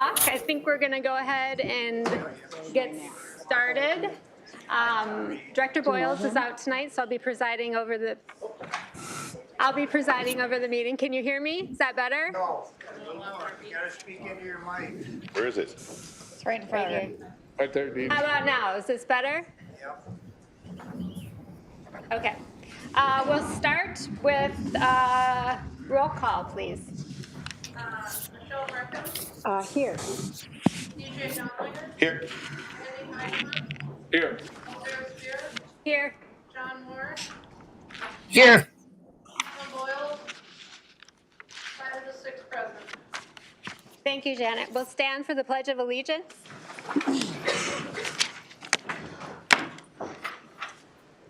I think we're going to go ahead and get started. Director Boyles is out tonight, so I'll be presiding over the meeting. Can you hear me? Is that better? No. You gotta speak into your mic. Where is it? It's right in front of you. Right there, Dave. How about now? Is this better? Yep. Okay. We'll start with roll call, please. Michelle Markham, Here. DJ Donlinger, Here. Andy Heidemann, Here. Sarah Spear, Here. John Moore, Here. Tom Boyle, 5 to 6 present. Thank you, Janet. We'll stand for the Pledge of Allegiance.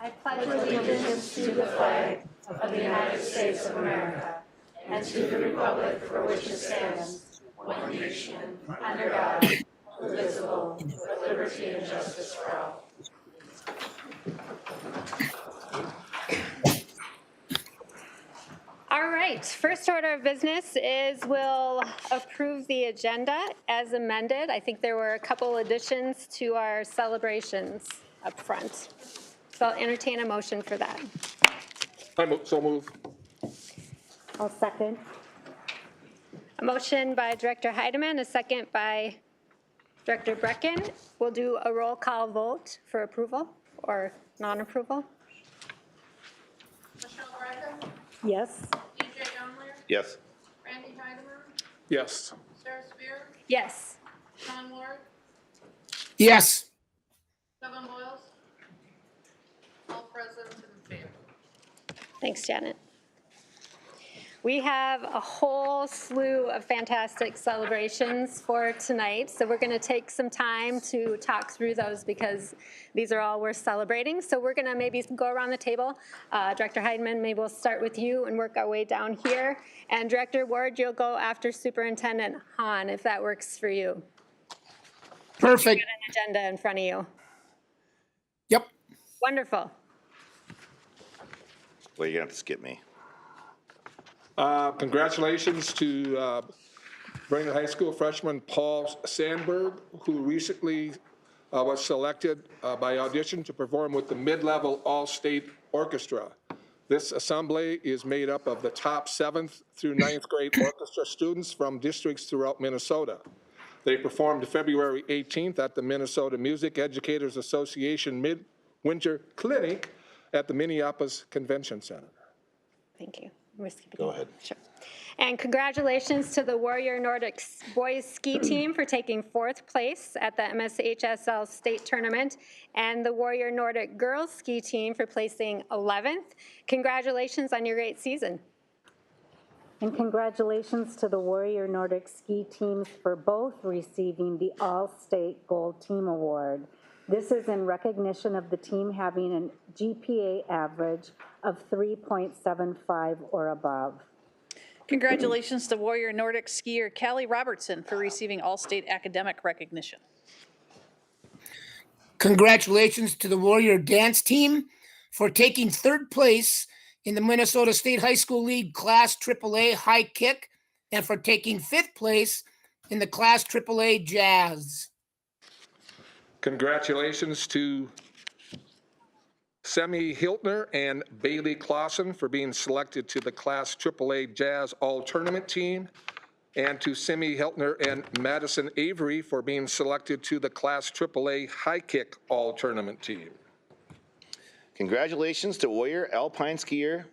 I pledge allegiance to the flag of the United States of America and to the republic for which it stands, one nation, under God, indivisible, with liberty and justice for all. All right, first order of business is we'll approve the agenda as amended. I think there were a couple additions to our celebrations up front. So I'll entertain a motion for that. So move. I'll second. A motion by Director Heidemann, a second by Director Brecken. We'll do a roll call vote for approval or non-approval. Michelle Markham, Yes. DJ Donlinger, Yes. Randy Heidemann, Yes. Sarah Spear, Yes. John Moore, Yes. Kevin Boyles, all present in favor. Thanks, Janet. We have a whole slew of fantastic celebrations for tonight, so we're going to take some time to talk through those because these are all worth celebrating. So we're going to maybe go around the table. Director Heidemann, maybe we'll start with you and work our way down here. And Director Ward, you'll go after Superintendent Hahn, if that works for you. Perfect. You've got an agenda in front of you. Yep. Wonderful. Well, you're going to have to skip me. Congratulations to Brainerd High School freshman Paul Sandberg, who recently was selected by audition to perform with the mid-level all-state orchestra. This assembly is made up of the top 7th through 9th grade orchestra students from districts throughout Minnesota. They performed February 18th at the Minnesota Music Educators Association Midwinter Clinic at the Minneapolis Convention Center. Thank you. Go ahead. Sure. And congratulations to the Warrior Nordic boys ski team for taking 4th place at the MSHSL state tournament and the Warrior Nordic girls ski team for placing 11th. Congratulations on your great season. And congratulations to the Warrior Nordic ski teams for both receiving the All-State Gold Team Award. This is in recognition of the team having a GPA average of 3.75 or above. Congratulations to Warrior Nordic skier Callie Robertson for receiving all-state academic recognition. Congratulations to the Warrior dance team for taking 3rd place in the Minnesota State High School League Class AAA High Kick and for taking 5th place in the Class AAA Jazz. Congratulations to Semi Hiltner and Bailey Clausen for being selected to the Class AAA Jazz All-Tournament team, and to Semi Hiltner and Madison Avery for being selected to the Class AAA High Kick All-Tournament team. Congratulations to Warrior alpine skier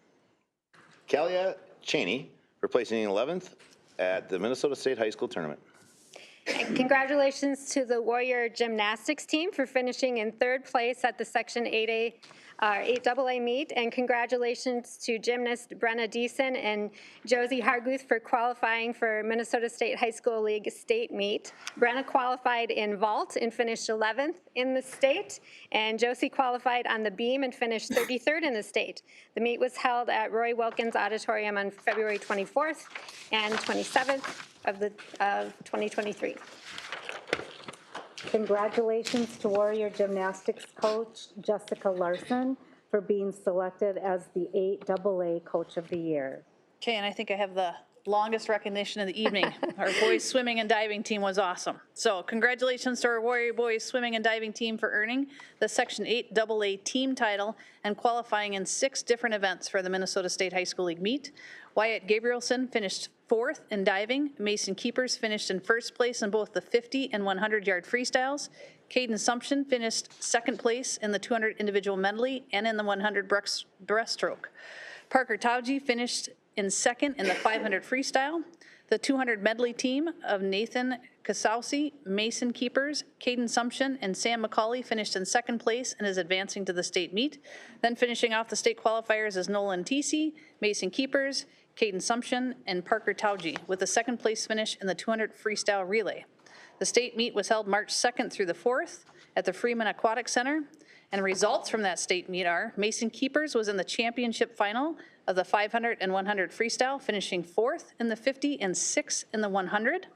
Kalia Cheney for placing 11th at the Minnesota State High School tournament. And congratulations to the Warrior gymnastics team for finishing in 3rd place at the Section 8AA meet, and congratulations to gymnast Brenna Deason and Josie Harguth for qualifying for Minnesota State High School League state meet. Brenna qualified in vault and finished 11th in the state, and Josie qualified on the beam and finished 33rd in the state. The meet was held at Roy Wilkins Auditorium on February 24th and 27th of 2023. Congratulations to Warrior Gymnastics coach Jessica Larson for being selected as the 8AA Coach of the Year. Okay, and I think I have the longest recognition of the evening. Our boys swimming and diving team was awesome. So congratulations to our Warrior boys swimming and diving team for earning the Section 8 AA team title and qualifying in 6 different events for the Minnesota State High School League meet. Wyatt Gabrielson finished 4th in diving. Mason Keepers finished in 1st place in both the 50 and 100-yard freestyles. Caden Sumption finished 2nd place in the 200 individual medley and in the 100 breaststroke. Parker Tauji finished in 2nd in the 500 freestyle. The 200 medley team of Nathan Kasausi, Mason Keepers, Caden Sumption, and Sam McCauley finished in 2nd place and is advancing to the state meet. Then finishing off the state qualifiers is Nolan Tisi, Mason Keepers, Caden Sumption, and Parker Tauji, with a 2nd place finish in the 200 freestyle relay. The state meet was held March 2nd through the 4th at the Freeman Aquatic Center, and results from that state meet are Mason Keepers was in the championship final of the 500 and 100 freestyle, finishing 4th in the 50 and 6th in the 100.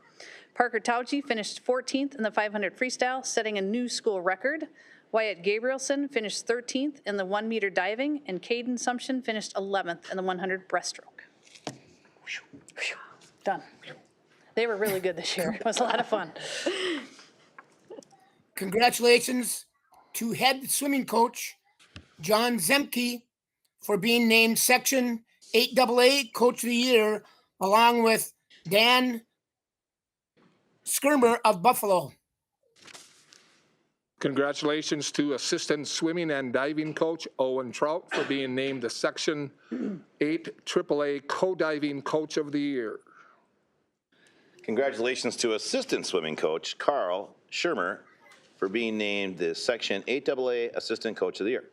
Parker Tauchi finished 14th in the 500 freestyle, setting a new school record. Wyatt Gabrielson finished 13th in the 1 meter diving, and Caden Sumption finished 11th in the 100 breaststroke. Done. They were really good this year. It was a lot of fun. Congratulations to head swimming coach John Zemke for being named Section 8AA Coach of the Year, along with Dan Skirmer of Buffalo. Congratulations to assistant swimming and diving coach Owen Trout for being named the Section 8 AAA Co-Diving Coach of the Year. Congratulations to assistant swimming coach Carl Schirmer for being named the Section 8AA Assistant Coach of the Year.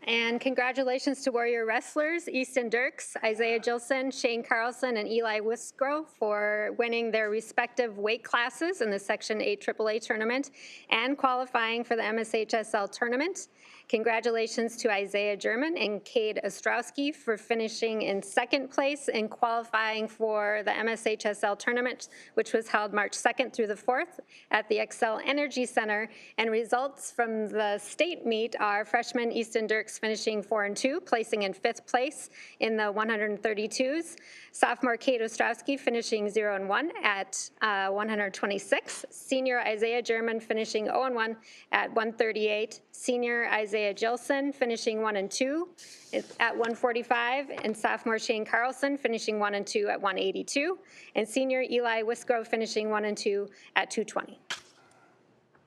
And congratulations to Warrior wrestlers Easton Dirks, Isaiah Gilson, Shane Carlson, and Eli Wisgrove for winning their respective weight classes in the Section 8 AAA tournament and qualifying for the MSHSL tournament. Congratulations to Isaiah German and Cade Ostrowski for finishing in 2nd place and qualifying for the MSHSL tournament, which was held March 2nd through the 4th at the Xcel Energy Center. And results from the state meet are freshman Easton Dirks finishing 4 and 2, placing in 5th place in the 132s. Sophomore Cade Ostrowski finishing 0 and 1 at 126. Senior Isaiah German finishing 0 and 1 at 138. Senior Isaiah Gilson finishing 1 and 2 at 145, and sophomore Shane Carlson finishing 1 and 2 at 182, and senior Eli Wisgrove finishing 1 and 2 at 220.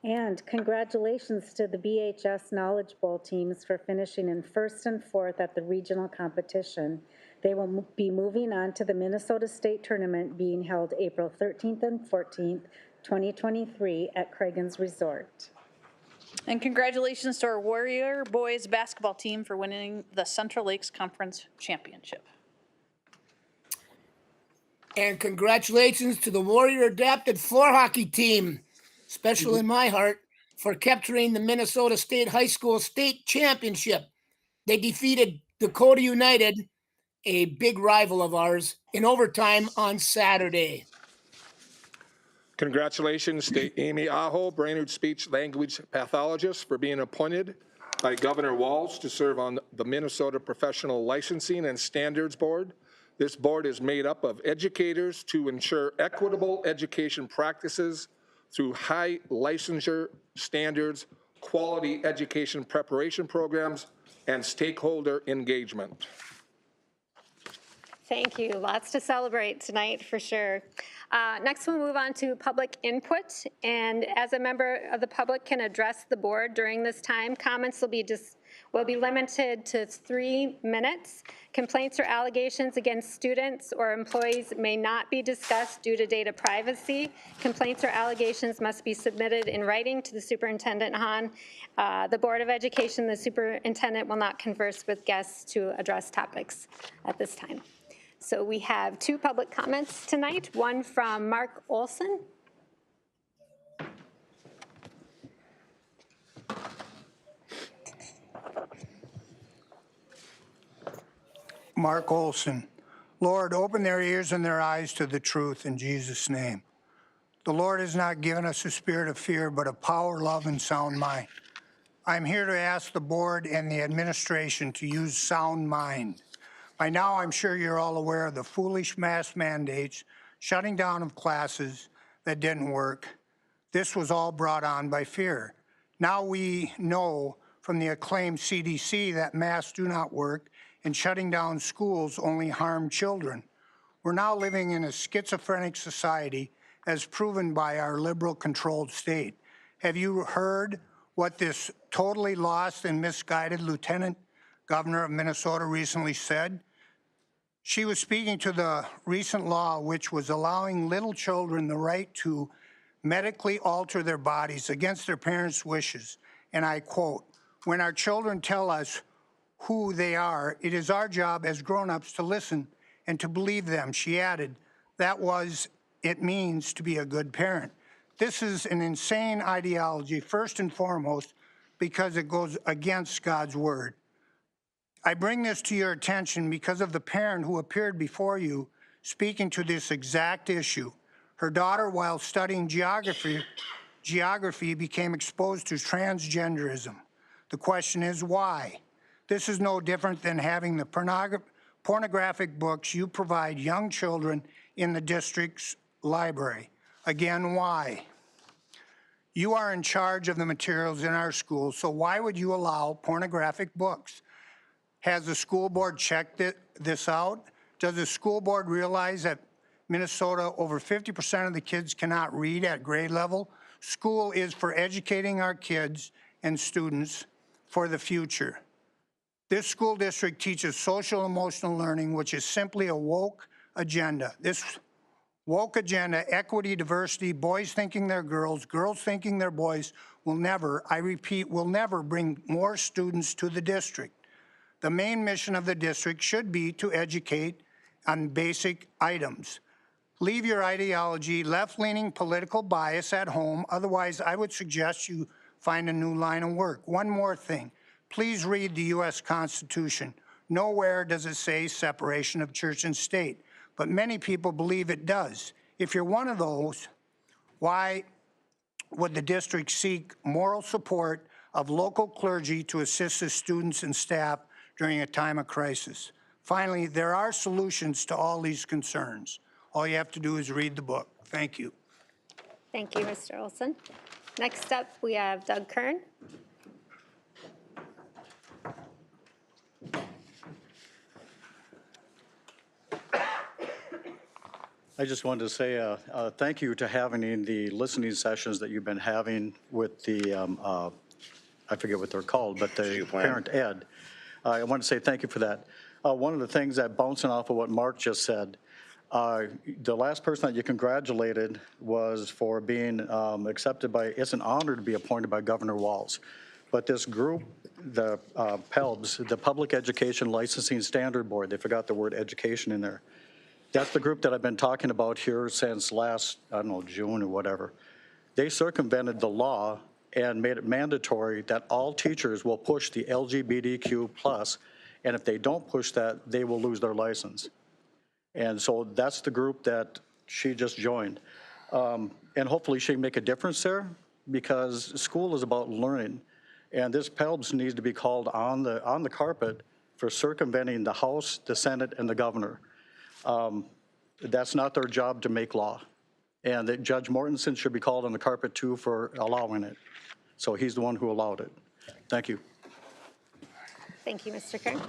And congratulations to the BHS Knowledge Bowl teams for finishing in 1st and 4th at the regional competition. They will be moving on to the Minnesota State Tournament being held April 13th and 14th, 2023 at Craigens Resort. And congratulations to our Warrior boys basketball team for winning the Central Lakes Conference Championship. And congratulations to the Warrior Adapted Floor Hockey team, special in my heart, for capturing the Minnesota State High School State Championship. They defeated Dakota United, a big rival of ours, in overtime on Saturday. Congratulations to Amy Aho, Brainerd Speech Language Pathologist, for being appointed by Governor Walz to serve on the Minnesota Professional Licensing and Standards Board. This board is made up of educators to ensure equitable education practices through high licensure standards, quality education preparation programs, and stakeholder engagement. Thank you. Lots to celebrate tonight for sure. Next, we'll move on to public input. And as a member of the public can address the board during this time, comments will be limited to 3 minutes. Complaints or allegations against students or employees may not be discussed due to data privacy. Complaints or allegations must be submitted in writing to the Superintendent Hahn. The Board of Education, the superintendent will not converse with guests to address topics at this time. So we have 2 public comments tonight, one from Mark Olson. Mark Olson. Lord, open their ears and their eyes to the truth in Jesus' name. The Lord has not given us a spirit of fear, but of power, love, and sound mind. I'm here to ask the board and the administration to use sound mind. By now, I'm sure you're all aware of the foolish mask mandates, shutting down of classes that didn't work. This was all brought on by fear. Now we know from the acclaimed CDC that masks do not work and shutting down schools only harm children. We're now living in a schizophrenic society as proven by our liberal-controlled state. Have you heard what this totally lost and misguided Lieutenant Governor of Minnesota recently said? She was speaking to the recent law which was allowing little children the right to medically alter their bodies against their parents' wishes. And I quote, "When our children tell us who they are, it is our job as grown-ups to listen and to believe them." She added, it means to be a good parent. This is an insane ideology, first and foremost, because it goes against God's word. I bring this to your attention because of the parent who appeared before you speaking to this exact issue. Her daughter, while studying geography became exposed to transgenderism. The question is why? This is no different than having the pornographic books you provide young children in the district's library. Again, why? You are in charge of the materials in our schools, so why would you allow pornographic books? Has the school board checked this out? Does the school board realize that Minnesota, over 50% of the kids cannot read at grade level? School is for educating our kids and students for the future. This school district teaches social emotional learning, which is simply a woke agenda. This woke agenda, equity, diversity, boys thinking they're girls, girls thinking they're boys, will never, I repeat, will never bring more students to the district. The main mission of the district should be to educate on basic items. Leave your ideology, left-leaning political bias at home. Otherwise, I would suggest you find a new line of work. One more thing. Please read the U.S. Constitution. Nowhere does it say separation of church and state, but many people believe it does. If you're one of those, why would the district seek moral support of local clergy to assist the students and staff during a time of crisis? Finally, there are solutions to all these concerns. All you have to do is read the book. Thank you. Thank you, Mr. Olson. Next up, we have Doug Kern. I just wanted to say thank you to having the listening sessions that you've been having with the, I forget what they're called, but the parent ed. I want to say thank you for that. One of the things that bouncing off of what Mark just said, the last person that you congratulated was for being accepted by, it's an honor to be appointed by Governor Walz. But this group, the PELBS, the Public Education Licensing Standard Board, they forgot the word education in there. That's the group that I've been talking about here since last, I don't know, June or whatever. They circumvented the law and made it mandatory that all teachers will push the LGBTQ+, and if they don't push that, they will lose their license. And so that's the group that she just joined. And hopefully she can make a difference there, because school is about learning. And this PELBS needs to be called on the carpet for circumventing the House, the Senate, and the governor. That's not their job to make law. And that Judge Mortensen should be called on the carpet too for allowing it. So he's the one who allowed it. Thank you. Thank you, Mr. Kern.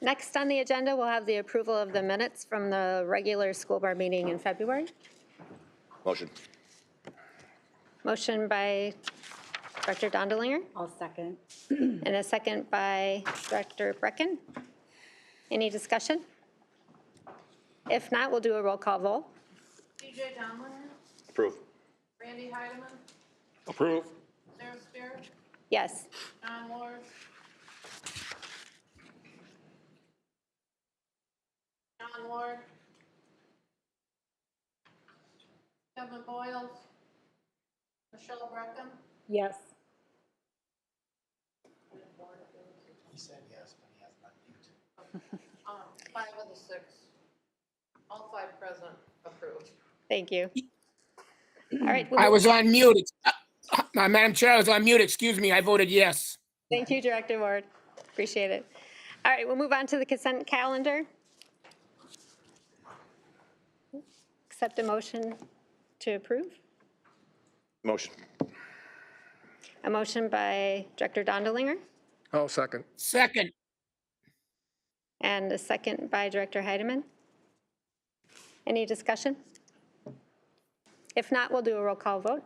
Next on the agenda, we'll have the approval of the minutes from the regular school board meeting in February. Motion. Motion by Director Dondelinger I'll second. and a second by Director Brecken. Any discussion? If not, we'll do a roll call vote. TJ Donlin, Approve. Randy Heidemann, Approve. Sarah Spear, Yes. John Ward. John Ward. Kevin Boyles. Michelle Brecken. Yes. Five of the six. All five present approved. Thank you. All right. I was on mute. Madam Chair, I was on mute. Excuse me. I voted yes. Thank you, Director Ward. Appreciate it. All All right, we'll move on to the consent calendar. Accept a motion to approve. Motion. A motion by Director Dondelinger I'll second. Second. and a second by Director Heidemann. Any discussion? If not, we'll do a roll call vote.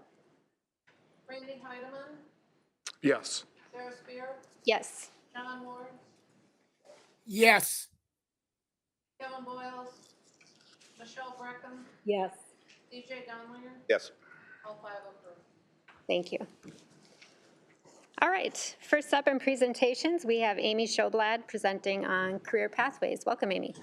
Randy Heidemann, Yes. Sarah Spear, Yes. John Ward, Yes. Kevin Boyles, Michelle Brecken, Yes. DJ Donlinger, Yes. all five approved. Thank you. All right, first up in presentations, we have Amy Schoblad presenting on career pathways. Welcome, Amy.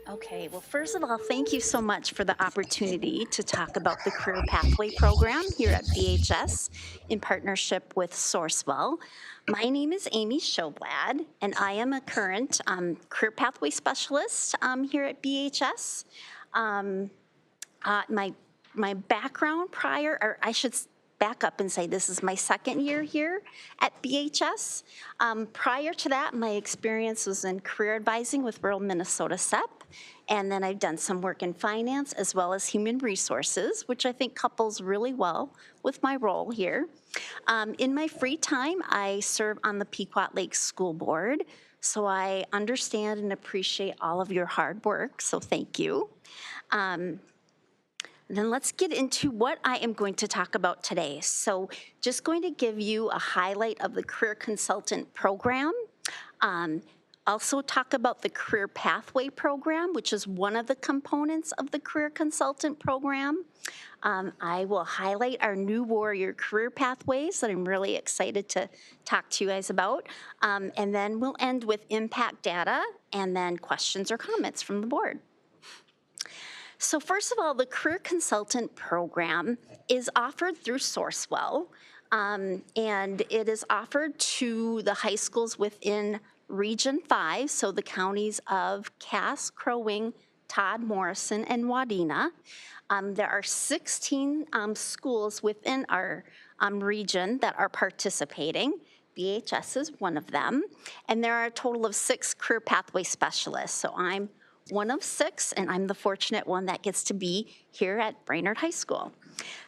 Okay, well, first of all, thank you so much for the opportunity to talk about the Career Pathway Program here at BHS in partnership with Sourcewell. My name is Amy Schoblad, and I am a current Career Pathway Specialist here at BHS. My background prior, or I should back up and say this is my second year here at BHS. Prior to that, my experience was in career advising with Rural Minnesota SEP, and then I've done some work in finance as well as human resources, which I think couples really well with my role here. In my free time, I serve on the Pequot Lakes School Board, so I understand and appreciate all of your hard work, so thank you. Then let's get into what I am going to talk about today. So just going to give you a highlight of the Career Consultant Program. Also talk about the Career Pathway Program, which is one of the components of the Career Consultant Program. I will highlight our new Warrior Career Pathways that I'm really excited to talk to you guys about. And then we'll end with impact data and then questions or comments from the board. So first of all, the Career Consultant Program is offered through Sourcewell, and it is offered to the high schools within Region 5, so the counties of Cass, Crow Wing, Todd, Morrison, and Wadena. There are 16 schools within our region that are participating. BHS is one of them, and there are a total of 6 career pathway specialists. So I'm one of 6, and I'm the fortunate one that gets to be here at Brainerd High School.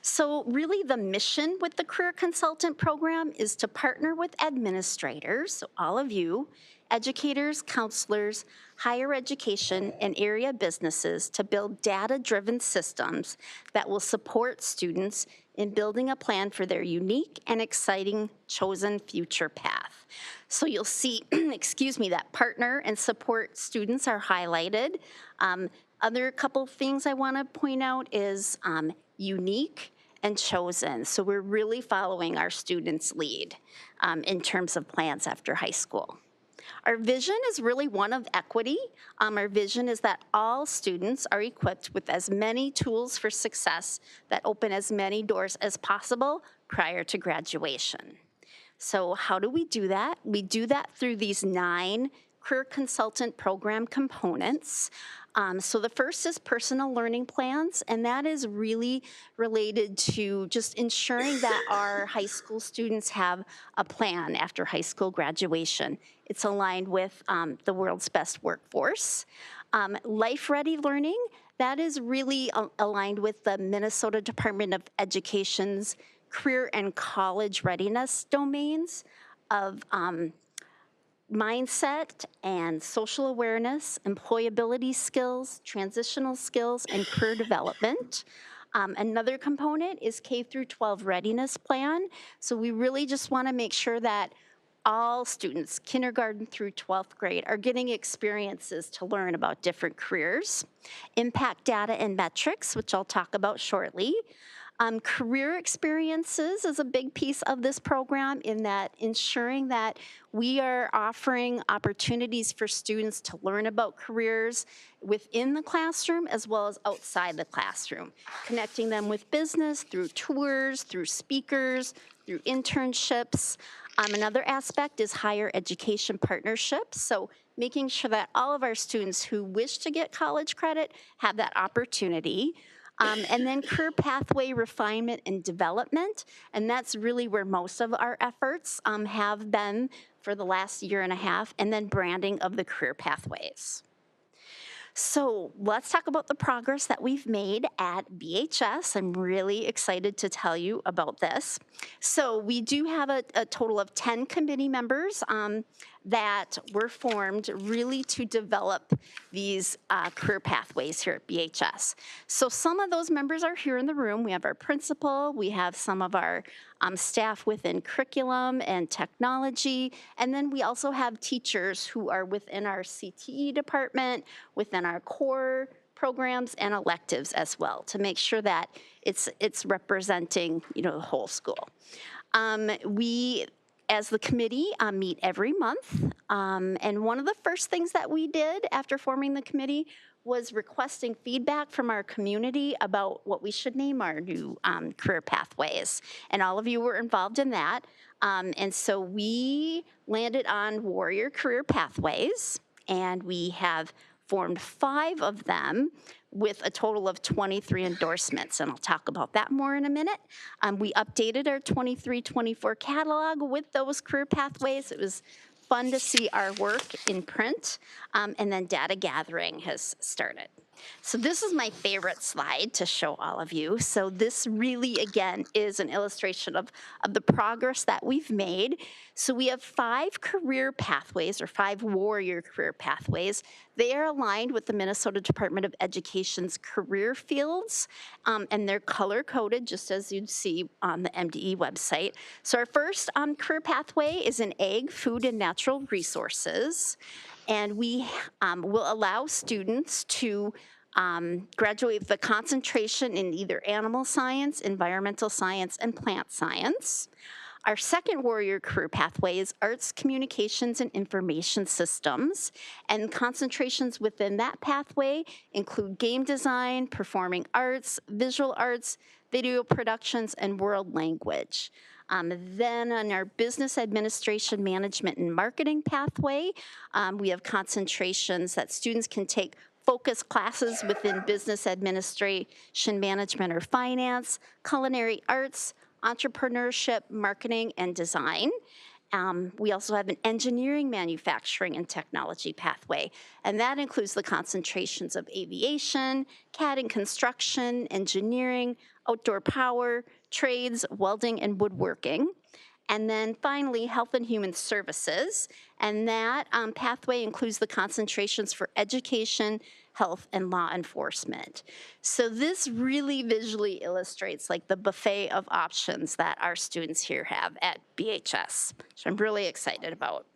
So really the mission with the Career Consultant Program is to partner with administrators, so all of you, educators, counselors, higher education, and area businesses to build data-driven systems that will support students in building a plan for their unique and exciting chosen future path. So you'll see, excuse me, that partner and support students are highlighted. Other couple things I want to point out is unique and chosen. So we're really following our students' lead in terms of plans after high school. Our vision is really one of equity. Our vision is that all students are equipped with as many tools for success that open as many doors as possible prior to graduation. So how do we do that? We do that through these 9 Career Consultant Program components. So the first is personal learning plans, and that is really related to just ensuring that our high school students have a plan after high school graduation. It's aligned with the world's best workforce. Life-ready learning, that is really aligned with the Minnesota Department of Education's career and college readiness domains of mindset and social awareness, employability skills, transitional skills, and career development. Another component is K through 12 readiness plan. So we really just want to make sure that all students, kindergarten through 12th grade, are getting experiences to learn about different careers. Impact data and metrics, which I'll talk about shortly. Career experiences is a big piece of this program in that ensuring that we are offering opportunities for students to learn about careers within the classroom as well as outside the classroom, connecting them with business through tours, through speakers, through internships. Another aspect is higher education partnerships, so making sure that all of our students who wish to get college credit have that opportunity. And then career pathway refinement and development, and that's really where most of our efforts have been for the last year and a half, and then branding of the career pathways. So let's talk about the progress that we've made at BHS. I'm really excited to tell you about this. So we do have a total of 10 committee members that were formed really to develop these career pathways here at BHS. So some of those members are here in the room. We have our principal, we have some of our staff within curriculum and technology, and then we also have teachers who are within our CTE department, within our core programs and electives as well, to make sure that it's representing, the whole school. We, as the committee, meet every month, and one of the first things that we did after forming the committee was requesting feedback from our community about what we should name our new career pathways. And all of you were involved in that. And so we landed on Warrior Career Pathways, and we have formed 5 of them with a total of 23 endorsements, and I'll talk about that more in a minute. We updated our 23-24 catalog with those career pathways. It was fun to see our work in print, and then data gathering has started. So this is my favorite slide to show all of you. So this really, again, is an illustration of the progress that we've made. So we have 5 career pathways, or 5 warrior career pathways. They are aligned with the Minnesota Department of Education's career fields, and they're color-coded, just as you'd see on the MDE website. So our first career pathway is in ag, food, and natural resources. And we will allow students to graduate with a concentration in either animal science, environmental science, and plant science. Our second warrior career pathway is arts, communications, and information systems. And concentrations within that pathway include game design, performing arts, visual arts, video productions, and world language. Then on our business administration, management, and marketing pathway, we have concentrations that students can take focus classes within business administration, management, or finance, culinary arts, entrepreneurship, marketing, and design. We also have an engineering, manufacturing, and technology pathway, and that includes the concentrations of aviation, CAD and construction, engineering, outdoor power, trades, welding, and woodworking. And then finally, health and human services, and that pathway includes the concentrations for education, health, and law enforcement. So this really visually illustrates like the buffet of options that our students here have at BHS, which I'm really excited about.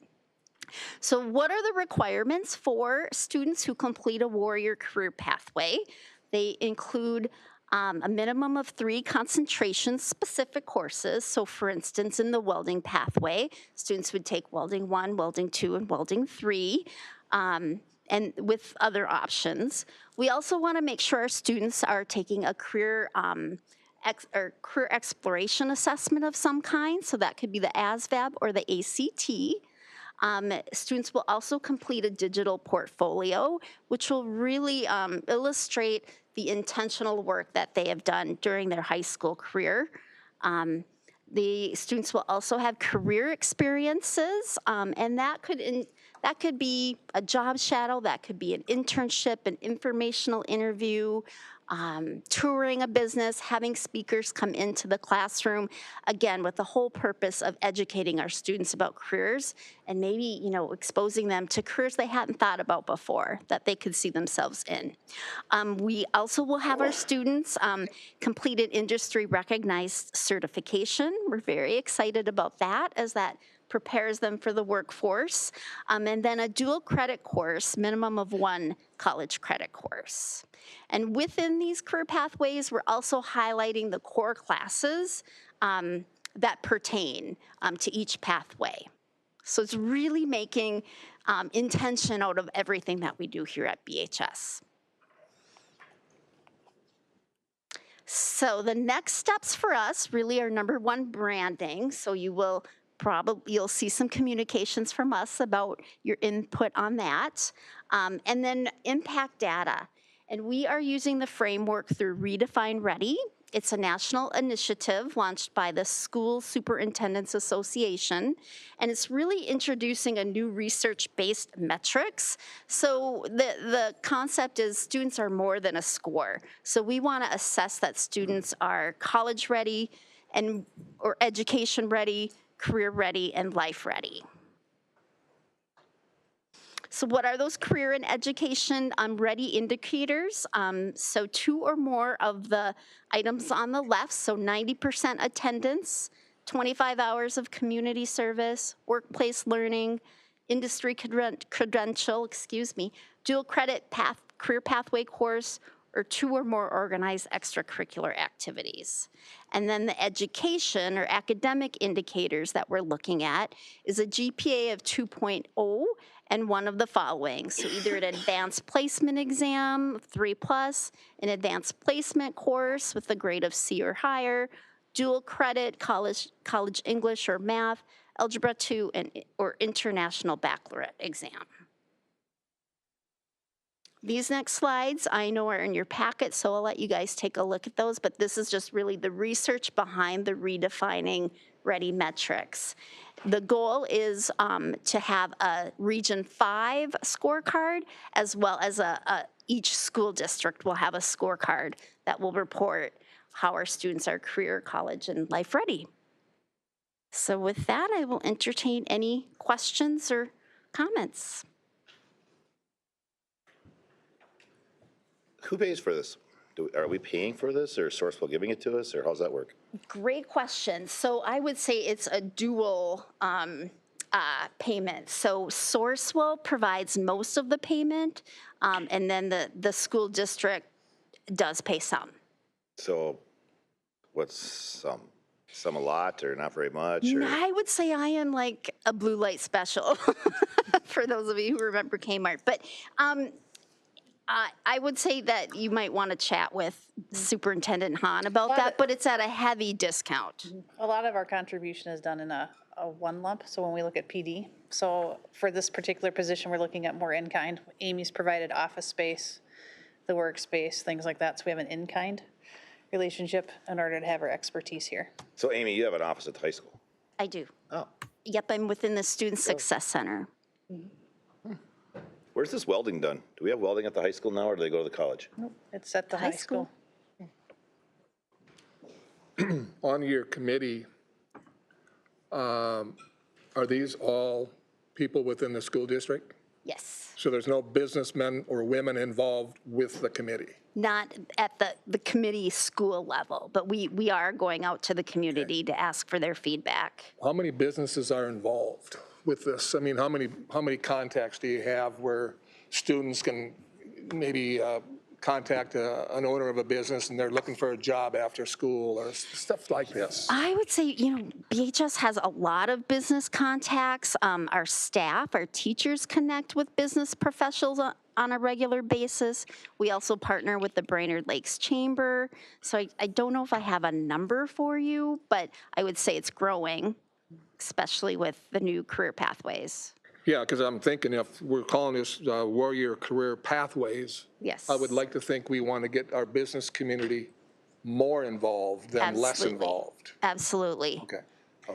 So what are the requirements for students who complete a warrior career pathway? They include a minimum of 3 concentration-specific courses. So for instance, in the welding pathway, students would take Welding 1, Welding 2, and Welding 3, and with other options. We also want to make sure our students are taking a career career exploration assessment of some kind. So that could be the ASVAB or the ACT. Students will also complete a digital portfolio, which will really illustrate the intentional work that they have done during their high school career. The students will also have career experiences, and that could be a job shadow, that could be an internship, an informational interview, touring a business, having speakers come into the classroom, again, with the whole purpose of educating our students about careers and maybe, exposing them to careers they hadn't thought about before that they could see themselves in. We also will have our students complete an industry recognized certification. We're very excited about that, as that prepares them for the workforce, and then a dual credit course, minimum of 1 college credit course. And within these career pathways, we're also highlighting the core classes that pertain to each pathway. So it's really making intention out of everything that we do here at BHS. So the next steps for us really are, number 1, branding. So you'll see some communications from us about your input on that. And then impact data. And we are using the framework through Redefine Ready. It's a national initiative launched by the School Superintendents Association, and it's really introducing a new research-based metrics. So the concept is students are more than a score. So we want to assess that students are college ready or education ready, career ready, and life ready. So what are those career and education ready indicators? So 2 or more of the items on the left, so 90% attendance, 25 hours of community service, workplace learning, industry credential, dual credit career pathway course, or 2 or more organized extracurricular activities. And then the education or academic indicators that we're looking at is a GPA of 2.0 and one of the following. So either an advanced placement exam, 3+, an advanced placement course with a grade of C or higher, dual credit, college English or math, algebra 2, or international baccalaureate exam. These next slides I know are in your packet, so I'll let you guys take a look at those, but this is just really the research behind the Redefining Ready metrics. The goal is to have a Region 5 scorecard, as well as each school district will have a scorecard that will report how our students are career, college, and life ready. So with that, I will entertain any questions or comments. Who pays for this? Are we paying for this, or Sourcewell giving it to us, or how's that work? Great question. So I would say it's a dual payment. So Sourcewell provides most of the payment, and then the school district does pay some. So what's some? Some a lot, or not very much? Or? I would say I am like a blue light special, for those of you who remember Kmart. But I would say that you might want to chat with Superintendent Hahn about that, but it's at a heavy discount. A lot of our contribution is done in a one lump, so when we look at PD. So for this particular position, we're looking at more in-kind. Amy's provided office space, the workspace, things like that, so we have an in-kind relationship in order to have our expertise here. So Amy, you have an office at the high school? I do. Oh. Yep, I'm within the Student Success Center. Where's this welding done? Do we have welding at the high school now, or do they go to the college? Nope, it's at the high school. On your committee, are these all people within the school district? Yes. So there's no businessmen or women involved with the committee? Not at the committee school level, but we are going out to the community to ask for their feedback. How many businesses are involved with this? I mean, how many contacts do you have where students can maybe contact an owner of a business and they're looking for a job after school or stuff like this? I would say, BHS has a lot of business contacts. Our staff, our teachers connect with business professionals on a regular basis. We also partner with the Brainerd Lakes Chamber. So I don't know if I have a number for you, but I would say it's growing, especially with the new career pathways. Yeah, because I'm thinking if we're calling this Warrior Career Pathways, yes, I would like to think we want to get our business community more involved than less involved. Absolutely. Okay.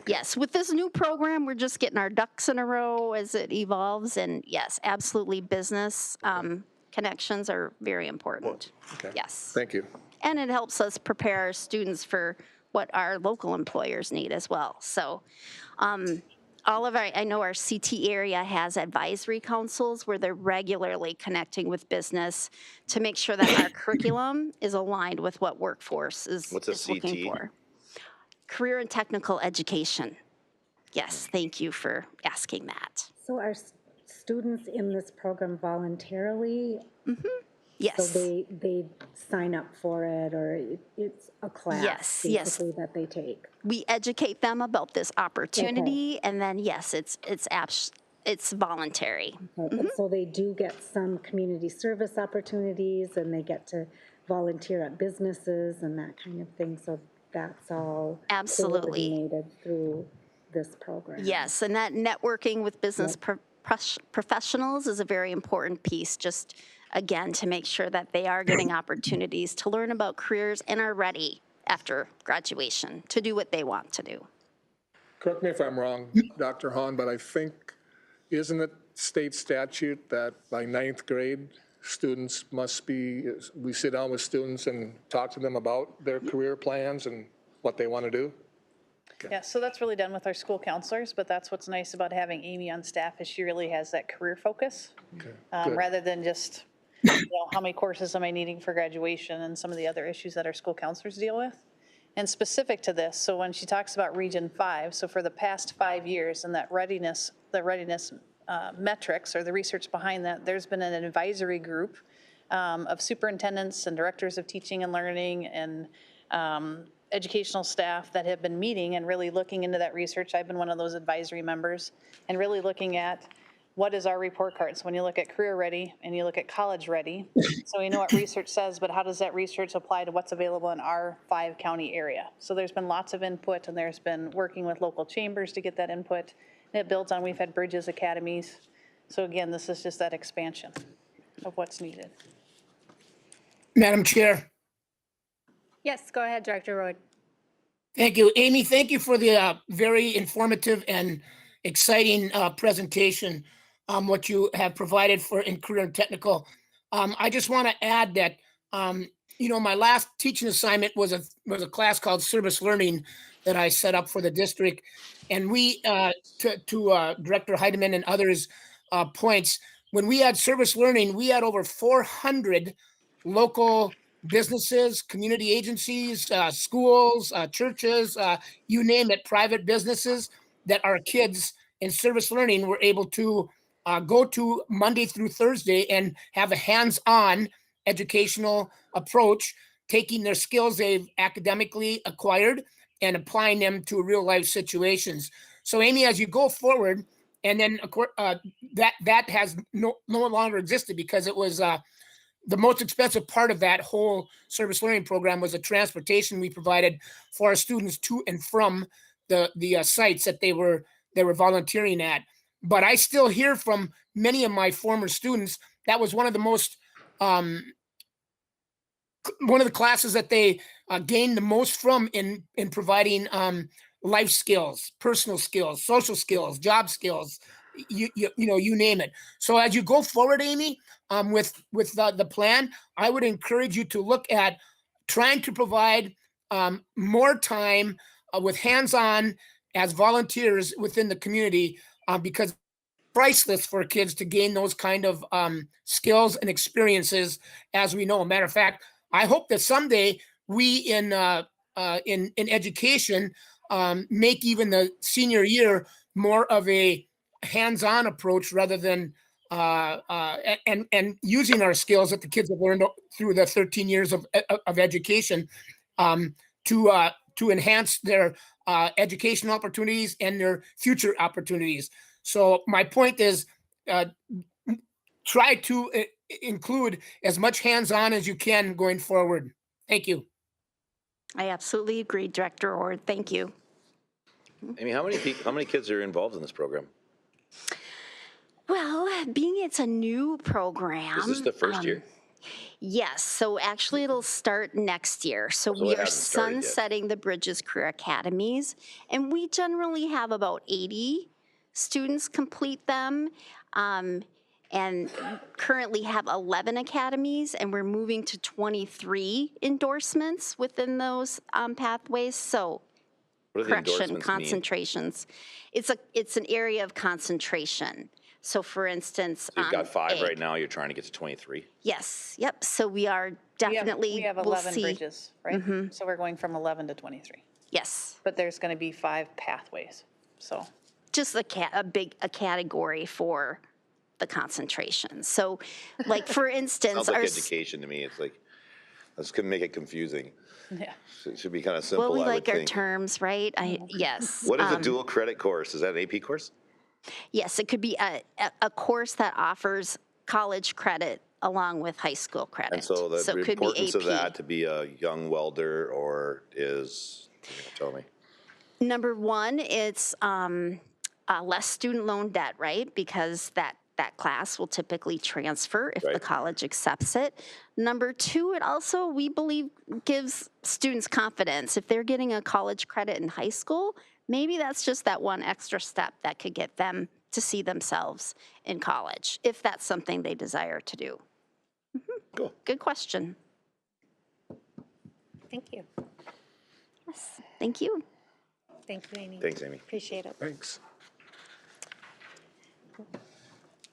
Yes, with this new program, we're just getting our ducks in a row as it evolves. And yes, absolutely, business connections are very important. Okay. Yes. Thank you. And it helps us prepare our students for what our local employers need as well. So I know our CT area has advisory councils where they're regularly connecting with business to make sure that our curriculum is aligned with what workforce is looking for. Career and technical education. Yes, thank you for asking that. So are students in this program voluntarily? Mm-hmm. Yes. So they sign up for it, or it's a class basically that they take? We educate them about this opportunity, and then yes, it's voluntary. Okay. Mm-hmm. So they do get some community service opportunities, and they get to volunteer at businesses and that kind of thing. So that's all absolutely coordinated through this program. Yes, and that networking with business professionals is a very important piece. Just again, to make sure that they are getting opportunities to learn about careers and are ready after graduation to do what they want to do. Correct me if I'm wrong, Dr. Hahn, but I think, isn't it state statute that by ninth grade, students must be, we sit down with students and talk to them about their career plans and what they want to do? Yeah, so that's really done with our school counselors, but that's what's nice about having Amy on staff is she really has that career focus. Okay, good. Rather than just, how many courses am I needing for graduation and some of the other issues that our school counselors deal with. And specific to this, so when she talks about Region 5, so for the past 5 years and that readiness, the readiness metrics or the research behind that, there's been an advisory group of superintendents and directors of teaching and learning and educational staff that have been meeting and really looking into that research. I've been one of those advisory members and really looking at what is our report card. So when you look at career ready and you look at college ready, so we know what research says, but how does that research apply to what's available in our 5-county area? So there's been lots of input and there's been working with local chambers to get that input. And it builds on, we've had Bridges Academies. So again, this is just that expansion of what's needed. Madam Chair. Yes, go ahead, Director Royd. Thank you. Amy, thank you for the very informative and exciting presentation, what you have provided for in career and technical. I just want to add that, my last teaching assignment was a class called service learning that I set up for the district. And we, to Director Heidemann and others' points, when we had service learning, we had over 400 local businesses, community agencies, schools, churches, you name it, private businesses that our kids in service learning were able to go to Monday through Thursday and have a hands-on educational approach, taking their skills they've academically acquired and applying them to real life situations. So Amy, as you go forward, and then that has no longer existed because it was the most expensive part of that whole service learning program was the transportation we provided for our students to and from the sites that they were volunteering at. But I still hear from many of my former students that was one of the most one of the classes that they gained the most from in providing life skills, personal skills, social skills, job skills, you name it. So as you go forward, Amy, with the plan, I would encourage you to look at trying to provide more time with hands-on as volunteers within the community, because priceless for kids to gain those kind of skills and experiences. As we know, matter of fact, I hope that someday we in education make even the senior year more of a hands-on approach rather than and using our skills that the kids have learned through the 13 years of education to enhance their educational opportunities and their future opportunities. So my point is, try to include as much hands-on as you can going forward. Thank you. I absolutely agree, Director Ord. Thank you. Amy, how many kids are involved in this program? Well, being it's a new program. Is this the first year? Yes, so actually it'll start next year. So So we it are hasn't started yet. sunsetting the Bridges Career Academies, and we generally have about 80 students complete them, and currently have 11 academies, and we're moving to 23 endorsements within those pathways. So What do the correction, endorsements mean? concentrations. It's an area of concentration. So for instance, You've got 5 right now, you're trying to get to 23. Yes, yep. So we are definitely, We have we'll 11 see. bridges, right? So we're going from 11 to 23. Yes, But there's going to be 5 pathways, so. just a category for the concentration. So like for instance, Sounds like our education to me. It's like, let's make it confusing. Yeah. So it should be kind of simple, well, we I would like our think. terms, right? Yes. What is a dual credit course? Is that an AP course? Yes, it could be a course that offers college credit along with high school credit. And so the it could be importance of AP. that to be a young welder or is, tell me. Number one, it's less student loan debt, right? Because that that class will typically transfer if the Right. college accepts it. Number two, it also, we believe, gives students confidence. If they're getting a college credit in high school, maybe that's just that one extra step that could get them to see themselves in college, if that's something they desire to do. Cool. Good question. Thank you. Yes, thank you. Thank you, Amy. Thanks, Amy. Appreciate it. Thanks.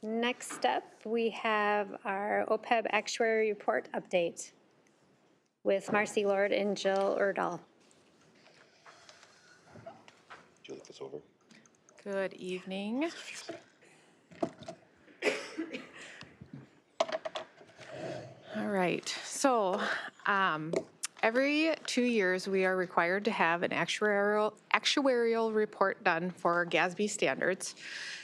Next up, we have our OPEB actuary report update with Marcy Lord and Jill Erdahl. Did you look this over? Good evening. All right, so every 2 years, we are required to have an actuarial report done for GASB standards.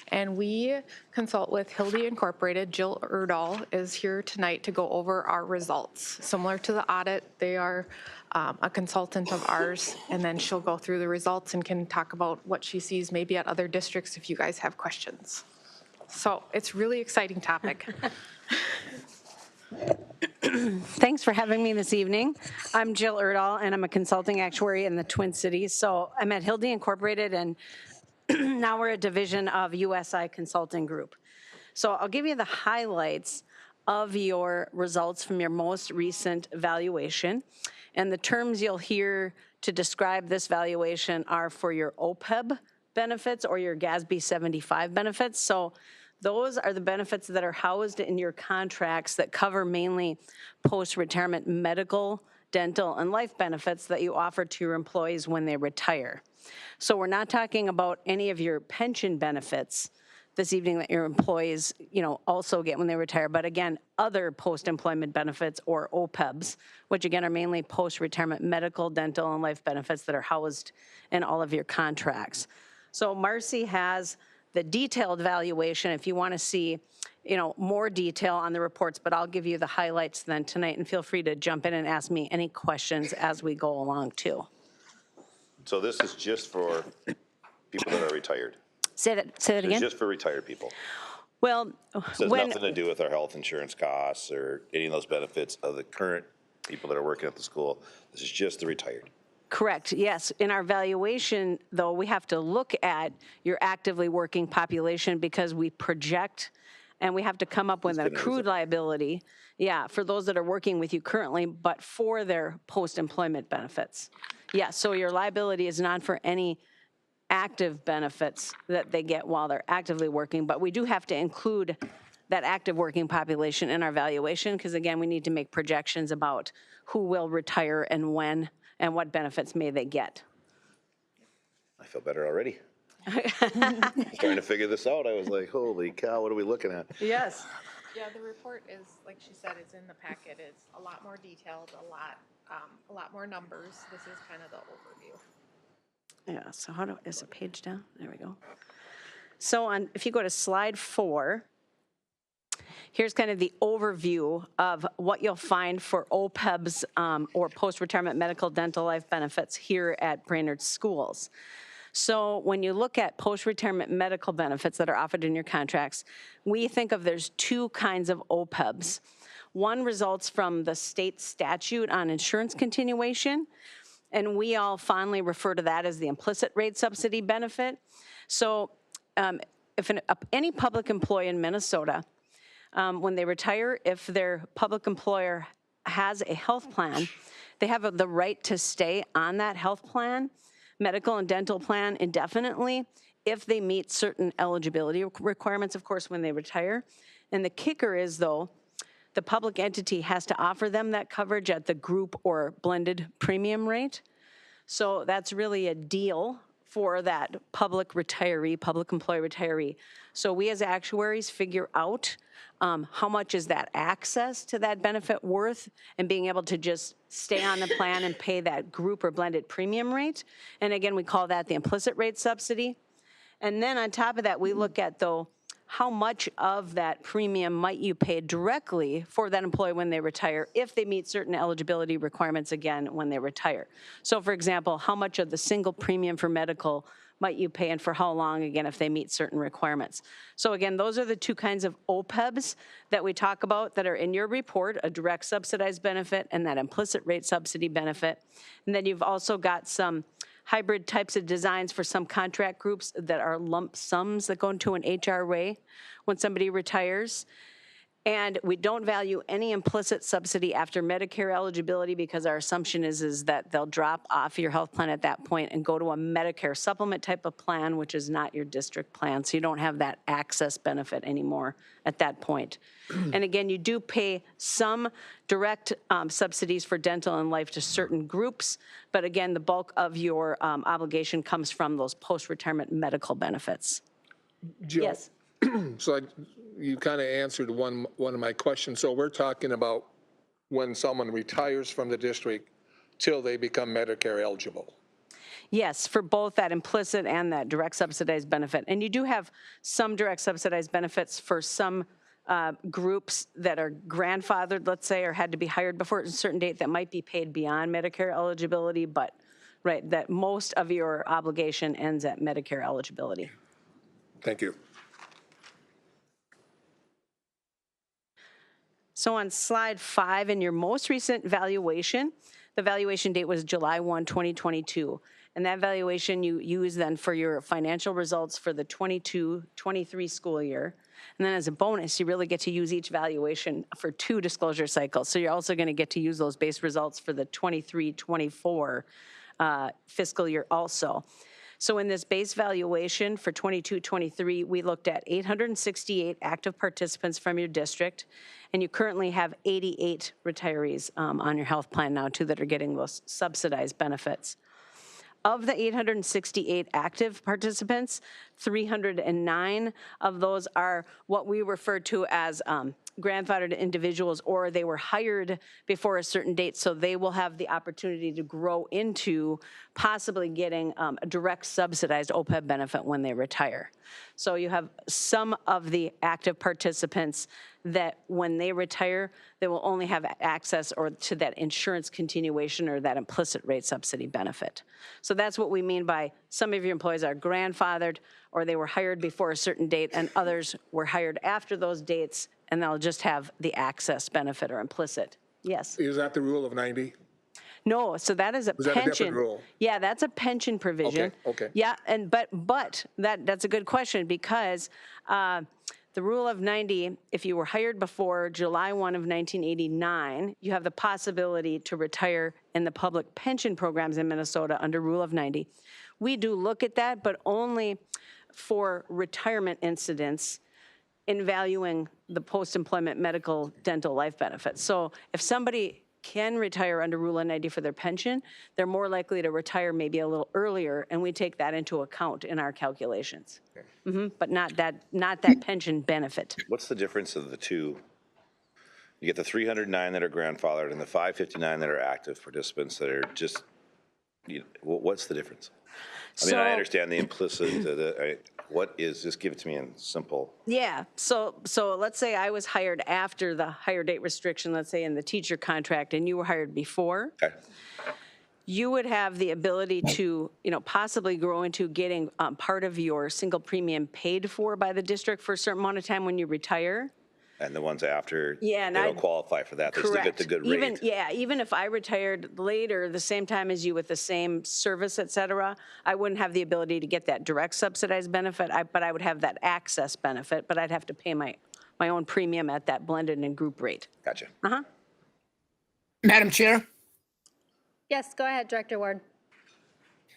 And we consult with Hildy Incorporated. Jill Erdahl is here tonight to go over our results. Similar to the audit, they are a consultant of ours, and then she'll go through the results and can talk about what she sees maybe at other districts if you guys have questions. So it's a really exciting topic. Thanks for having me this evening. I'm Jill Erdahl, and I'm a consulting actuary in the Twin Cities. So I'm at Hildy Incorporated, and now we're a division of USI Consulting Group. So I'll give you the highlights of your results from your most recent valuation. And the terms you'll hear to describe this valuation are for your OPEB benefits or your GASB 75 benefits. So those are the benefits that are housed in your contracts that cover mainly post-retirement medical, dental, and life benefits that you offer to your employees when they retire. So we're not talking about any of your pension benefits this evening that your employees, also get when they retire, but again, other post-employment benefits or OPEBs, which again are mainly post-retirement medical, dental, and life benefits that are housed in all of your contracts. So Marcy has the detailed valuation if you want to see, more detail on the reports, but I'll give you the highlights then tonight, and feel free to jump in and ask me any questions as we go along too. So this is just for people that are retired. Say that It's again. just for retired people. Well, So it has nothing to do with our health insurance costs or any of those benefits of the current people that are working at the school. This is just the retired. Correct, yes. In our valuation, though, we have to look at your actively working population because we project and we have to come up with an accrued liability, for those that are working with you currently, but for their post-employment benefits. So your liability is not for any active benefits that they get while they're actively working, but we do have to include that active working population in our valuation because, again, we need to make projections about who will retire and when and what benefits may they get. I feel better already. Trying to figure this out. I was like, holy cow, what are we looking at? Yes. Yeah, the report is, like she said, it's in the packet. It's a lot more detailed, a lot more numbers. This is kind of the overview. Yeah, so is the page down? There we go. So if you go to slide 4, here's kind of the overview of what you'll find for OPEBs or post-retirement medical, dental, life benefits here at Brainerd Schools. So when you look at post-retirement medical benefits that are offered in your contracts, we think of there's 2 kinds of OPEBs. One results from the state statute on insurance continuation, and we all fondly refer to that as the implicit rate subsidy benefit. So if any public employee in Minnesota, when they retire, if their public employer has a health plan, they have the right to stay on that health plan, medical and dental plan indefinitely if they meet certain eligibility requirements, of course, when they retire. And the kicker is, though, the public entity has to offer them that coverage at the group or blended premium rate. So that's really a deal for that public employee retiree. So we as actuaries figure out how much is that access to that benefit worth and being able to just stay on the plan and pay that group or blended premium rate. And again, we call that the implicit rate subsidy. And then on top of that, we look at, though, how much of that premium might you pay directly for that employee when they retire if they meet certain eligibility requirements again when they retire. So for example, how much of the single premium for medical might you pay and for how long, again, if they meet certain requirements. So again, those are the two kinds of OPEBs that we talk about that are in your report, a direct subsidized benefit and that implicit rate subsidy benefit. And then you've also got some hybrid types of designs for some contract groups that are lump sums that go into an HRA when somebody retires. And we don't value any implicit subsidy after Medicare eligibility because our assumption is that they'll drop off your health plan at that point and go to a Medicare supplement type of plan, which is not your district plan. So you don't have that access benefit anymore at that point. And again, you do pay some direct subsidies for dental and life to certain groups. But again, the bulk of your obligation comes from those post-retirement medical benefits. Jill, Yes. So you kind of answered one of my questions. So we're talking about when someone retires from the district till they become Medicare eligible. Yes, for both that implicit and that direct subsidized benefit. And you do have some direct subsidized benefits for some groups that are grandfathered, let's say, or had to be hired before a certain date that might be paid beyond Medicare eligibility, but right, that most of your obligation ends at Medicare eligibility. Thank you. So on slide 5, in your most recent valuation, the valuation date was July 1, 2022. And that valuation you use then for your financial results for the 22-23 school year. And then as a bonus, you really get to use each valuation for 2 disclosure cycles. So you're also going to get to use those base results for the 23-24 fiscal year also. So in this base valuation for 22-23, we looked at 868 active participants from your district, and you currently have 88 retirees on your health plan now too that are getting those subsidized benefits. Of the 868 active participants, 309 of those are what we refer to as grandfathered individuals, or they were hired before a certain date, so they will have the opportunity to grow into possibly getting a direct subsidized OPEB benefit when they retire. So you have some of the active participants that when they retire, they will only have access or to that insurance continuation or that implicit rate subsidy benefit. So that's what we mean by some of your employees are grandfathered or they were hired before a certain date and others were hired after those dates and they'll just have the access benefit or implicit. Yes. Is that the rule of 90? No, so that is a that a pension. different rule? Yeah, that's a pension provision. Okay. Yeah, and but that's a good question because the rule of 90, if you were hired before July 1 of 1989, you have the possibility to retire in the public pension programs in Minnesota under rule of 90. We do look at that, but only for retirement incidents in valuing the post-employment medical, dental, life benefits. So if somebody can retire under Rule of 90 for their pension, they're more likely to retire maybe a little earlier, and we take that into account in our calculations. But not that pension benefit. What's the difference of the two? You get the 309 that are grandfathered and the 559 that are active participants that are just, what's the difference? I mean, I understand the implicit, what is, just give it to me in simple. Yeah, so let's say I was hired after the hire date restriction, let's say in the teacher contract, and you were hired before. Okay. You would have the ability to, possibly grow into getting part of your single premium paid for by the district for a certain amount of time when you retire. And the ones after, Yeah, they don't qualify for that. They still get the good rate. Even if I retired later, the same time as you with the same service, et cetera, I wouldn't have the ability to get that direct subsidized benefit, but I would have that access benefit, but I'd have to pay my own premium at that blended and group rate. Gotcha. Madam Chair? Yes, go ahead, Director Ward.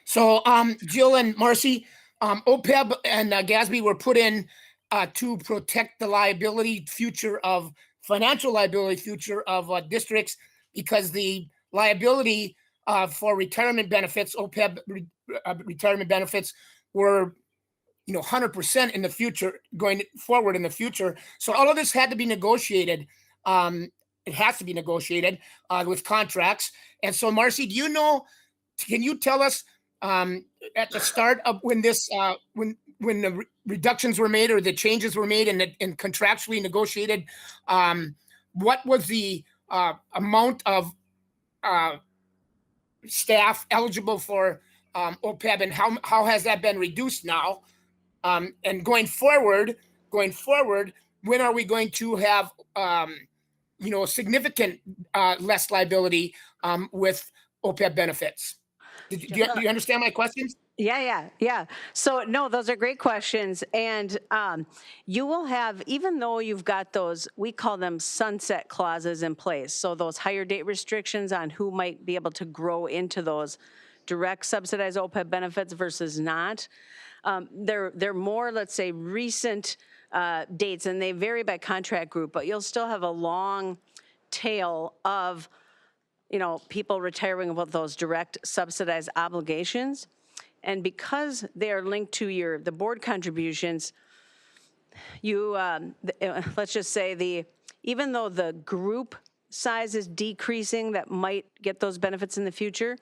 So Jill and Marcy, OPEB and GASB were put in to protect the financial liability future of districts because the liability for retirement benefits, OPEB retirement benefits were 100% in the future, going forward in the future. So all of this had to be negotiated. It has to be negotiated with contracts. And so Marcy, can you tell us at the start of when this, when the reductions were made or the changes were made and contractually negotiated, what was the amount of staff eligible for OPEB, and how has that been reduced now? And going forward, when are we going to have significant less liability with OPEB benefits? Do you understand my questions? Yeah. So no, those are great questions. And you will have, even though you've got those, we call them sunset clauses in place. So those higher date restrictions on who might be able to grow into those direct subsidized OPEB benefits versus not. They're more, let's say, recent dates, and they vary by contract group, but you'll still have a long tail of people retiring with those direct subsidized obligations. And because they are linked to the board contributions, let's just say even though the group size is decreasing that might get those benefits in the future,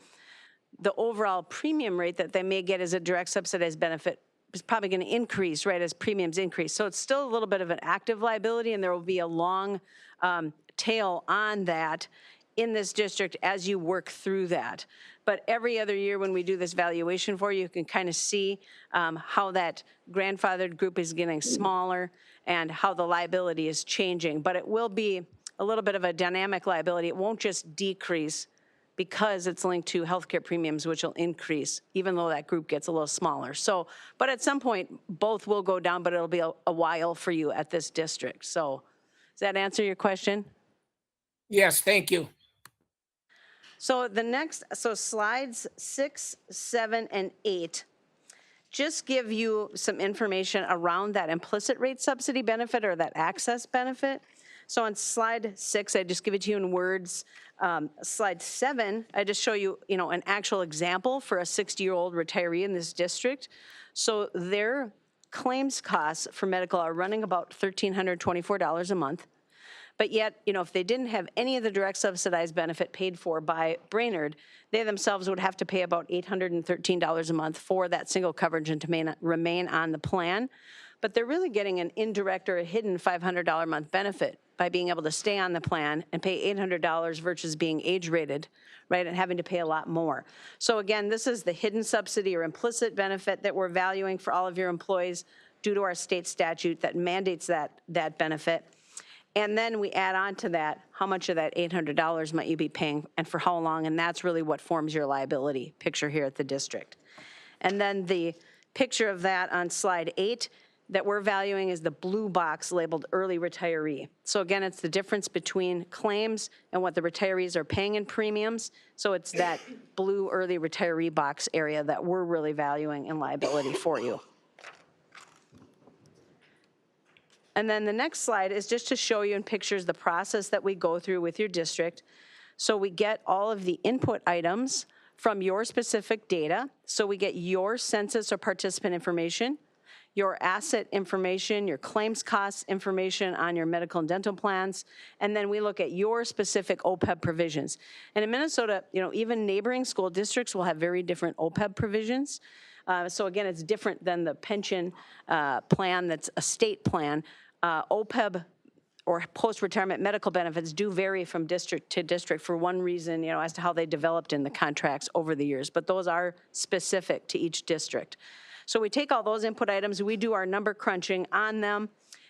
the overall premium rate that they may get as a direct subsidized benefit is probably going to increase, right, as premiums increase. So it's still a little bit of an active liability, and there will be a long tail on that in this district as you work through that. But every other year when we do this valuation for you, you can kind of see how that grandfathered group is getting smaller and how the liability is changing. But it will be a little bit of a dynamic liability. It won't just decrease because it's linked to healthcare premiums, which will increase, even though that group gets a little smaller. So, but at some point, both will go down, but it'll be a while for you at this district. So does that answer your question? Yes, thank you. So slides 6, 7, and 8 just give you some information around that implicit rate subsidy benefit or that access benefit. So on slide 6, I just give it to you in words. Slide 7, I just show you, an actual example for a 60-year-old retiree in this district. So their claims costs for medical are running about $1,324 a month. But yet, if they didn't have any of the direct subsidized benefit paid for by Brainerd, they themselves would have to pay about $813 a month for that single coverage and to remain on the plan. But they're really getting an indirect or a hidden $500 a month benefit by being able to stay on the plan and pay $800 versus being age rated, right, and having to pay a lot more. So again, this is the hidden subsidy or implicit benefit that we're valuing for all of your employees due to our state statute that mandates that benefit. And then we add on to that, how much of that $800 might you be paying and for how long, and that's really what forms your liability picture here at the district. And then the picture of that on slide 8 that we're valuing is the blue box labeled early retiree. So again, it's the difference between claims and what the retirees are paying in premiums. So it's that blue early retiree box area that we're really valuing in liability for you. And then the next slide is just to show you in pictures the process that we go through with your district. So we get all of the input items from your specific data. So we get your census or participant information, your asset information, your claims costs information on your medical and dental plans, and then we look at your specific OPEB provisions. And in Minnesota, even neighboring school districts will have very different OPEB provisions. So again, it's different than the pension plan that's a state plan. OPEB or post-retirement medical benefits do vary from district to district for one reason, as to how they developed in the contracts over the years, but those are specific to each district. So we take all those input items, we do our number crunching on them,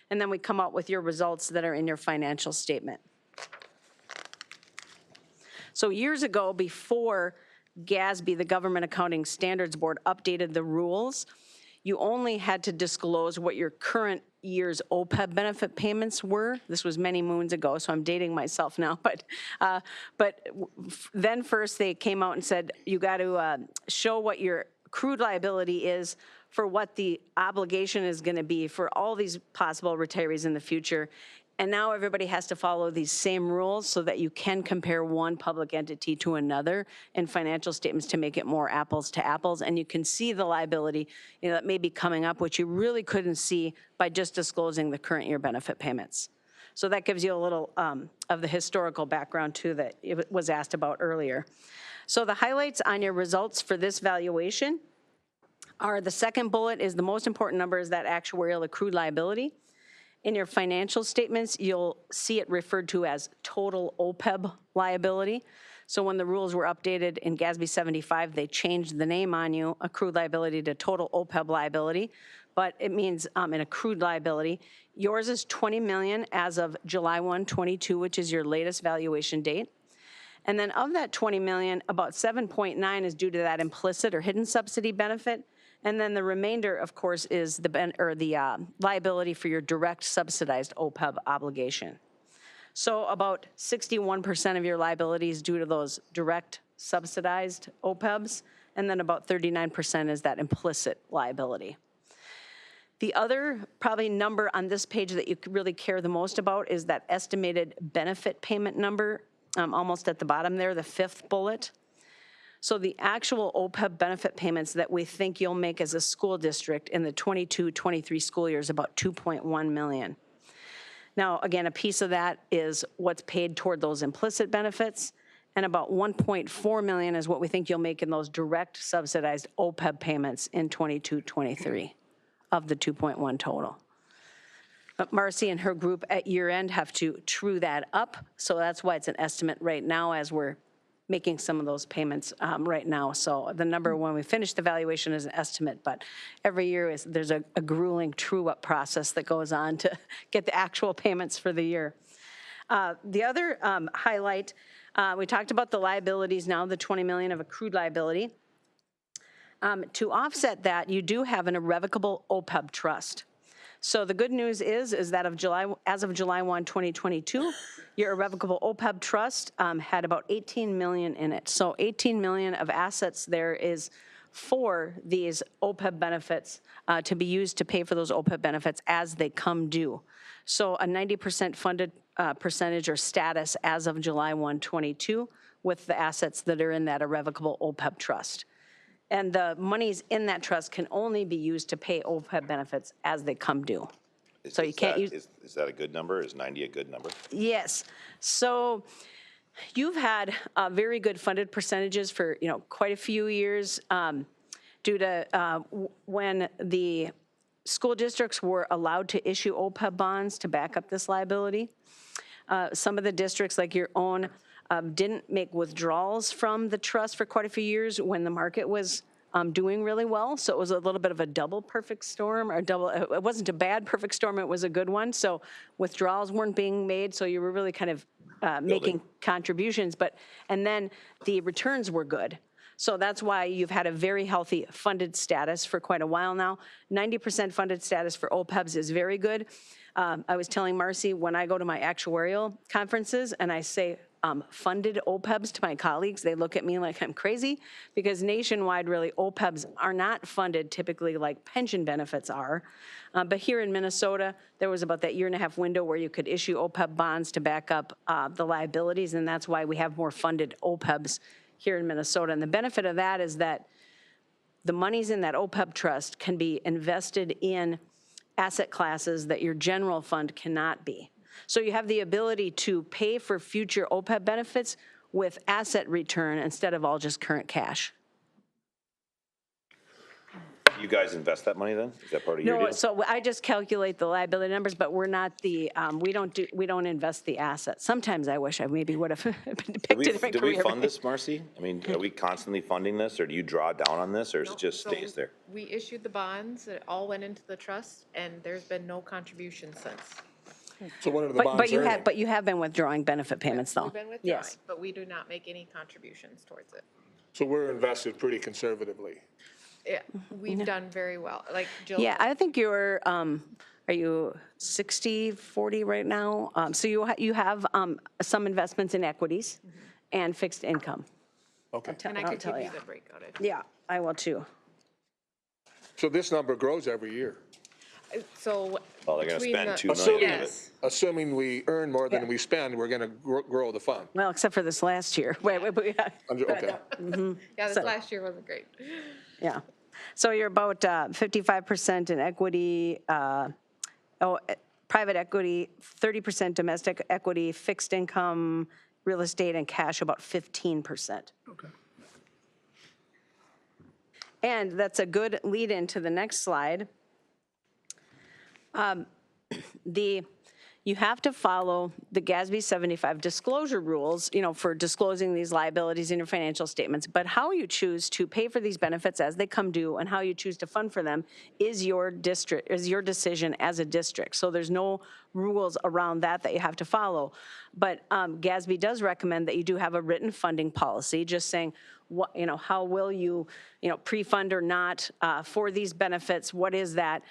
and then we come out with your results that are in your financial statement. So years ago, before GASB, the Government Accounting Standards Board, updated the rules, you only had to disclose what your current year's OPEB benefit payments were. This was many moons ago, so I'm dating myself now. But then first they came out and said, you got to show what your accrued liability is for what the obligation is going to be for all these possible retirees in the future. And now everybody has to follow these same rules so that you can compare one public entity to another in financial statements to make it more apples to apples. And you can see the liability that may be coming up, which you really couldn't see by just disclosing the current year benefit payments. So that gives you a little of the historical background too that it was asked about earlier. So the highlights on your results for this valuation are the second bullet is the most important number is that actuarial accrued liability. In your financial statements, you'll see it referred to as total OPEB liability. So when the rules were updated in GASB 75, they changed the name on you, accrued liability, to total OPEB liability, but it means an accrued liability. Yours is $20 million as of July 1, 22, which is your latest valuation date. And then of that 20 million, about 7.9 is due to that implicit or hidden subsidy benefit. And then the remainder, of course, is the liability for your direct subsidized OPEB obligation. So about 61% of your liability is due to those direct subsidized OPEBs, and then about 39% is that implicit liability. The other probably number on this page that you really care the most about is that estimated benefit payment number, almost at the bottom there, the fifth bullet. So the actual OPEB benefit payments that we think you'll make as a school district in the 22-23 school year is about $2.1 million. Now, again, a piece of that is what's paid toward those implicit benefits, and about $1.4 million is what we think you'll make in those direct subsidized OPEB payments in 22-23 of the 2.1 total. But Marcy and her group at year end have to true that up, so that's why it's an estimate right now as we're making some of those payments right now. So the number when we finish the valuation is an estimate, but every year there's a grueling true-up process that goes on to get the actual payments for the year. The other highlight, we talked about the liabilities now, the $20 million of accrued liability. To offset that, you do have an irrevocable OPEB trust. So the good news is that as of July 1, 2022, your irrevocable OPEB trust had about $18 million in it. So $18 million of assets there is for these OPEB benefits to be used to pay for those OPEB benefits as they come due. So a 90% funded percentage or status as of July 1, 22 with the assets that are in that irrevocable OPEB trust. And the monies in that trust can only be used to pay OPEB benefits as they come due. So you can't use. Is that a good number? Is 90 a good number? Yes. So you've had very good funded percentages for quite a few years due to when the school districts were allowed to issue OPEB bonds to back up this liability. Some of the districts, like your own, didn't make withdrawals from the trust for quite a few years when the market was doing really well. So it was a little bit of a double perfect storm, or it wasn't a bad perfect storm, it was a good one. So withdrawals weren't being made, so you were really kind of making contributions, and then the returns were good. So that's why you've had a very healthy funded status for quite a while now. 90% funded status for OPEBs is very good. I was telling Marcy, when I go to my actuarial conferences and I say funded OPEBs to my colleagues, they look at me like I'm crazy, because nationwide, really, OPEBs are not funded typically like pension benefits are. But here in Minnesota, there was about that 1.5 year window where you could issue OPEB bonds to back up the liabilities, and that's why we have more funded OPEBs here in Minnesota. And the benefit of that is that the monies in that OPEB trust can be invested in asset classes that your general fund cannot be. So you have the ability to pay for future OPEB benefits with asset return instead of all just current cash. You guys invest that money then? Is that part of your deal? No, so I just calculate the liability numbers, but we're not the, we don't invest the assets. Sometimes I wish I maybe would have picked a different career. Do we fund this, Marcy? I mean, are we constantly funding this, or do you draw down on this, or is it just stays there? We issued the bonds, it all went into the trust, and there's been no contribution since. So what are the bonds earning? But you have been withdrawing benefit payments, though. We've been withdrawing, Yes. but we do not make any contributions towards it. So we're invested pretty conservatively. Yeah, we've done very well, like Jill. Yeah, I think you're, are you 60-40 right now? So you have some investments in equities and fixed income. Okay. And I could give you the breakout. Yeah, I will too. So this number grows every year. So. Oh, they're going to between spend the- $2 million of it. Yes. Assuming we earn more than we spend, we're going to grow the fund. Well, except for this last year. Okay. Yeah, this last year wasn't great. Yeah. So you're about 55% in equity, private equity, 30% domestic equity, fixed income, real estate, and cash about 15%. Okay. And that's a good lead into the next slide. you have to follow the GASB 75 disclosure rules, for disclosing these liabilities in your financial statements. But how you choose to pay for these benefits as they come due and how you choose to fund for them is your decision as a district. So there's no rules around that you have to follow. But GASB does recommend that you do have a written funding policy, just saying, how will you, pre-fund or not for these benefits? What is that?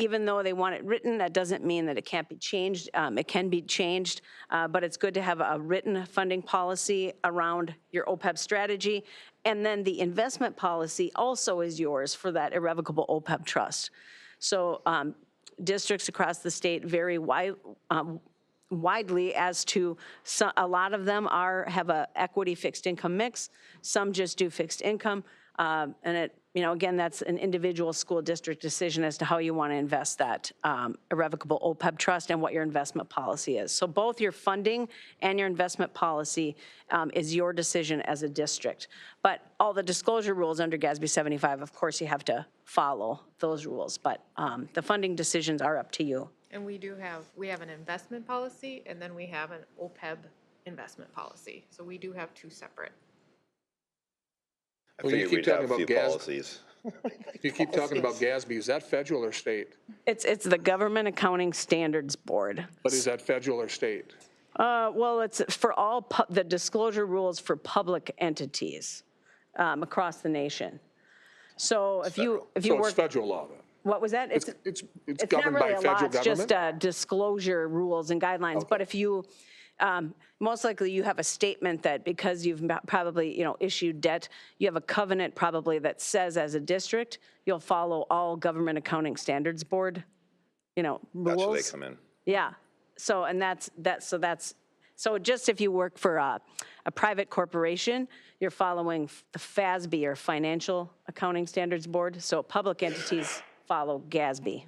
Even though they want it written, that doesn't mean that it can't be changed. It can be changed, but it's good to have a written funding policy around your OPEB strategy. And then the investment policy also is yours for that irrevocable OPEB trust. So districts across the state vary widely as to, a lot of them have a equity fixed income mix. Some just do fixed income. And it, again, that's an individual school district decision as to how you want to invest that irrevocable OPEB trust and what your investment policy is. So both your funding and your investment policy is your decision as a district. But all the disclosure rules under GASB 75, of course, you have to follow those rules. But the funding decisions are up to you. And we have an investment policy, and then we have an OPEB investment policy. So we do have two separate. I figured we'd have a few policies. You keep talking about GASB, is that federal or state? It's the Government Accounting Standards Board. But is that federal or state? Well, it's for all the disclosure rules for public entities across the nation. So if you work, it's federal law then? What was that? It's not governed really by a law, federal it's government? just disclosure rules and guidelines. Okay. But if you, most likely you have a statement that because you've probably, issued debt, you have a covenant probably that says as a district, you'll follow all Government Accounting Standards Board, rules. That's where they come in. Yeah. So just if you work for a private corporation, you're following the FASB or Financial Accounting Standards Board. So public entities follow GASB.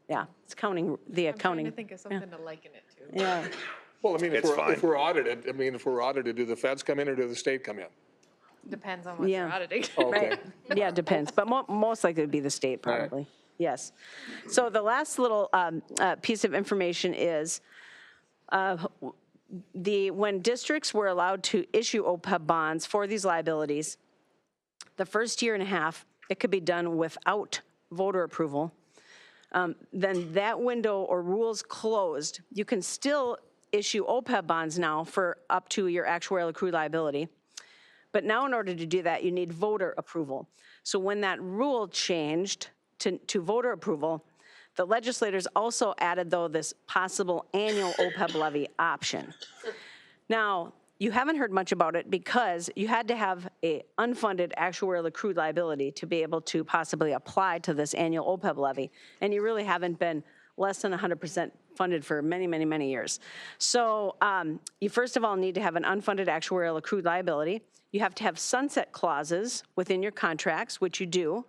Yeah, it's accounting. I'm trying to think of something to liken it to. Yeah. Well, I mean, It's fine. if we're audited, do the feds come in or do the state come in? Depends on what you're auditing. Okay. Yeah, it depends, but most likely it'd be the state probably. Yes. So the last little piece of information is when districts were allowed to issue OPEB bonds for these liabilities, the first year and a half, it could be done without voter approval. Then that window or rules closed. You can still issue OPEB bonds now for up to your actuarial accrued liability. But now in order to do that, you need voter approval. So when that rule changed to voter approval, the legislators also added, though, this possible annual OPEB levy option. Now, you haven't heard much about it because you had to have an unfunded actuarial accrued liability to be able to possibly apply to this annual OPEB levy. And you really haven't been less than 100% funded for many, many, many years. So you first of all need to have an unfunded actuarial accrued liability. You have to have sunset clauses within your contracts, which you do.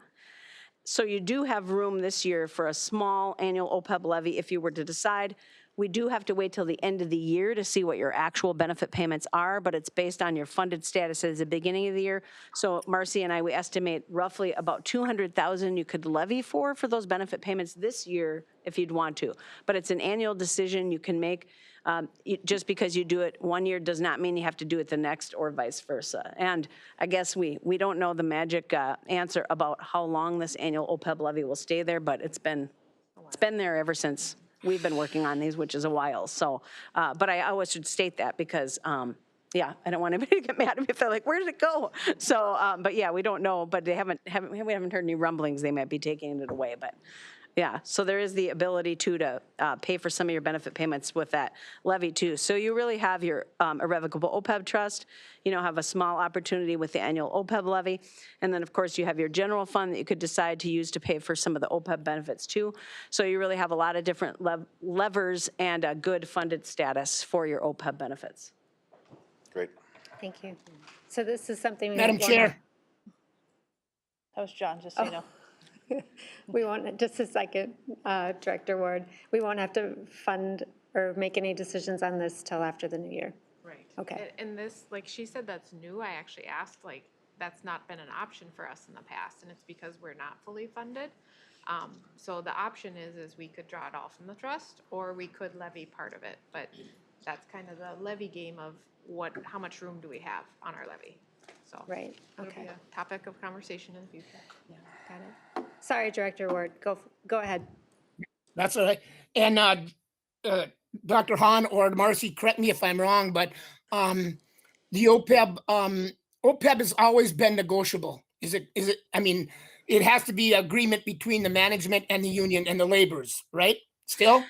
So you do have room this year for a small annual OPEB levy if you were to decide. We do have to wait till the end of the year to see what your actual benefit payments are, but it's based on your funded status at the beginning of the year. So Marcy and I, we estimate roughly about $200,000 you could levy for those benefit payments this year if you'd want to. But it's an annual decision you can make. Just because you do it one year does not mean you have to do it the next or vice versa. And I guess we don't know the magic answer about how long this annual OPEB levy will stay there, but it's been there ever since we've been working on these, which is a while. So, but I always should state that because, yeah, I don't want anybody to get mad at me if they're like, where did it go? So, but yeah, we don't know, but we haven't heard any rumblings they might be taking it away, but yeah. So there is the ability to pay for some of your benefit payments with that levy too. So you really have your irrevocable OPEB trust, have a small opportunity with the annual OPEB levy. And then of course you have your general fund that you could decide to use to pay for some of the OPEB benefits too. So you really have a lot of different levers and a good funded status for your OPEB benefits. Great. Thank you. So this is something we Madam Chair, That was John, just so you know. We won't, just a second, Director Ward, we won't have to fund or make any decisions on this till after the new year. Right. Okay. And this, like she said, that's new. I actually asked, that's not been an option for us in the past, and it's because we're not fully funded. So the option is we could draw it all from the trust, or we could levy part of it. But that's kind of the levy game of how much room do we have on our levy? So Right, it'll okay. be a topic of conversation in the future. Got it. Sorry, Director Ward, go ahead. That's all right. And Dr. Hahn or Marcy, correct me if I'm wrong, but the OPEB has always been negotiable. Is it, I mean, it has to be agreement between the management and the union and the laborers, right? Still?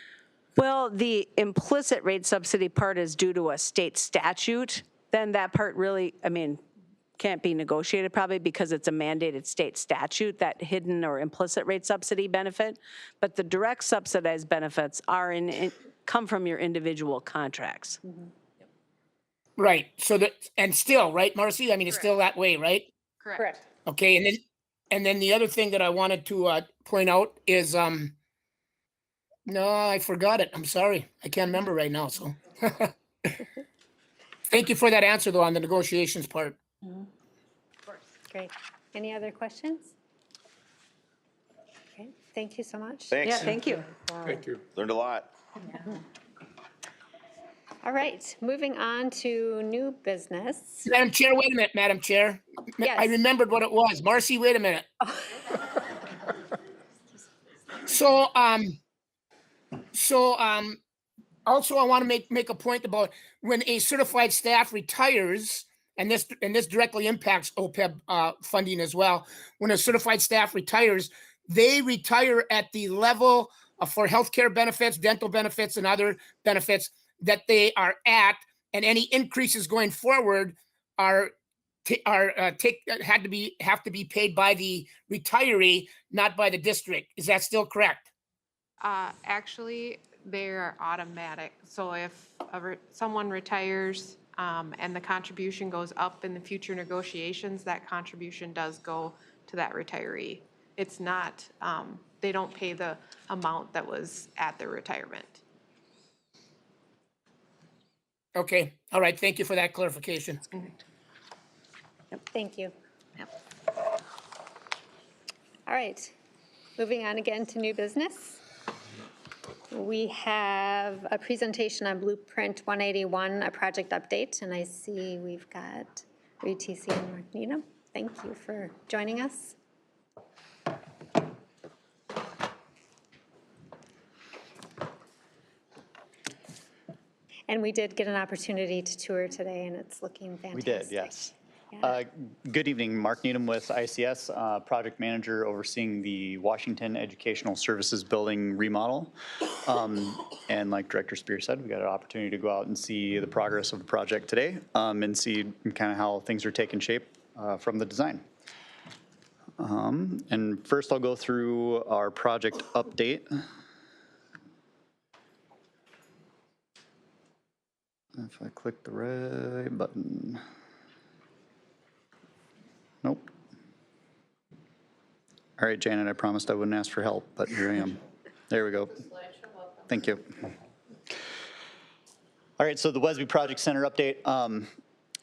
Well, the implicit rate subsidy part is due to a state statute. Then that part really, I mean, can't be negotiated probably because it's a mandated state statute, that hidden or implicit rate subsidy benefit. But the direct subsidized benefits are come from your individual contracts. Right. So that, and still, right, Marcy? I mean, it's still that way, right? Correct. Okay. And then the other thing that I wanted to point out is, no, I forgot it. I'm sorry. I can't remember right now. So thank you for that answer though on the negotiations part. Great. Any other questions? Okay, thank you so much. Thanks. Yeah, thank you. Thank you. Learned a lot. All right, moving on to new business. Madam Chair, wait a minute, Madam Chair. Yes. I remembered what it was. Marcy, wait a minute. So, also I want to make a point about when a certified staff retires, and this directly impacts OPEB funding as well. When a certified staff retires, they retire at the level for healthcare benefits, dental benefits, and other benefits that they are at, and any increases going forward have to be paid by the retiree, not by the district. Is that still correct? Actually, they're automatic. So if someone retires and the contribution goes up in the future negotiations, that contribution does go to that retiree. It's not, they don't pay the amount that was at their retirement. Okay, all right, thank you for that clarification. Thank you. All right, moving on again to new business. We have a presentation on Blueprint 181, a project update, and I see we've got UTC and North Needham. Thank you for joining us. And we did get an opportunity to tour today, and it's looking fantastic. We did, yes. Good evening, Mark Needham with ICS, project manager overseeing the Washington Educational Services Building remodel. And like Director Spear said, we got an opportunity to go out and see the progress of the project today and see kind of how things are taking shape from the design. And first I'll go through our project update. If I click the right button. Nope. All right, Janet, I promised I wouldn't ask for help, but here I am. There we go. Thank you. All right, so the Wesby Project Center update.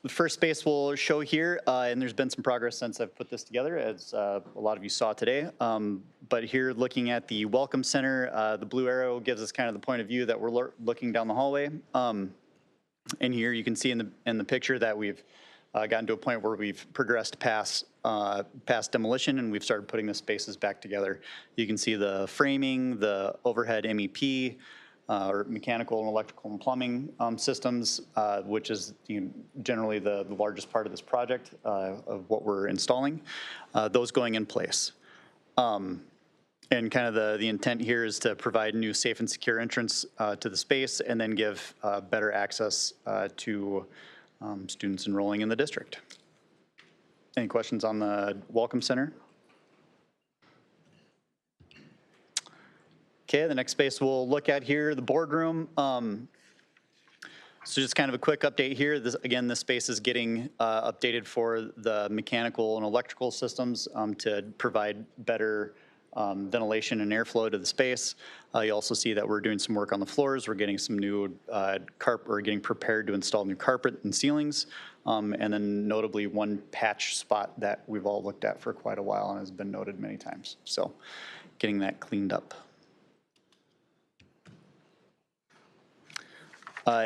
The first space we'll show here, and there's been some progress since I've put this together, as a lot of you saw today. But here, looking at the Welcome Center, the blue arrow gives us kind of the point of view that we're looking down the hallway. And here you can see in the picture that we've gotten to a point where we've progressed past demolition, and we've started putting the spaces back together. You can see the framing, the overhead MEP, or mechanical and electrical and plumbing systems, which is generally the largest part of this project of what we're installing, those going in place. And kind of the intent here is to provide new safe and secure entrance to the space and then give better access to students enrolling in the district. Any questions on the Welcome Center? Okay, the next space we'll look at here, the boardroom. So just kind of a quick update here. Again, this space is getting updated for the mechanical and electrical systems to provide better ventilation and airflow to the space. You also see that we're doing some work on the floors. We're getting some new carpet, or getting prepared to install new carpet and ceilings. And then notably one patch spot that we've all looked at for quite a while and has been noted many times. So getting that cleaned up.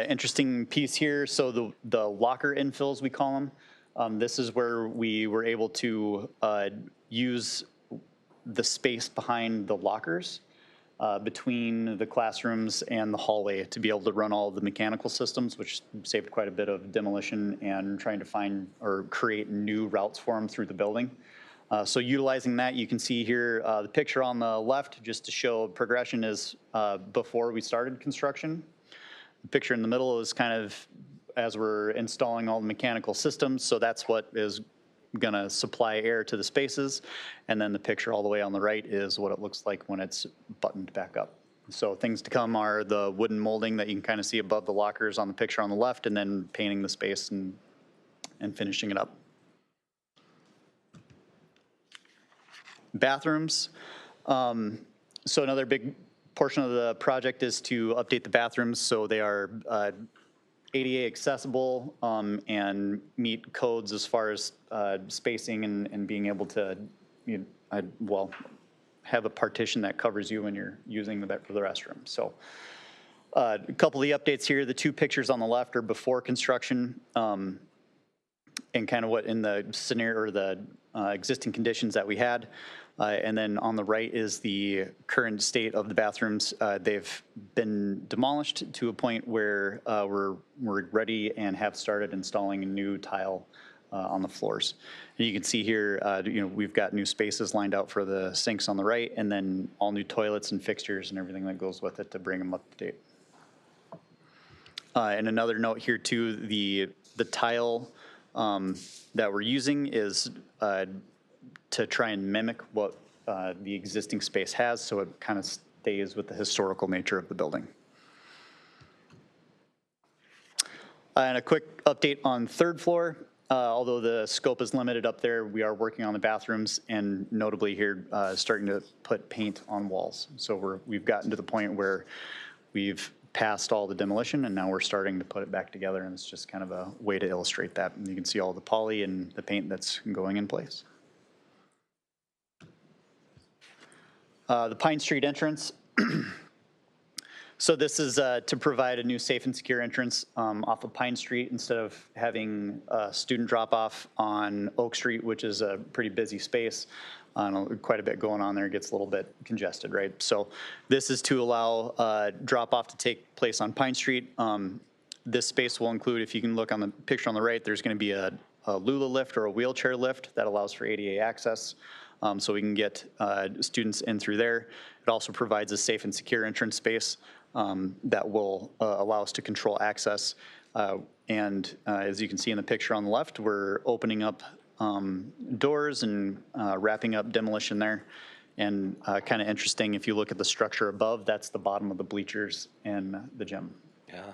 Interesting piece here. So the locker infills, we call them. This is where we were able to use the space behind the lockers between the classrooms and the hallway to be able to run all of the mechanical systems, which saved quite a bit of demolition and trying to find or create new routes for them through the building. So utilizing that, you can see here the picture on the left, just to show progression, is before we started construction. The picture in the middle is kind of as we're installing all the mechanical systems, so that's what is going to supply air to the spaces. And then the picture all the way on the right is what it looks like when it's buttoned back up. So things to come are the wooden molding that you can kind of see above the lockers on the picture on the left, and then painting the space and finishing it up. Bathrooms. So another big portion of the project is to update the bathrooms so they are ADA accessible and meet codes as far as spacing and being able to, have a partition that covers you when you're using the restroom. So a couple of the updates here. The two pictures on the left are before construction and kind of what in the scenario or the existing conditions that we had. And then on the right is the current state of the bathrooms. They've been demolished to a point where we're ready and have started installing a new tile on the floors. And you can see here, we've got new spaces lined out for the sinks on the right, and then all new toilets and fixtures and everything that goes with it to bring them up to date. And another note here too, the tile that we're using is to try and mimic what the existing space has, so it kind of stays with the historical nature of the building. And a quick update on third floor. Although the scope is limited up there, we are working on the bathrooms and notably here starting to put paint on walls. So we've gotten to the point where we've passed all the demolition and now we're starting to put it back together, and it's just kind of a way to illustrate that. And you can see all the poly and the paint that's going in place. The Pine Street entrance. So this is to provide a new safe and secure entrance off of Pine Street instead of having a student drop off on Oak Street, which is a pretty busy space. Quite a bit going on there. It gets a little bit congested, right? So this is to allow drop off to take place on Pine Street. This space will include, if you can look on the picture on the right, there's going to be a Lula lift or a wheelchair lift that allows for ADA access. So we can get students in through there. It also provides a safe and secure entrance space that will allow us to control access. And as you can see in the picture on the left, we're opening up doors and wrapping up demolition there. And kind of interesting, if you look at the structure above, that's the bottom of the bleachers in the gym. Yeah.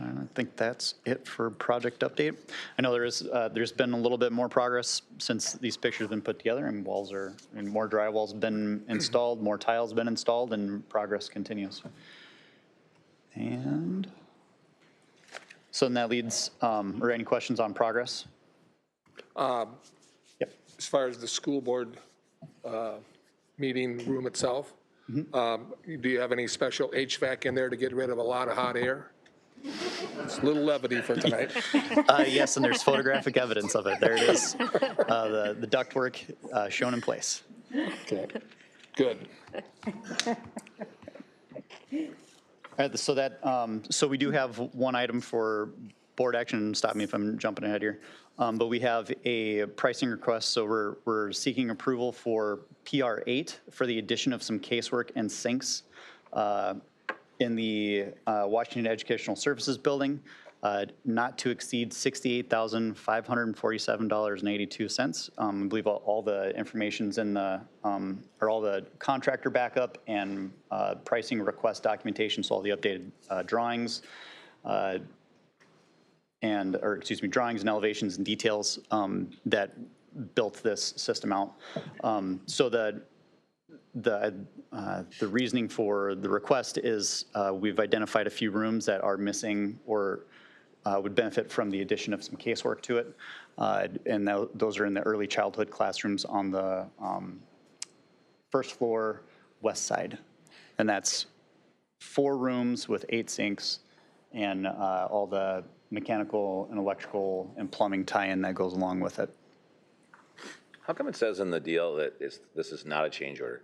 I think that's it for project update. I know there's been a little bit more progress since these pictures have been put together, and more drywall's been installed, more tiles been installed, and progress continues. And so then that leads, are any questions on progress? Yep. As far as the school board meeting room itself, do you have any special HVAC in there to get rid of a lot of hot air? It's a little levity for tonight. Yes, and there's photographic evidence of it. There it is. The ductwork shown in place. Okay, good. All right, so we do have one item for board action. Stop me if I'm jumping ahead here. But we have a pricing request, so we're seeking approval for PR8 for the addition of some casework and sinks in the Washington Educational Services Building, not to exceed $68,547.82. I believe all the information's in the, or all the contractor backup and pricing request documentation, so all the updated drawings, drawings and elevations and details that built this system out. So the reasoning for the request is we've identified a few rooms that are missing or would benefit from the addition of some casework to it. And those are in the early childhood classrooms on the first floor west side. And that's 4 rooms with 8 sinks and all the mechanical and electrical and plumbing tie-in that goes along with it. How come it says in the deal that this is not a change order?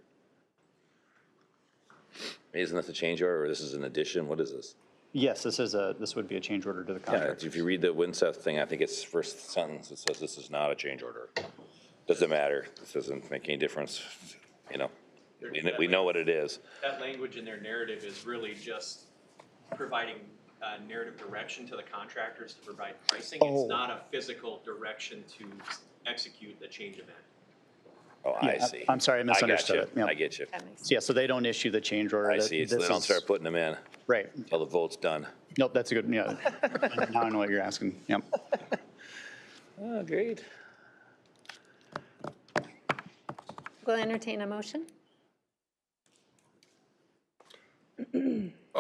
Isn't this a change order, or this is an addition? What is this? Yes, this would be a change order to the Yeah, contract. if you read the Winseth thing, I think it's first sentence, it says this is not a change order. Doesn't matter. This doesn't make any difference, you know. We know what it is. That language in their narrative is really just providing narrative direction to the contractors to provide pricing. It's not a physical direction to execute the change event. Oh, I see. I'm sorry, I misunderstood it. I get you. Yeah, so they don't issue the change order. I see, so they don't start putting them in. Right. Until the vote's done. Nope, that's a good, yeah. Now I know what you're asking, yep. Oh, great. We'll entertain a motion.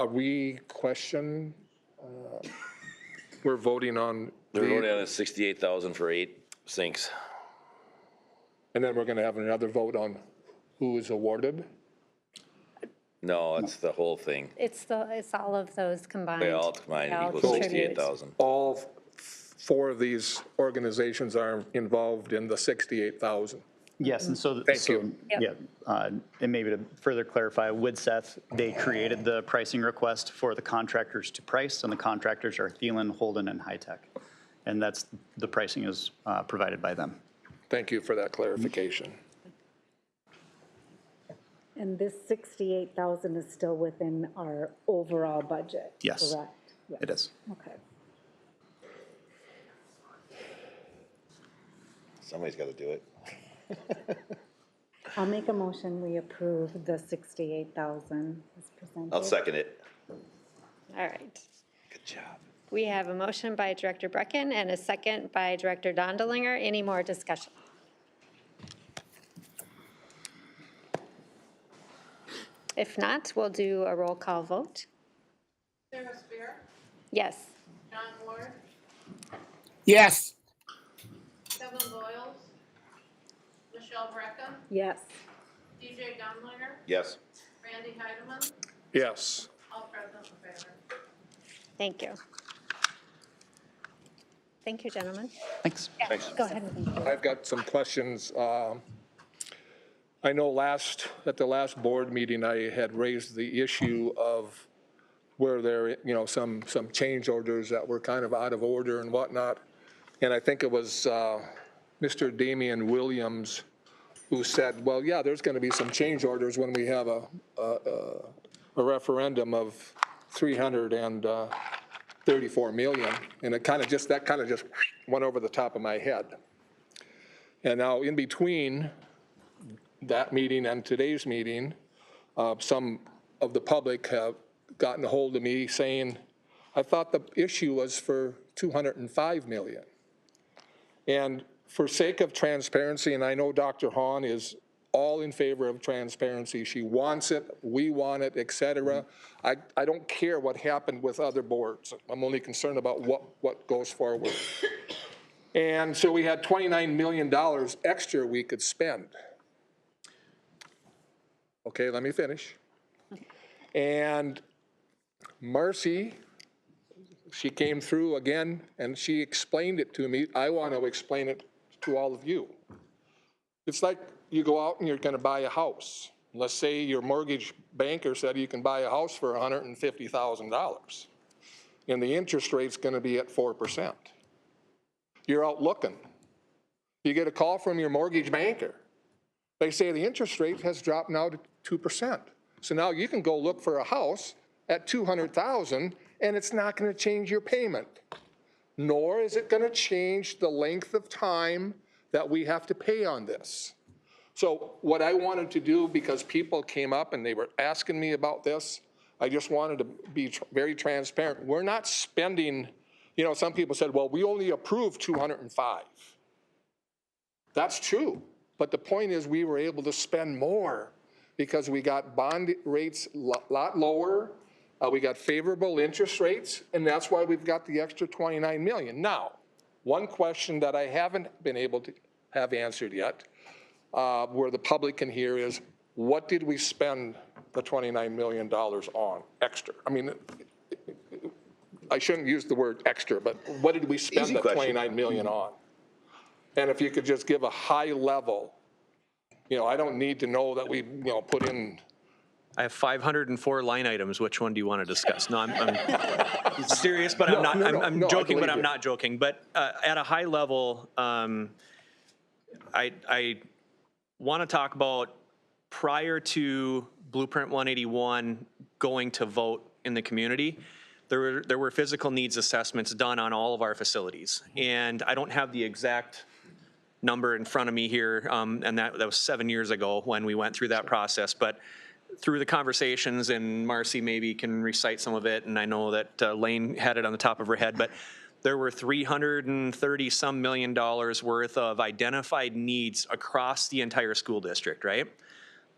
We question, we're voting on. We're voting on 68,000 for 8 sinks. And then we're going to have another vote on who is awarded? No, it's the whole thing. It's all of those combined. They all combined They all equals contribute. 68,000. All 4 of these organizations are involved in the 68,000. Yes, and so, Thank you. yeah, and maybe to further clarify, Widseth, they created the pricing request for the contractors to price, and the contractors are Thielen, Holden, and High Tech. And that's, the pricing is provided by them. Thank you for that clarification. And this 68,000 is still within our overall budget? Yes, Correct? Yes. it is. Okay. Somebody's got to do it. I'll make a motion, we approve the 68,000 as presented. I'll second it. All right. Good job. We have a motion by Director Brecken and a second by Director Dondelinger. Any more discussion? If not, we'll do a roll call vote. Sarah Spear, Yes. John Ward, Yes. Kevin Boyles, Michelle Brecken, Yes. DJ Gunlinger, Yes. Randy Heidemann, Yes. all present in favor. Thank you. Thank you, gentlemen. Thanks. Yeah, Thanks. go ahead. I've got some questions. I know at the last board meeting, I had raised the issue of where there, some change orders that were kind of out of order and whatnot. And I think it was Mr. Damian Williams who said, well, yeah, there's going to be some change orders when we have a referendum of 334 million. And that kind of just went over the top of my head. And now in between that meeting and today's meeting, some of the public have gotten a hold of me saying, I thought the issue was for 205 million. And for sake of transparency, and I know Dr. Hahn is all in favor of transparency. She wants it, we want it, et cetera. I don't care what happened with other boards. I'm only concerned about what goes forward. And so we had $29 million extra we could spend. Okay, let me finish. And Marcy, she came through again and she explained it to me. I want to explain it to all of you. It's like you go out and you're going to buy a house. Let's say your mortgage banker said you can buy a house for $150,000 and the interest rate's going to be at 4%. You're out looking. You get a call from your mortgage banker. They say the interest rate has dropped now to 2%. So now you can go look for a house at $200,000 and it's not going to change your payment, nor is it going to change the length of time that we have to pay on this. So what I wanted to do, because people came up and they were asking me about this, I just wanted to be very transparent. We're not spending, some people said, well, we only approved 205. That's true. But the point is we were able to spend more because we got bond rates a lot lower We got favorable interest rates, and that's why we've got the extra 29 million. Now, one question that I haven't been able to have answered yet, where the public can hear is, what did we spend the $29 million on extra? I mean, I shouldn't use the word extra, but what did we spend Easy the question. 29 million on? And if you could just give a high level, I don't need to know that we, put in. I have 504 line items. Which one do you want to discuss? No, I'm serious, but I'm not. No, I'm I joking, but believe I'm you. not joking. But at a high level, I want to talk about prior to Blueprint 181 going to vote in the community. There were physical needs assessments done on all of our facilities, and I don't have the exact number in front of me here, and that was 7 years ago when we went through that process. But through the conversations, and Marcy maybe can recite some of it, and I know that Lane had it on the top of her head, but there were $330 some million worth of identified needs across the entire school district, right?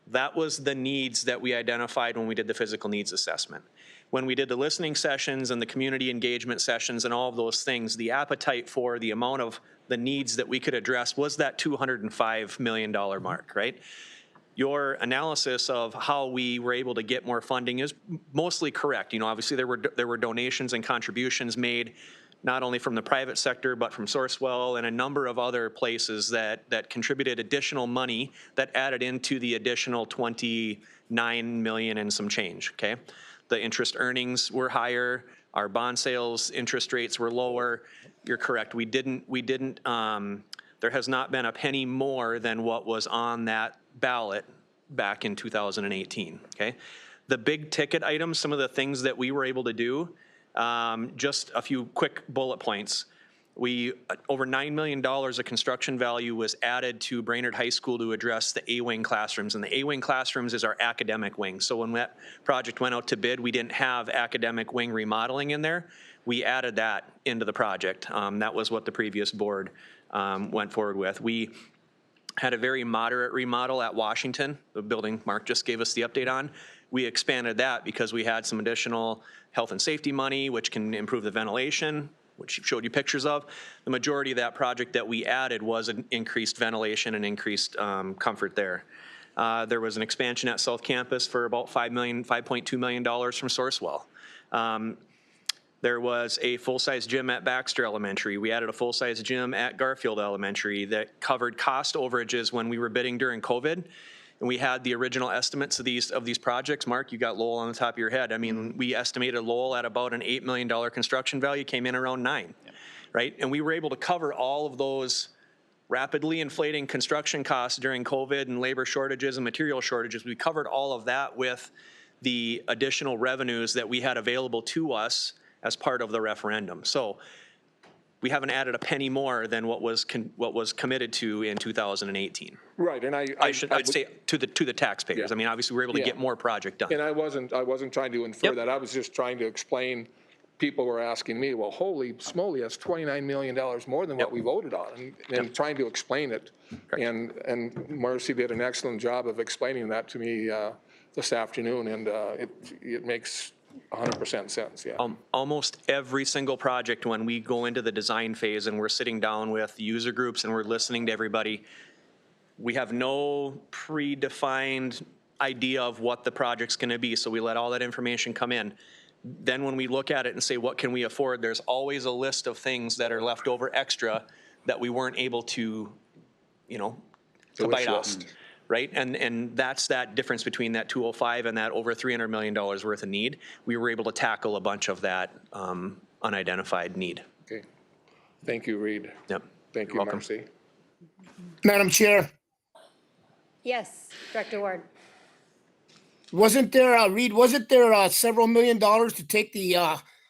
That was the needs that we identified when we did the physical needs assessment. When we did the listening sessions and the community engagement sessions and all of those things, the appetite for the amount of the needs that we could address was that $205 million mark, right? Your analysis of how we were able to get more funding is mostly correct. Obviously there were donations and contributions made not only from the private sector, but from Sourcewell and a number of other places that contributed additional money that added into the additional 29 million and some change, okay? The interest earnings were higher, our bond sales interest rates were lower. You're correct, there has not been a penny more than what was on that ballot back in 2018, okay? The big ticket items, some of the things that we were able to do, just a few quick bullet points. Over $9 million of construction value was added to Brainerd High School to address the A-wing classrooms. And the A-wing classrooms is our academic wing. So when that project went out to bid, we didn't have academic wing remodeling in there. We added that into the project. That was what the previous board went forward with. We had a very moderate remodel at Washington, the building Mark just gave us the update on. We expanded that because we had some additional health and safety money, which can improve the ventilation, which showed you pictures of. The majority of that project that we added was an increased ventilation and increased comfort there. There was an expansion at South Campus for about $5.2 million from Sourcewell. There was a full-size gym at Baxter Elementary. We added a full-size gym at Garfield Elementary that covered cost overages when we were bidding during COVID. And we had the original estimates of these projects. Mark, you got Lowell on the top of your head. I mean, we estimated Lowell at about an $8 million construction value, came in around 9, right? And we were able to cover all of those rapidly inflating construction costs during COVID and labor shortages and material shortages. We covered all of that with the additional revenues that we had available to us as part of the referendum. So we haven't added a penny more than what was committed to in 2018. Right, and I'd say to the taxpayers. I mean, obviously, we were able to get more project done. And I wasn't trying to infer that. I was just trying to explain. People were asking me, well, holy smoly, that's $29 million more than what we voted on, and trying to explain it. And Marcy did an excellent job of explaining that to me this afternoon, and it makes 100% sense, yeah. Almost every single project, when we go into the design phase and we're sitting down with user groups and we're listening to everybody, we have no predefined idea of what the project's going to be, so we let all that information come in. Then when we look at it and say, what can we afford, there's always a list of things that are left over extra that we weren't able to, to bite off. Right, and that's that difference between that 205 and that over $300 million worth of need. We were able to tackle a bunch of that unidentified need. Okay, thank you, Reed. Yep. Thank you, Marcy. Madam Chair, Yes, Director Ward. wasn't there, Reed, several $1 million to take the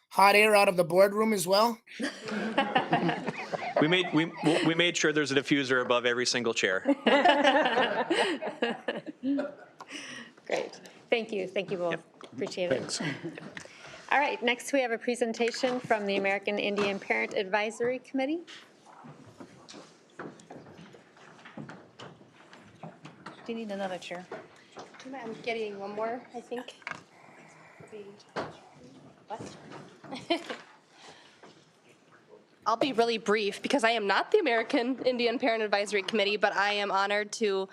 hot air out of the boardroom as well? We made sure there's a diffuser above every single chair. Great. Thank you both. Yep. Appreciate it. Thanks. All right, next we have a presentation from the American Indian Parent Advisory Committee. Do you need another chair? I'm getting one more, I think. I'll be really brief because I am not the American Indian Parent Advisory Committee, but I am honored to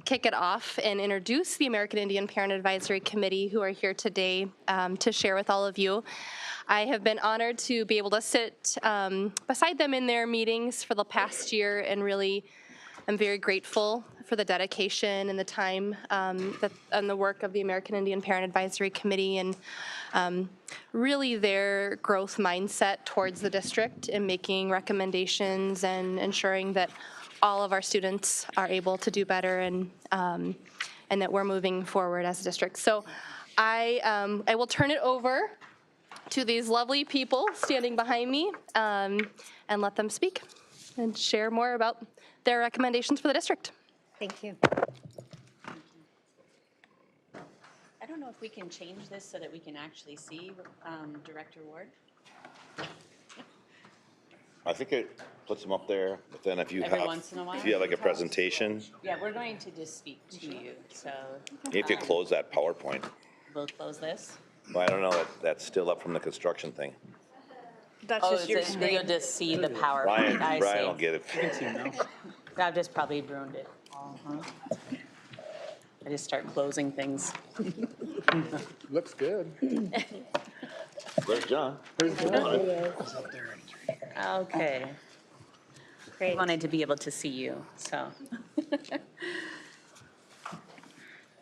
kick it off and introduce the American Indian Parent Advisory Committee, who are here today to share with all of you. I have been honored to be able to sit beside them in their meetings for the past year, and really I'm very grateful for the dedication and the time and the work of the American Indian Parent Advisory Committee, and really their growth mindset towards the district and making recommendations and ensuring that all of our students are able to do better, and that we're moving forward as a district. So I will turn it over to these lovely people standing behind me and let them speak and share more about their recommendations for the district. Thank you. I don't know if we can change this so that we can actually see Director Ward. I think it puts them up there, but then if you Every have, once in a while? if you have like a presentation, Yeah, we're going to just speak to you, so. if you close that PowerPoint. We'll close this. Well, I don't know, that's still up from the construction thing. That's just your screen. You'll just see the PowerPoint. I Brian see. will get it. I've just probably ruined it. I just start closing things. Looks good. Where's John? Okay. Great. I wanted to be able to see you, so.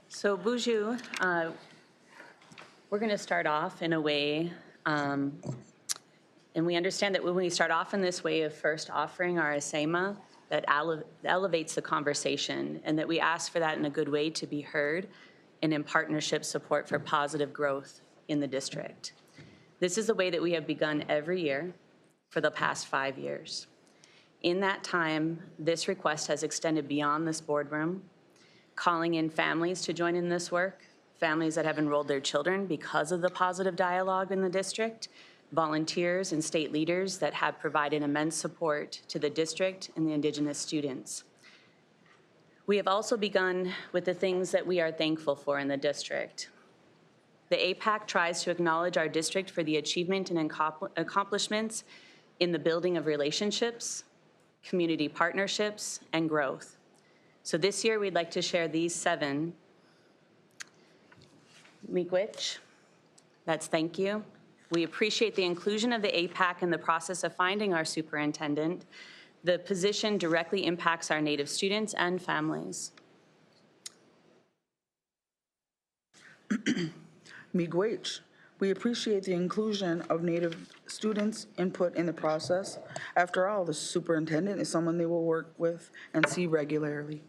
So Buju, we're going to start off in a way, and we understand that when we start off in this way of first offering our asema, that elevates the conversation, and that we ask for that in a good way to be heard and in partnership support for positive growth in the district. This is the way that we have begun every year for the past 5 years. In that time, this request has extended beyond this boardroom, calling in families to join in this work, families that have enrolled their children because of the positive dialogue in the district, volunteers and state leaders that have provided immense support to the district and the Indigenous students. We have also begun with the things that we are thankful for in the district. The APAC tries to acknowledge our district for the achievement and accomplishments in the building of relationships, community partnerships, and growth. So this year, we'd like to share these 7. Miigwech, that's thank you. We appreciate the inclusion of the APAC in the process of finding our superintendent. The position directly impacts our Native students and families. Miigwech, we appreciate the inclusion of Native students' input in the process. After all, the superintendent is someone they will work with and see regularly.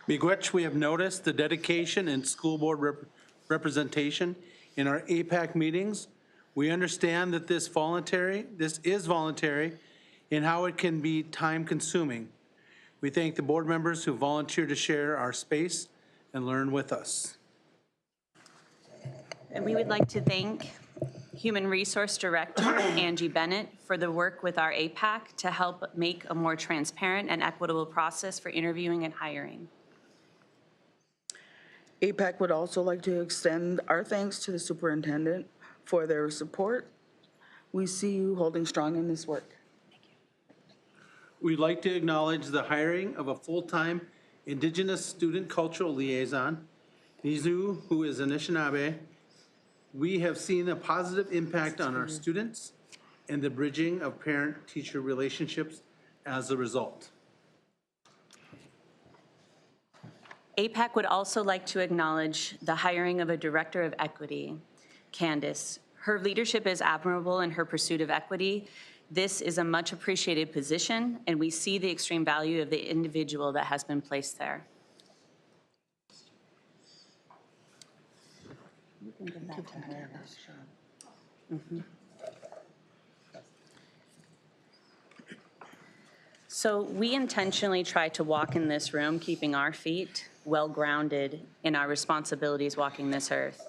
Miigwech, we have noticed the dedication and school board representation in our APAC meetings. We understand that this is voluntary and how it can be time-consuming. We thank the board members who volunteer to share our space and learn with us. And we would like to thank Human Resource Director Angie Bennett for the work with our APAC to help make a more transparent and equitable process for interviewing and hiring. APAC would also like to extend our thanks to the superintendent for their support. We see you holding strong in this work. We'd like to acknowledge the hiring of a full-time Indigenous student cultural liaison, Nizu, who is Anishinaabe. We have seen a positive impact on our students and the bridging of parent-teacher relationships as a result. APAC would also like to acknowledge the hiring of a Director of Equity, Candace. Her leadership is admirable in her pursuit of equity. This is a much appreciated position, and we see the extreme value of the individual that has been placed there. You can give that to her. Mm-hmm. So we intentionally try to walk in this room, keeping our feet well-grounded in our responsibilities walking this earth.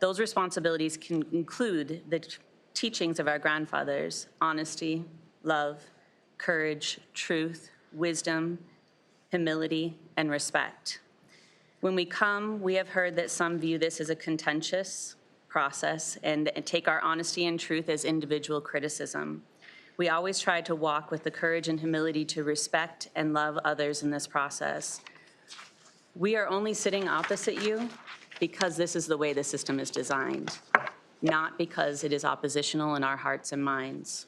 Those responsibilities can include the teachings of our grandfathers: honesty, love, courage, truth, wisdom, humility, and respect. When we come, we have heard that some view this as a contentious process and take our honesty and truth as individual criticism. We always try to walk with the courage and humility to respect and love others in this process. We are only sitting opposite you because this is the way the system is designed, not because it is oppositional in our hearts and minds.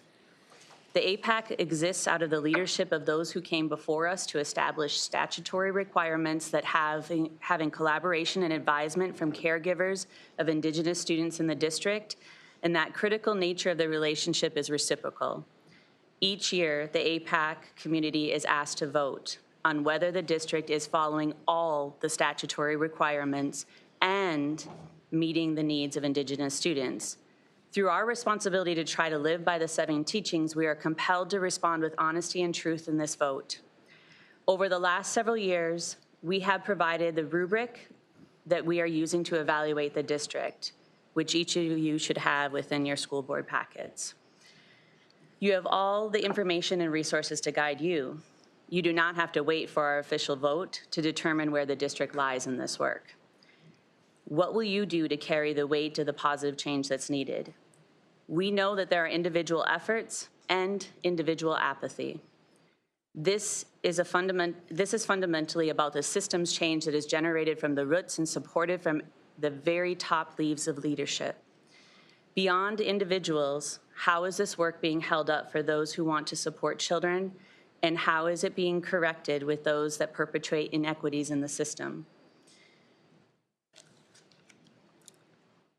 The APAC exists out of the leadership of those who came before us to establish statutory requirements that having collaboration and advisement from caregivers of Indigenous students in the district, and that critical nature of the relationship is reciprocal. Each year, the APAC community is asked to vote on whether the district is following all the statutory requirements and meeting the needs of Indigenous students. Through our responsibility to try to live by the 7 teachings, we are compelled to respond with honesty and truth in this vote. Over the last several years, we have provided the rubric that we are using to evaluate the district, which each of you should have within your school board packets. You have all the information and resources to guide you. You do not have to wait for our official vote to determine where the district lies in this work. What will you do to carry the weight of the positive change that's needed? We know that there are individual efforts and individual apathy. This is fundamentally about the systems change that is generated from the roots and supported from the very top leaves of leadership. Beyond individuals, how is this work being held up for those who want to support children, and how is it being corrected with those that perpetuate inequities in the system?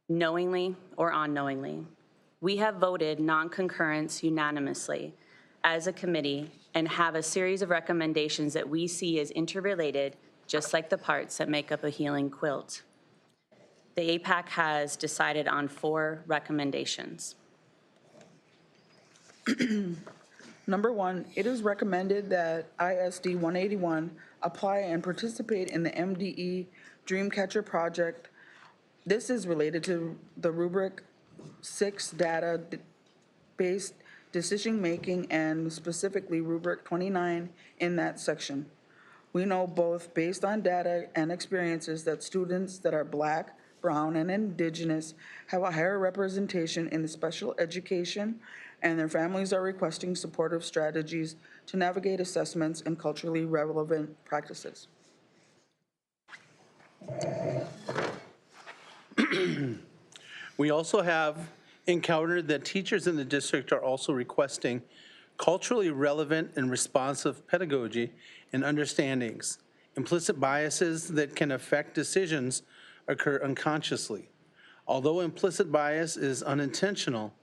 Knowingly or unknowingly, we have voted non-concurrence unanimously as a committee and have a series of recommendations that we see as interrelated, just like the parts that make up a healing quilt. The APAC has decided on 4 recommendations. Number 1, it is recommended that ISD 181 apply and participate in the MDE Dreamcatcher project. This is related to the rubric 6 data-based decision-making and specifically rubric 29 in that section. We know both based on data and experiences that students that are Black, Brown, and Indigenous have a higher representation in the special education, and their families are requesting supportive strategies to navigate assessments and culturally relevant practices. We also have encountered that teachers in the district are also requesting culturally relevant and responsive pedagogy and understandings. Implicit biases that can affect decisions occur unconsciously. Although implicit bias is unintentional,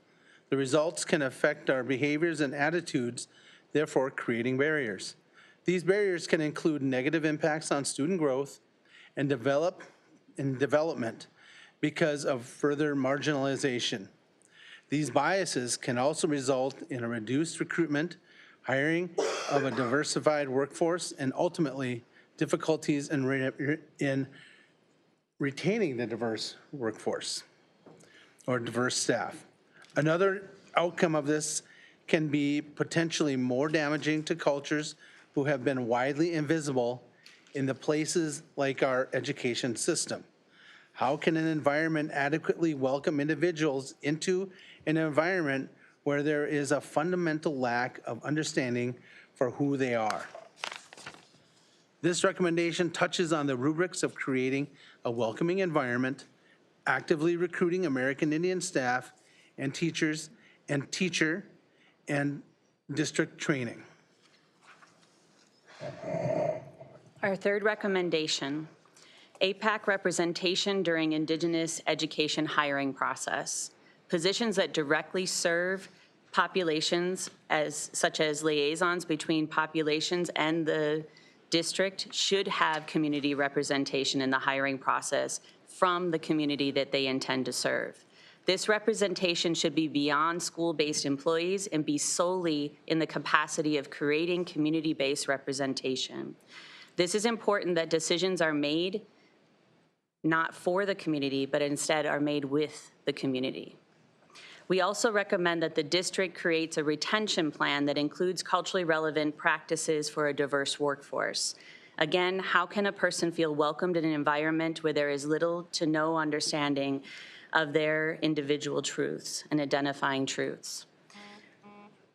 the results can affect our behaviors and attitudes, therefore creating barriers. These barriers can include negative impacts on student growth and development because of further marginalization. These biases can also result in a reduced recruitment, hiring of a diversified workforce, and ultimately difficulties in retaining the diverse workforce or diverse staff. Another outcome of this can be potentially more damaging to cultures who have been widely invisible in the places like our education system. How can an environment adequately welcome individuals into an environment where there is a fundamental lack of understanding for who they are? This recommendation touches on the rubrics of creating a welcoming environment, actively recruiting American Indian staff and teachers, and teacher and district training. Our third recommendation, APAC representation during Indigenous education hiring process. Positions that directly serve populations such as liaisons between populations and the district should have community representation in the hiring process from the community that they intend to serve. This representation should be beyond school-based employees and be solely in the capacity of creating community-based representation. This is important that decisions are made not for the community, but instead are made with the community. We also recommend that the district creates a retention plan that includes culturally relevant practices for a diverse workforce. Again, how can a person feel welcomed in an environment where there is little to no understanding of their individual truths and identifying truths?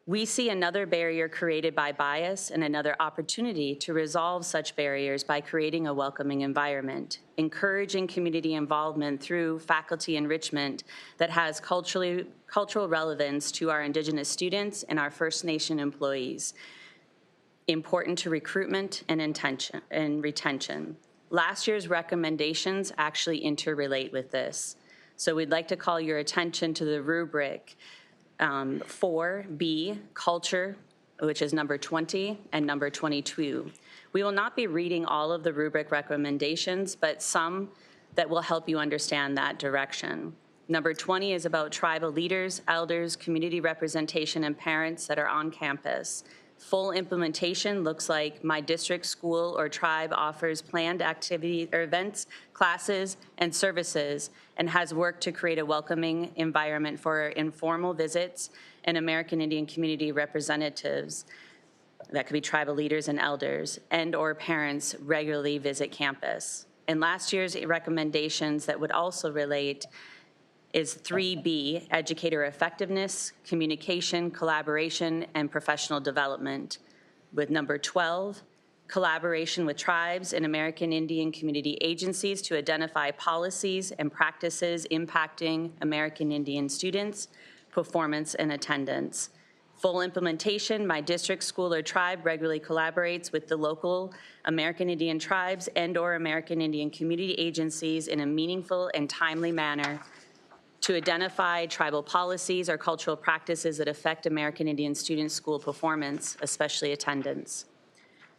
We see another barrier created by bias and another opportunity to resolve such barriers by creating a welcoming environment, encouraging community involvement through faculty enrichment that has cultural relevance to our Indigenous students and our First Nation employees, important to recruitment and retention. Last year's recommendations actually interrelate with this. So we'd like to call your attention to the rubric 4B, culture, which is number 20, and number 22. We will not be reading all of the rubric recommendations, but some that will help you understand that direction. Number 20 is about tribal leaders, elders, community representation, and parents that are on campus. Full implementation looks like my district, school, or tribe offers planned activity or events, classes, and services, and has worked to create a welcoming environment for informal visits and American Indian community representatives, that could be tribal leaders and elders, and or parents regularly visit campus. And last year's recommendations that would also relate is 3B, educator effectiveness, communication, collaboration, and professional development. With number 12, collaboration with tribes and American Indian community agencies to identify policies and practices impacting American Indian students, performance, and attendance. Full implementation, my district, school, or tribe regularly collaborates with the local American Indian tribes and or American Indian community agencies in a meaningful and timely manner to identify tribal policies or cultural practices that affect American Indian students' school performance, especially attendance.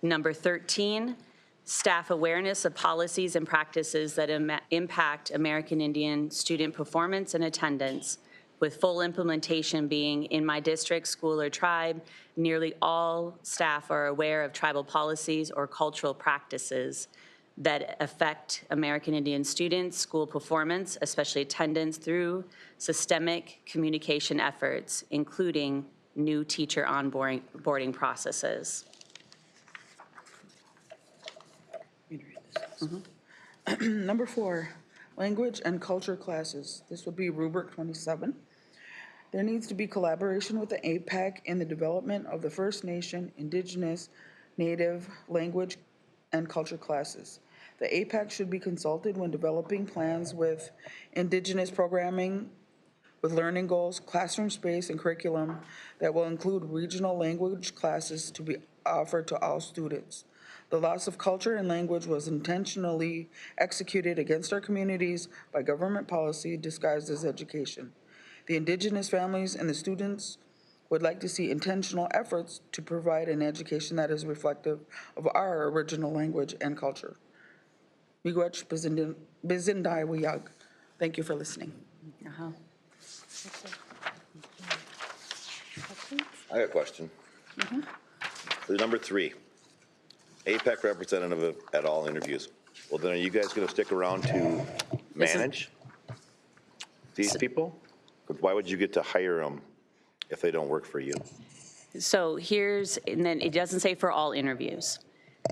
Number 13, staff awareness of policies and practices that impact American Indian student performance and attendance, with full implementation being in my district, school, or tribe, nearly all staff are aware of tribal policies or cultural practices that affect American Indian students' school performance, especially attendance, through systemic communication efforts, including new teacher onboarding processes. Number 4, language and culture classes. This would be rubric 27. There needs to be collaboration with the APAC in the development of the First Nation, Indigenous, Native, language, and culture classes. The APAC should be consulted when developing plans with Indigenous programming, with learning goals, classroom space, and curriculum that will include regional language classes to be offered to all students. The loss of culture and language was intentionally executed against our communities by government policy disguised as education. The Indigenous families and the students would like to see intentional efforts to provide an education that is reflective of our original language and culture. Miigwech Bizindai Wiyag. Thank you for listening. I got a question. For number 3, APEC representative at all interviews. Well, then are you guys going to stick around to manage these people? Why would you get to hire them if they don't work for you? So here's, and then it doesn't say for all interviews.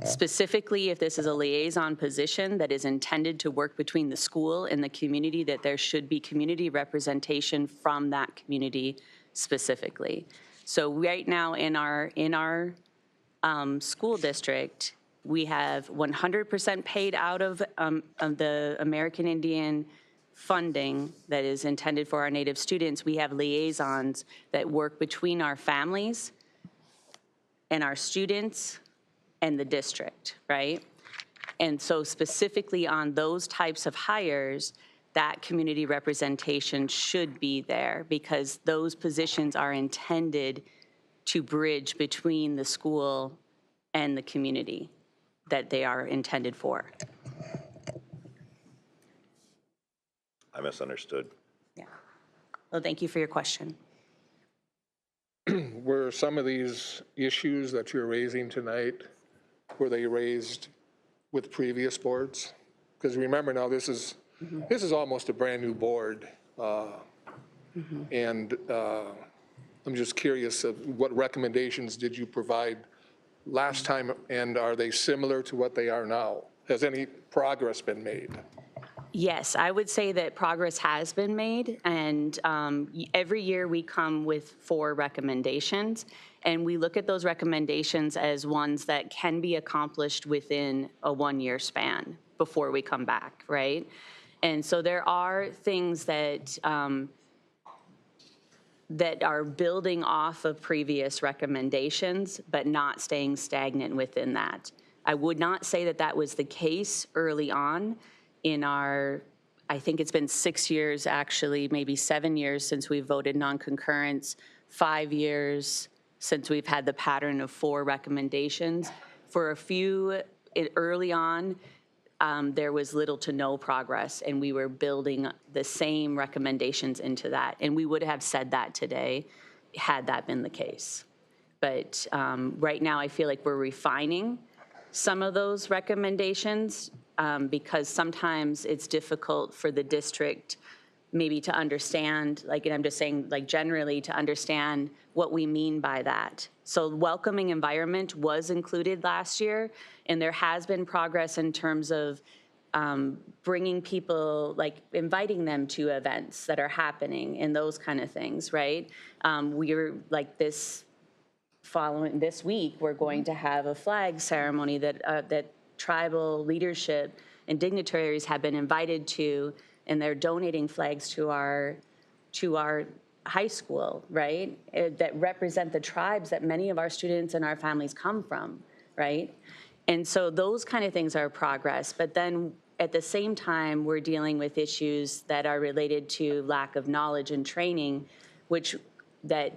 Specifically, if this is a liaison position that is intended to work between the school and the community, that there should be community representation from that community specifically. So right now in our school district, we have 100% paid out of the American Indian funding that is intended for our Native students. We have liaisons that work between our families and our students and the district, right? And so specifically on those types of hires, that community representation should be there because those positions are intended to bridge between the school and the community that they are intended for. I misunderstood. Yeah. Well, thank you for your question. Were some of these issues that you're raising tonight, were they raised with previous boards? Because remember now, this is almost a brand-new board. And I'm just curious of what recommendations did you provide last time, and are they similar to what they are now? Has any progress been made? Yes, I would say that progress has been made, and every year we come with 4 recommendations, and we look at those recommendations as ones that can be accomplished within a 1-year span before we come back, right? And so there are things that that are building off of previous recommendations, but not staying stagnant within that. I would not say that that was the case early on in our, I think it's been 6 years, actually, maybe 7 years since we voted non-concurrence, 5 years since we've had the pattern of 4 recommendations. For a few early on, there was little to no progress, and we were building the same recommendations into that. And we would have said that today had that been the case. But right now, I feel like we're refining some of those recommendations because sometimes it's difficult for the district maybe to understand, like, and I'm just saying, like, generally to understand what we mean by that. So welcoming environment was included last year, and there has been progress in terms of bringing people, like inviting them to events that are happening and those kind of things, right? We're like this week, we're going to have a flag ceremony that tribal leadership and dignitaries have been invited to, and they're donating flags to our high school, right? That represent the tribes that many of our students and our families come from, right? And so those kind of things are progress. But then at the same time, we're dealing with issues that are related to lack of knowledge and training, which that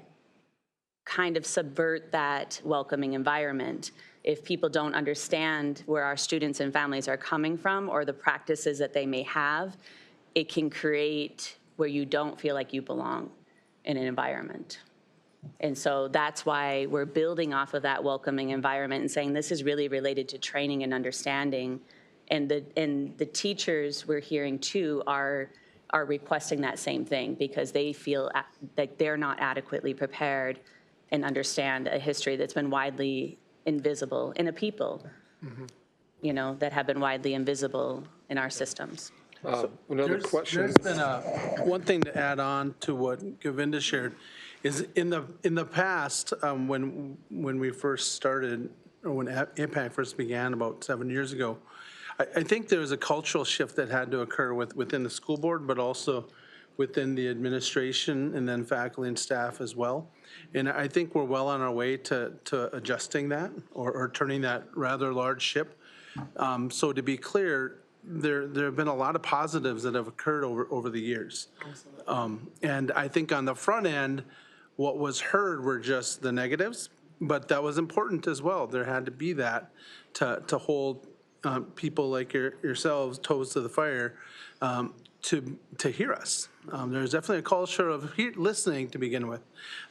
kind of subvert that welcoming environment. If people don't understand where our students and families are coming from or the practices that they may have, it can create where you don't feel like you belong in an environment. And so that's why we're building off of that welcoming environment and saying this is really related to training and understanding. And the teachers we're hearing too are requesting that same thing because they feel like they're not adequately prepared and understand a history that's been widely invisible in a people, you know, that have been widely invisible in our systems. Another question. There's been one thing to add on to what Govinda shared is in the past, when we first started, or when Impact first began about 7 years ago, I think there was a cultural shift that had to occur within the school board, but also within the administration and then faculty and staff as well. And I think we're well on our way to adjusting that or turning that rather large ship. So to be clear, there have been a lot of positives that have occurred over the years. And I think on the front end, what was heard were just the negatives, but that was important as well. There had to be that to hold people like yourselves toes to the fire to hear us. There's definitely a culture of listening to begin with.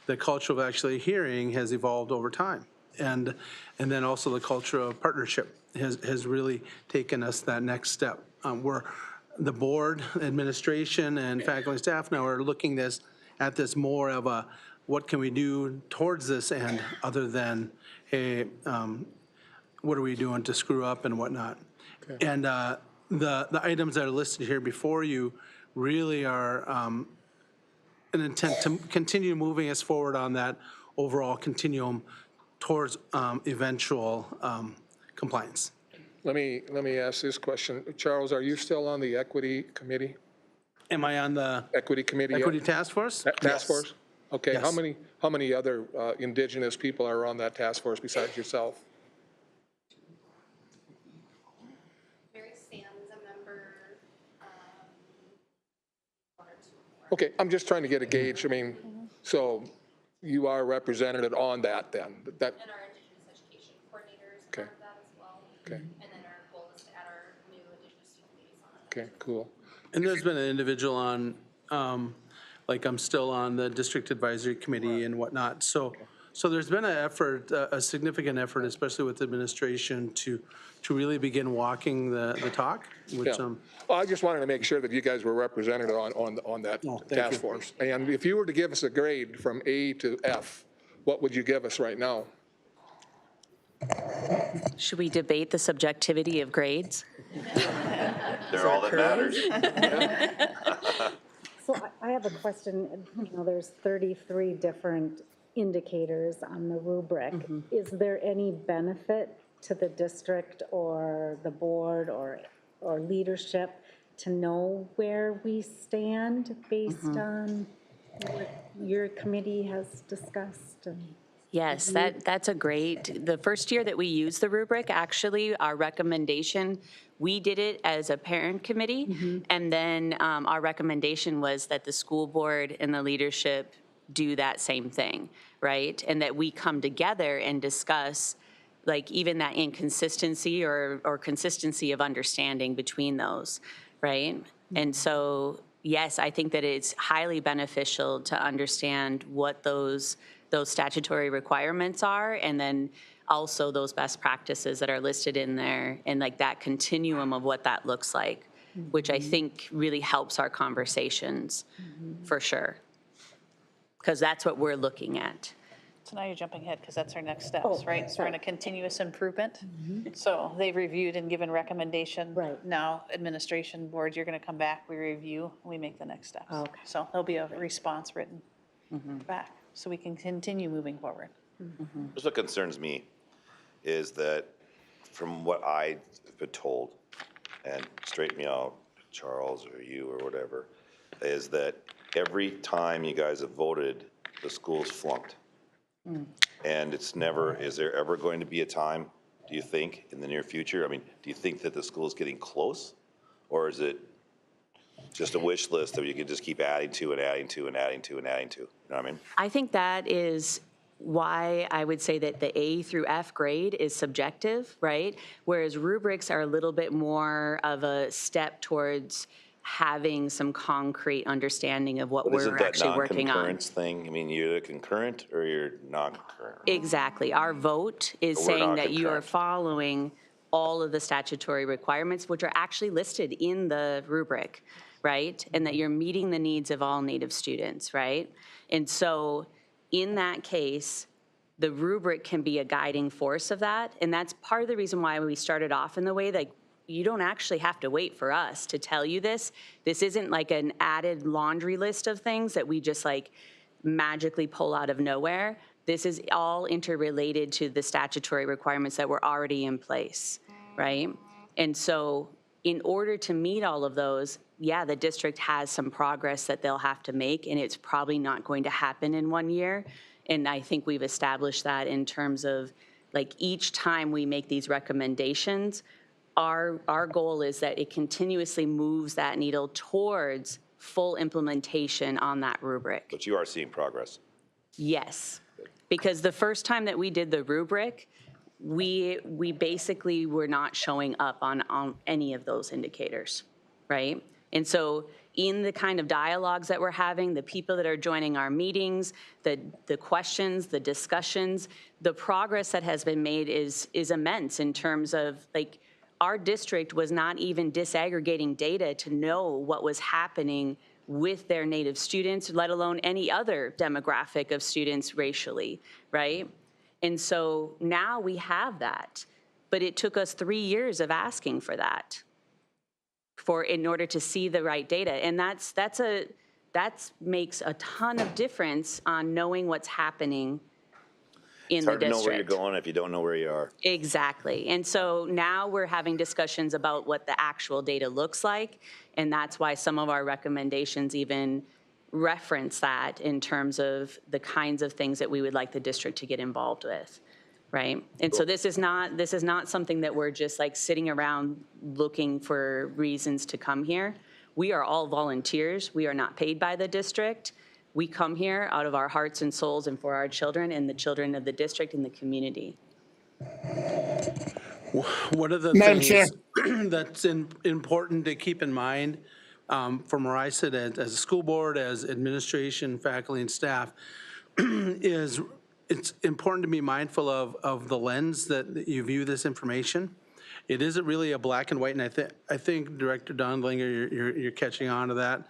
The culture of actually hearing has evolved over time. And then also the culture of partnership has really taken us that next step. Where the board, administration, and faculty and staff now are looking at this more of a, what can we do towards this end other than, hey, what are we doing to screw up and whatnot? Okay. And the items that are listed here before you really are an intent to continue moving us forward on that overall continuum towards eventual compliance. Let me ask this question. Charles, are you still on the equity committee? Am I on the equity committee? Equity task force? Task force? Okay. Yes. How many other indigenous people are on that task force besides yourself? Mary Sam's a member. Okay, I'm just trying to get a gauge. I mean, so you are represented on that then? That. And our Indigenous education coordinators are Okay. part of that as well. Okay. And then our goal is to add our new Indigenous student liaison. Okay, cool. And there's been an individual on, like I'm still on the district advisory committee and whatnot. So there's been an effort, a significant effort, especially with administration to really begin walking the talk, which Well, I just wanted to make sure that you guys were represented on that task force. And if you were to give us a grade from A to F, what would you give us right now? Should we debate the subjectivity of grades? They're all that matters. So I have a question. You know, there's 33 different indicators on the rubric. Is there any benefit to the district or the board or leadership to know where we stand based on what your committee has discussed? Yes, that's a great, the first year that we used the rubric, actually, our recommendation, we did it as a parent committee, and then our recommendation was that the school board and the leadership do that same thing, right? And that we come together and discuss, like, even that inconsistency or consistency of understanding between those, right? And so, yes, I think that it's highly beneficial to understand what those statutory requirements are, and then also those best practices that are listed in there, and like that continuum of what that looks like, which I think really helps our conversations for sure. Because that's what we're looking at. So now you're jumping ahead because that's our next steps, right? So we're in a continuous improvement. So they've reviewed and given recommendation. Right. Now, administration board, you're going to come back, we review, and we make the next steps. Okay. So there'll be a response written back so we can continue moving forward. Just what concerns me is that from what I've been told, and straighten me out, Charles or you or whatever, is that every time you guys have voted, the school's flunked. And it's never, is there ever going to be a time, do you think, in the near future? I mean, do you think that the school's getting close? Or is it just a wish list that you could just keep adding to and adding to and adding to and adding to? You know what I mean? I think that is why I would say that the A through F grade is subjective, right? Whereas rubrics are a little bit more of a step towards having some concrete understanding of what we're actually working on. Isn't that non-concurrence thing? I mean, you're concurrent or you're non-concurrent? Exactly. Our vote is But we're saying not that you are concurrent. following all of the statutory requirements, which are actually listed in the rubric, right? And that you're meeting the needs of all Native students, right? And so in that case, the rubric can be a guiding force of that. And that's part of the reason why we started off in the way that you don't actually have to wait for us to tell you this. This isn't like an added laundry list of things that we just like magically pull out of nowhere. This is all interrelated to the statutory requirements that were already in place, right? And so in order to meet all of those, yeah, the district has some progress that they'll have to make, and it's probably not going to happen in 1 year. And I think we've established that in terms of like each time we make these recommendations, our goal is that it continuously moves that needle towards full implementation on that rubric. But you are seeing progress. Yes, because the first time that we did the rubric, we basically were not showing up on any of those indicators, right? And so in the kind of dialogues that we're having, the people that are joining our meetings, the questions, the discussions, the progress that has been made is immense in terms of like, our district was not even disaggregating data to know what was happening with their Native students, let alone any other demographic of students racially, right? And so now we have that, but it took us 3 years of asking for that in order to see the right data. And that makes a ton of difference on knowing what's happening in It's the hard to know district. where you're going if you don't know where you are. Exactly. And so now we're having discussions about what the actual data looks like. And that's why some of our recommendations even reference that in terms of the kinds of things that we would like the district to get involved with. Right. And so this is not something that we're just like sitting around looking for reasons to come here. We are all volunteers. We are not paid by the district. We come here out of our hearts and souls and for our children and the children of the district and the community. One of the Madam things that's important to keep in mind from where I sit as a school board, as administration, faculty, and staff, is it's important to be mindful of the lens that you view this information. It isn't really a black and white, and I think Director Dondlinger, you're catching on to that.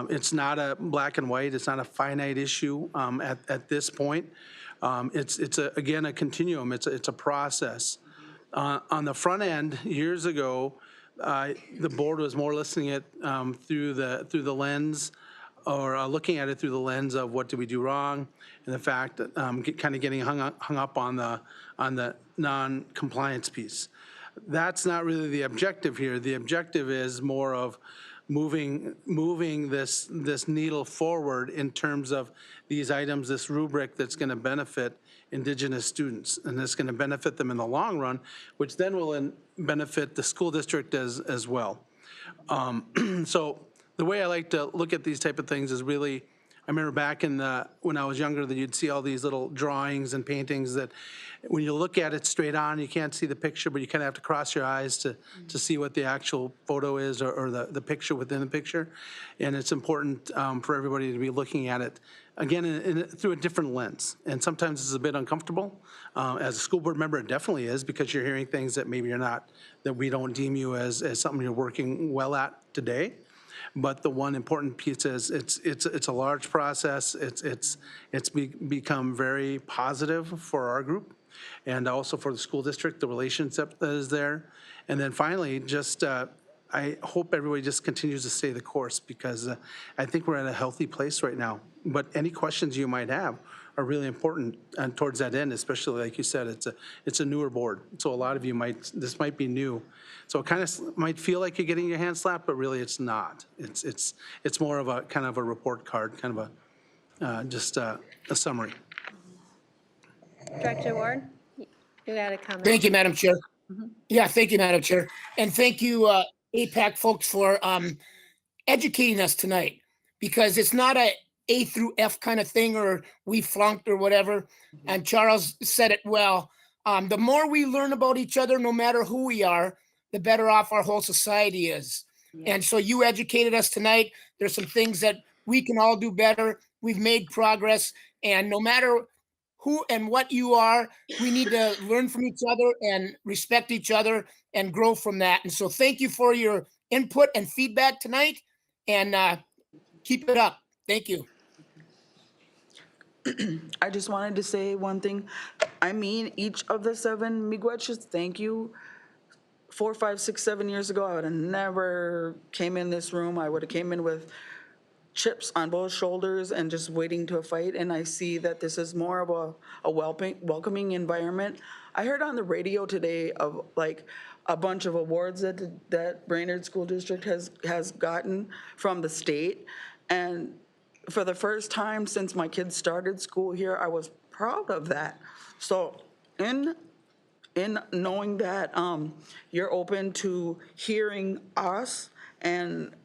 It's not a black and white. It's not a finite issue at this point. Again, a continuum. It's a process. On the front end, years ago, the board was more listening at through the lens, or looking at it through the lens of what did we do wrong, and the fact that kind of getting hung up on the non-compliance piece. That's not really the objective here. The objective is more of moving this needle forward in terms of these items, this rubric that's going to benefit Indigenous students, and that's going to benefit them in the long run, which then will benefit the school district as well. So the way I like to look at these type of things is really, I remember back when I was younger, that you'd see all these little drawings and paintings that when you look at it straight on, you can't see the picture, but you kind of have to cross your eyes to see what the actual photo is, or the picture within the picture. And it's important for everybody to be looking at it, again, through a different lens. And sometimes it's a bit uncomfortable. As a school board member, it definitely is, because you're hearing things that maybe you're not, that we don't deem you as something you're working well at today. But the one important piece is it's a large process. It's become very positive for our group, and also for the school district, the relationship that is there. And then finally, just I hope everybody just continues to stay the course, because I think we're at a healthy place right now. But any questions you might have are really important, and towards that end, especially like you said, it's a newer board. So a lot of you this might be new. So it kind of might feel like you're getting your hand slapped, but really it's not. It's more of a kind of a report card, kind of just a summary. Director Ward, you had a comment. Thank you, Madam Chair. Yeah, thank you, Madam Chair. And thank you, APAC folks, for educating us tonight, because it's not A through F kind of thing, or we flunked or whatever. And Charles said it well. The more we learn about each other, no matter who we are, the better off our whole society is. And so you educated us tonight. There's some things that we can all do better. We've made progress, and no matter who and what you are, we need to learn from each other and respect each other and grow from that. And so thank you for your input and feedback tonight, and keep it up. Thank you. I just wanted to say one thing. I mean, each of the 7 miigwetches, thank you. 4, 5, 6, 7 years ago, I would have never came in this room. I would have came in with chips on both shoulders and just waiting to fight. And I see that this is more of a welcoming environment. I heard on the radio today of like a bunch of awards that Brainerd School District has gotten from the state. And for the first time since my kids started school here, I was proud of that. So in knowing that you're open to hearing us and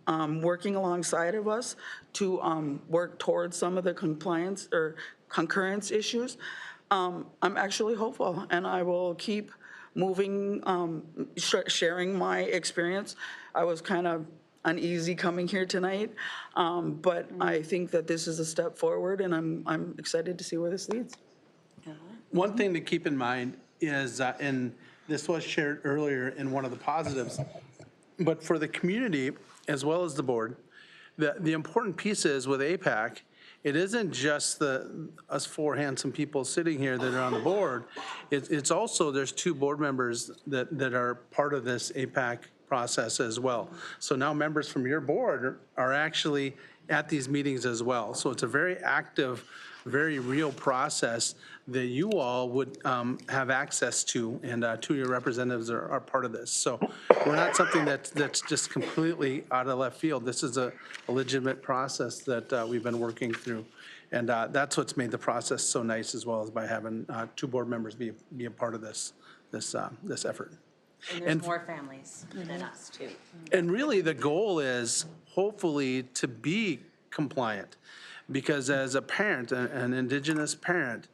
working alongside of us to work towards some of the compliance or concurrence issues, I'm actually hopeful, and I will keep moving, sharing my experience. I was kind of uneasy coming here tonight, but I think that this is a step forward, and I'm excited to see where this leads. One thing to keep in mind is, and this was shared earlier in one of the positives, but for the community as well as the board, the important piece is with APAC, it isn't just us 4 handsome people sitting here that are on the board. It's also, there's 2 board members that are part of this APAC process as well. So now members from your board are actually at these meetings as well. So it's a very active, very real process that you all would have access to, and 2 of your representatives are part of this. So we're not something that's just completely out of left field. This is a legitimate process that we've been working through. And that's what's made the process so nice, as well as by having 2 board members be a part of this effort. And there's more families than us, too. And really, the goal is hopefully to be compliant, because as a parent, an Indigenous parent,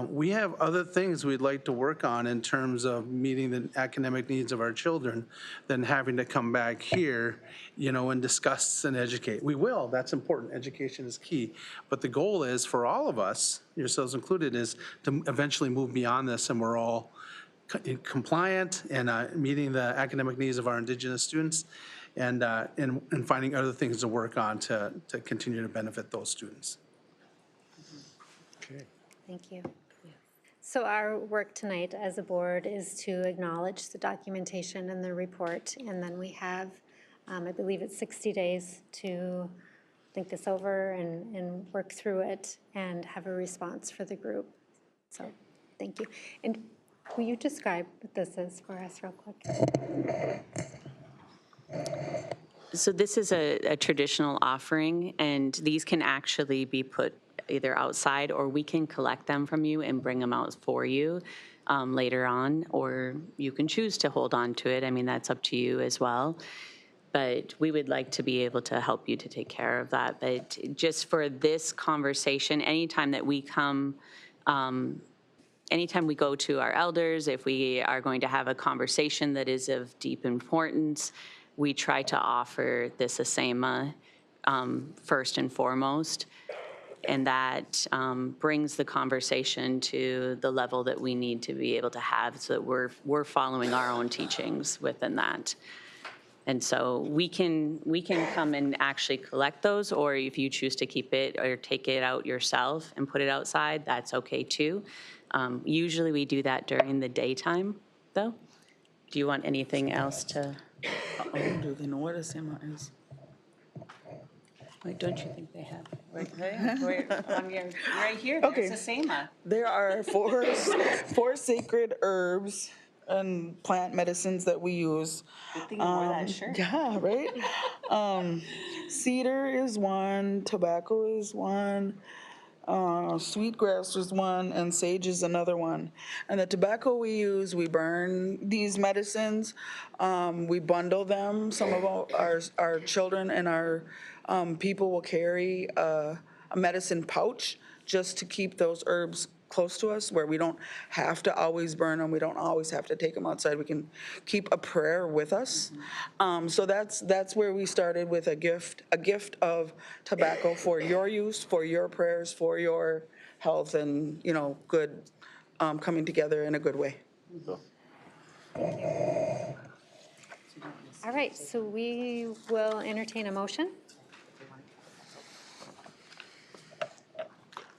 we have other things we'd like to work on in terms of meeting the academic needs of our children than having to come back here, and discuss and educate. We will, that's important. Education is key. But the goal is for all of us, yourselves included, is to eventually move beyond this, and we're all compliant and meeting the academic needs of our Indigenous students, and finding other things to work on to continue to benefit those students. Thank you. So our work tonight as a board is to acknowledge the documentation and the report, and then we have, I believe it's 60 days to think this over and work through it and have a response for the group. So, thank you. And will you describe what this is for us real quick? So this is a traditional offering, and these can actually be put either outside, or we can collect them from you and bring them out for you later on, or you can choose to hold on to it. I mean, that's up to you as well. But we would like to be able to help you to take care of that. But just for this conversation, anytime that we come, anytime we go to our elders, if we are going to have a conversation that is of deep importance, we try to offer this ASEMA first and foremost. And that brings the conversation to the level that we need to be able to have, so that we're following our own teachings within that. And so we can come and actually collect those, or if you choose to keep it or take it out yourself and put it outside, that's okay too. Usually we do that during the daytime, though. Do you want anything else to? Do they know what a SEMA is? Wait, don't you think they have? Right here, Okay. there's a SEMA. There are four sacred herbs and plant medicines that we use. Good thing you wore that shirt. Yeah, right? Cedar is one, tobacco is one, sweetgrass is one, and sage is another one. And the tobacco we use, we burn these medicines, we bundle them. Some of our children and our people will carry a medicine pouch just to keep those herbs close to us, where we don't have to always burn them, we don't always have to take them outside, we can keep a prayer with us. So that's where we started, with a gift of tobacco for your use, for your prayers, for your health, and good coming together in a good way. All right, so we will entertain a motion.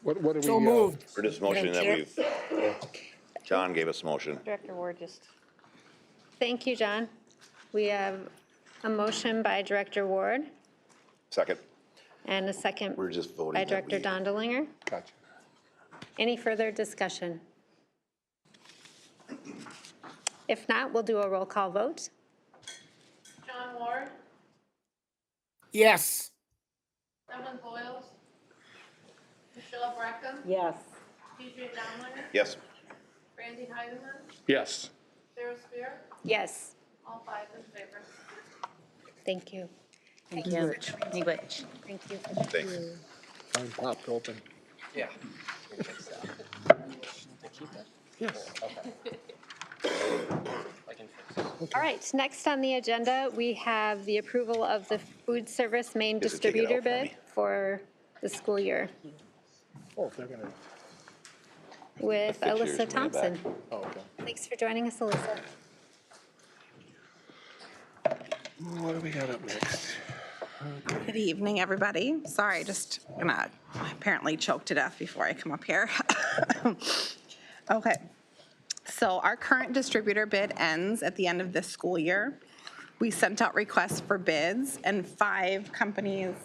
What do we? So moved. For this motion that Madam John gave us a motion. Director Ward just. Thank you, John. We have a motion by Director Ward Second. and a second We're just voting. by that Director we- Dondelinger. Gotcha. Any further discussion? If not, we'll do a roll call vote. John Ward, Yes. Evan Boyles, Michelle Brecken, Yes. TJ Downinger, Yes. Randy Heidemann, Yes. Sarah Spear, Yes. all five in favor. Thank you. Thank you. Language. Thank you. Thanks. Mine popped open. Yeah. All right, next on the agenda, we have the approval of the food service main Just take it distributor out for bid me. for the school year Oh, if they're gonna, with The fixtures Alyssa way back. Thompson. oh, okay. Thanks for joining us, Alyssa. What do we got up next? Good evening, everybody. Sorry, just gonna apparently choke to death before I come up here. Okay, so our current distributor bid ends at the end of this school year. We sent out requests for bids, and 5 companies,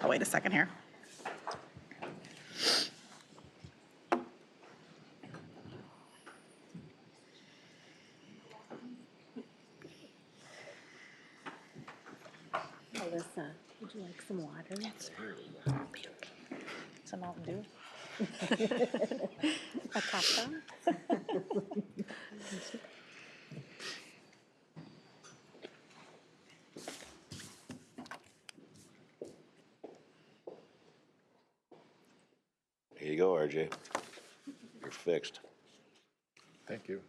oh, wait a second here. Alyssa, would you like some water? Some Mountain Dew. A cocktail? Here you go, RJ. You're fixed. Thank you.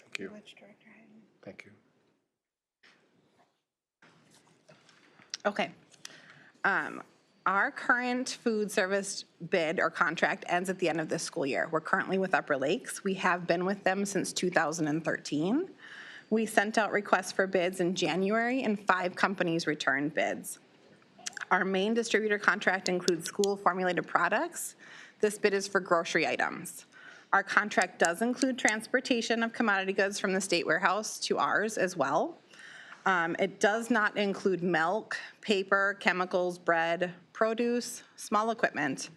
Thank you. Thank you. Okay. Our current food service bid or contract ends at the end of this school year. We're currently with Upper Lakes. We have been with them since 2013. We sent out requests for bids in January and 5 companies returned bids. Our main distributor contract includes school formulated products. This bid is for grocery items. Our contract does include transportation of commodity goods from the state warehouse to ours as well. It does not include milk, paper, chemicals, bread, produce, small equipment.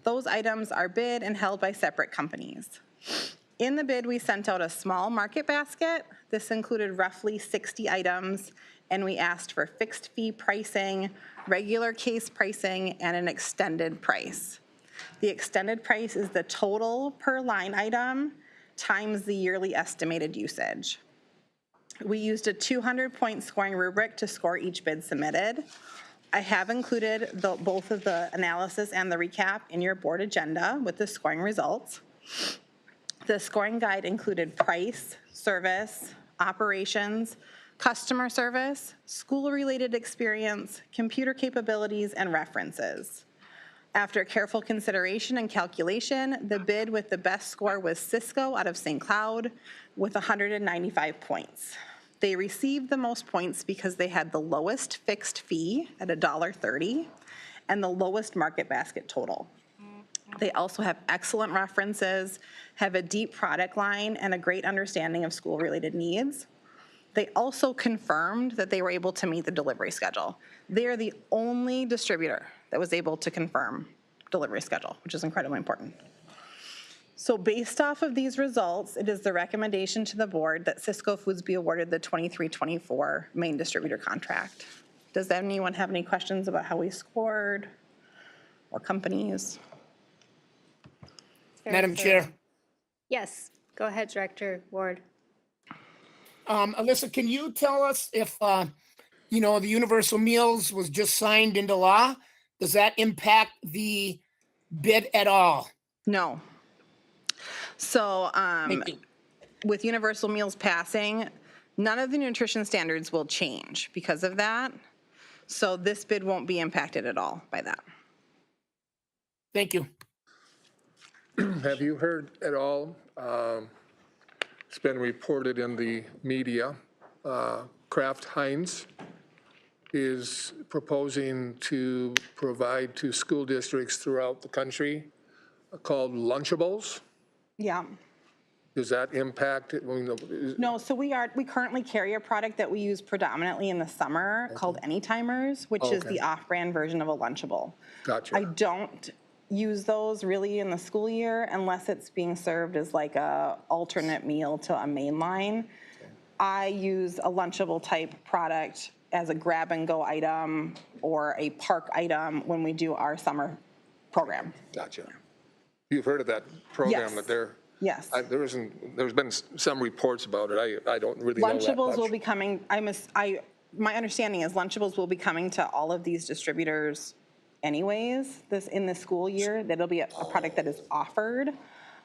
Those items are bid and held by separate companies. In the bid, we sent out a small market basket. This included roughly 60 items, and we asked for fixed fee pricing, regular case pricing, and an extended price. The extended price is the total per line item times the yearly estimated usage. We used a 200-point scoring rubric to score each bid submitted. I have included both of the analysis and the recap in your board agenda with the scoring results. The scoring guide included price, service, operations, customer service, school-related experience, computer capabilities, and references. After careful consideration and calculation, the bid with the best score was Cisco out of St. Cloud with 195 points. They received the most points because they had the lowest fixed fee at $1.30 and the lowest market basket total. They also have excellent references, have a deep product line, and a great understanding of school-related needs. They also confirmed that they were able to meet the delivery schedule. They are the only distributor that was able to confirm delivery schedule, which is incredibly important. So based off of these results, it is the recommendation to the board that Cisco Foods be awarded the 23-24 main distributor contract. Does anyone have any questions about how we scored or companies? Madam Chair. Yes, go ahead, Director Ward. Alyssa, can you tell us if, you know, the universal meals was just signed into law? Does that impact the bid at all? No. So with universal meals passing, none of the nutrition standards will change because of that. So this bid won't be impacted at all by that. Thank you. Have you heard at all, it's been reported in the media, Kraft Heinz is proposing to provide to school districts throughout the country called Lunchables. Yeah. Does that impact it? No, so we currently carry a product that we use predominantly in the summer called Anytimers, which is the off-brand version of a Lunchable. Gotcha. I don't use those really in the school year unless it's being served as like a alternate meal to a main line. I use a Lunchable type product as a grab and go item or a park item when we do our summer program. Gotcha. You've heard of that program? Yes. That they're. Yes. There's been some reports about it. I don't really know that Lunchables much. will be coming, my understanding is Lunchables will be coming to all of these distributors anyways, in the school year. That'll be a product that is offered.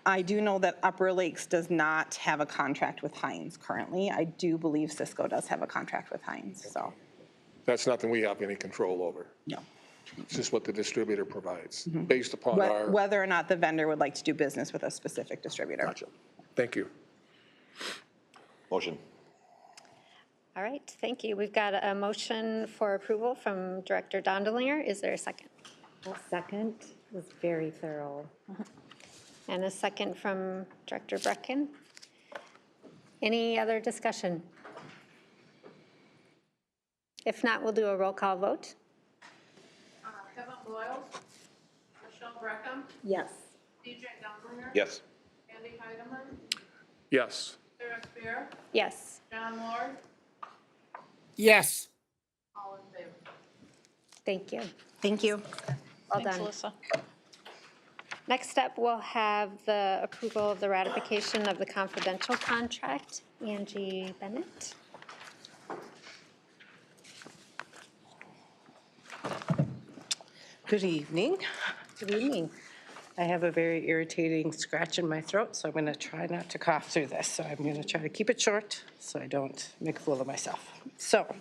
I do know that Upper Lakes does not have a contract with Heinz currently. I do believe Cisco does have a contract with Heinz, so. That's nothing we have any control over. No. It's just what the distributor provides, based upon our. Whether or not the vendor would like to do business with a specific distributor. Gotcha. Thank you. Motion. All right, thank you. We've got a motion for approval from Director Dondelinger. Is there a second? A second. It was very thorough. And a second from Director Brecken. Any other discussion? If not, we'll do a roll call vote. Kevin Boyle, Michelle Breckham, Yes. DJ Dondelinger. Yes. Andy Heidemann, Yes. Sarah Spear, Yes. John Ward, Yes. all in favor. Thank you. Thank you. Well Thanks, done. Alyssa. Next up, we'll have the approval of the ratification of the confidential contract. Angie Bennett. Good evening. Good evening. I have a very irritating scratch in my throat, so I'm going to try not to cough through this. So I'm going to try to keep it short so I don't make a fool of myself. So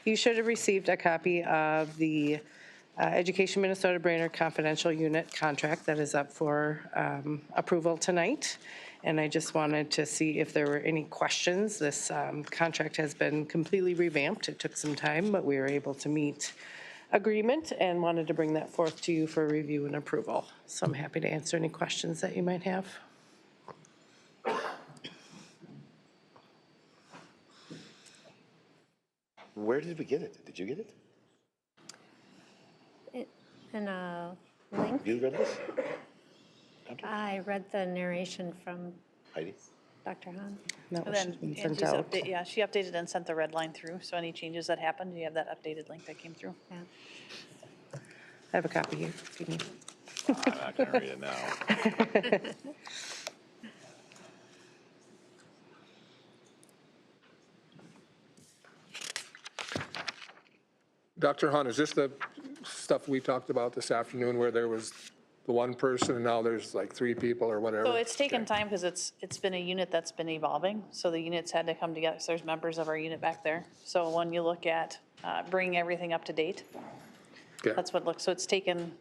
you should have received a copy of the Education Minnesota Brainerd Confidential Unit contract that is up for approval tonight. And I just wanted to see if there were any questions. This contract has been completely revamped. It took some time, but we were able to meet agreement and wanted to bring that forth to you for review and approval. So I'm happy to answer any questions that you might have. Where did we get it? Did you get it? In a link, You read this? I read the narration from Heidi? Dr. Hahn. That And was then been sent Angie's out. update, yeah, she updated and sent the red line through, so any changes that happened, you have that updated link that came through. Yeah. I have a copy here if you need. I'm not going to read it now. Dr. Hunt, is this the stuff we talked about this afternoon where there was the one person and now there's like 3 people or whatever? So it's taken time because it's been a unit that's been evolving, so the units had to come together, so there's members of our unit back there. So when you look at bringing everything up to date, that's what looks, so it's taken,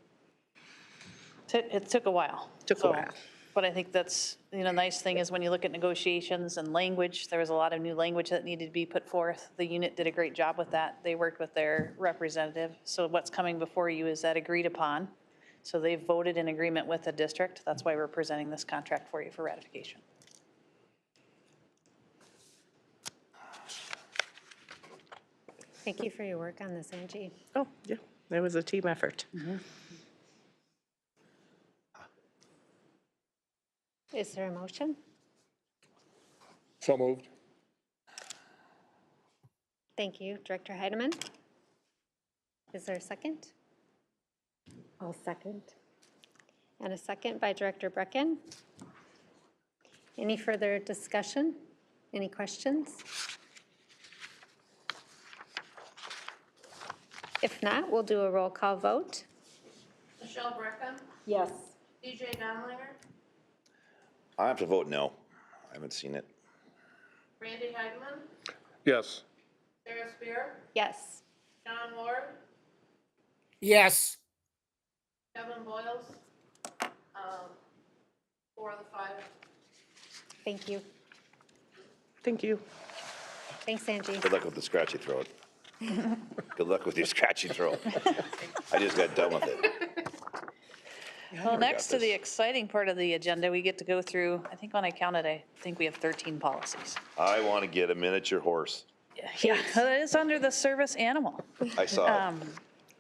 it took a while. Took a while. But I think that's, nice thing is when you look at negotiations and language, there was a lot of new language that needed to be put forth. The unit did a great job with that. They worked with their representative. So what's coming before you is that agreed upon. So they've voted in agreement with the district. That's why we're presenting this contract for you for ratification. Thank you for your work on this, Angie. Oh, yeah, it was a team effort. Is there a motion? So moved. Thank you, Director Heidemann. Is there a second? I'll second. And a second by Director Brecken. Any further discussion? Any questions? If not, we'll do a roll call vote. Michelle Brecken, Yes. DJ Donlinger, I have to vote no. I haven't seen it. Randy Heidman, Yes. Sarah Spear, Yes. John Ward, Yes. Kevin Boyles, 4 of the 5. Thank you. Thank you. Thanks, Angie. Good luck with the scratchy throat. Good luck with your scratchy throat. I just got done with it. Well, next to the exciting part of the agenda, we get to go through, I think when I counted, I think we have 13 policies. I want to get a miniature horse. Yeah, that is under the service animal. I saw it.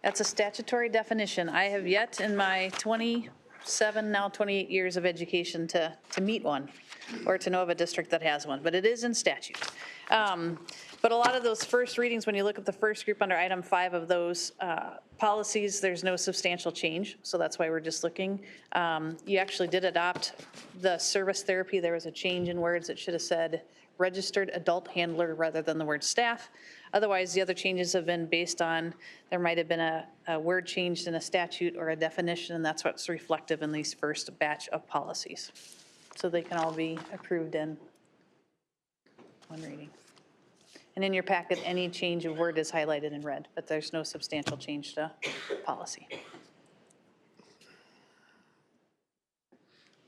That's a statutory definition. I have yet in my 27, now 28 years of education to meet one or to know of a district that has one, but it is in statute. But a lot of those first readings, when you look at the first group under item 5 of those policies, there's no substantial change. So that's why we're just looking. You actually did adopt the service therapy. There was a change in words. It should have said registered adult handler rather than the word staff. Otherwise, the other changes have been based on, there might have been a word changed in a statute or a definition, and that's what's reflective in these first batch of policies. So they can all be approved in one reading. And in your packet, any change of word is highlighted in red, but there's no substantial change to policy.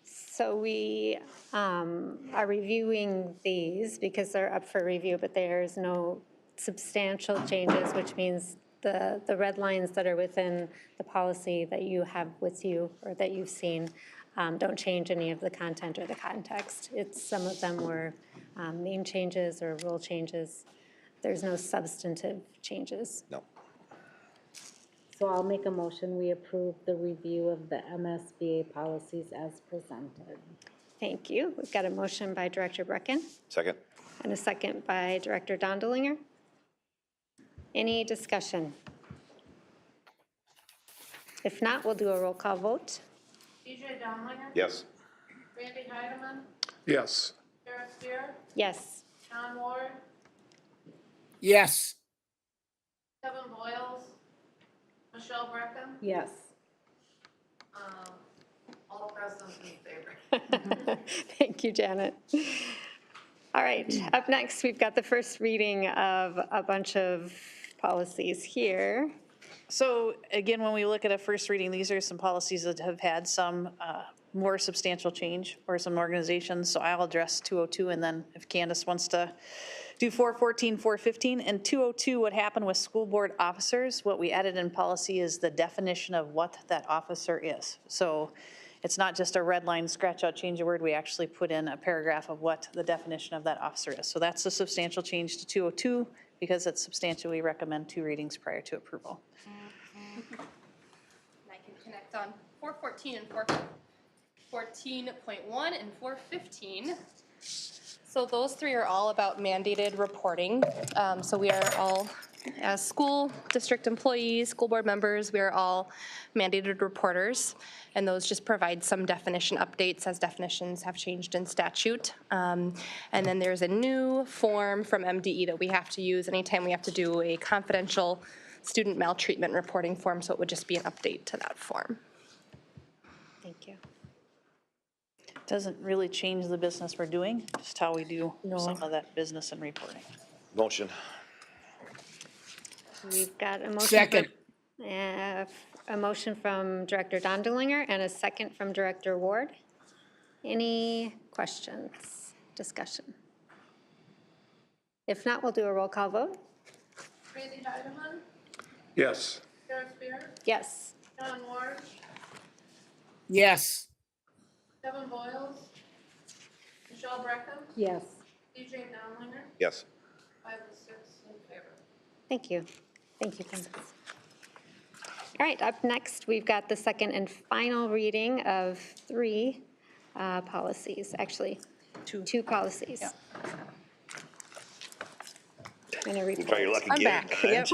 So we are reviewing these because they're up for review, but there's no substantial changes, which means the red lines that are within the policy that you have with you or that you've seen don't change any of the content or the context. Some of them were name changes or rule changes. There's no substantive changes. No. So I'll make a motion, we approve the review of the MSBA policies as presented. Thank you. We've got a motion by Director Brecken Second? and a second by Director Dondelinger. Any discussion? If not, we'll do a roll call vote. DJ Donlinger, Yes. Randy Heidemann, Yes. Sarah Spear, Yes. John Ward, Yes. Kevin Boyles, Michelle Brecken, Yes. all present in favor. Thank you, Janet. All right, up next, we've got the first reading of a bunch of policies here. So again, when we look at a first reading, these are some policies that have had some more substantial change or some organizations. So I'll address 202, and then if Candace wants to do 414, 415. And 202, what happened with school board officers, what we added in policy is the definition of what that officer is. So it's not just a red line, scratch out, change a word. We actually put in a paragraph of what the definition of that officer is. So that's a substantial change to 202. Because it's substantial, we recommend 2 readings prior to approval. And I can connect on 414 and 414.1 and 415. So those 3 are all about mandated reporting. So we are all, as school district employees, school board members, we are all mandated reporters. And those just provide some definition updates as definitions have changed in statute. And then there's a new form from MDE that we have to use anytime we have to do a confidential student maltreatment reporting form. So it would just be an update to that form. Thank you. Doesn't really change the business we're doing, just how we do some of that business and reporting. Motion. We've got a motion. Second. A motion from Director Dondelinger and a second from Director Ward. Any questions, discussion? If not, we'll do a roll call vote. Randy Heidemann, Yes. Sarah Spear, Yes. John Ward, Yes. Kevin Boyles, Michelle Brecken, Yes. DJ Dowlinger, Yes. 5 to 6 in favor. Thank you. Thank you, Candace. All right, up next, we've got the second and final reading of 3 policies, actually, 2 policies. Yeah. I'm gonna read. Try your luck I'm again. back. Yep.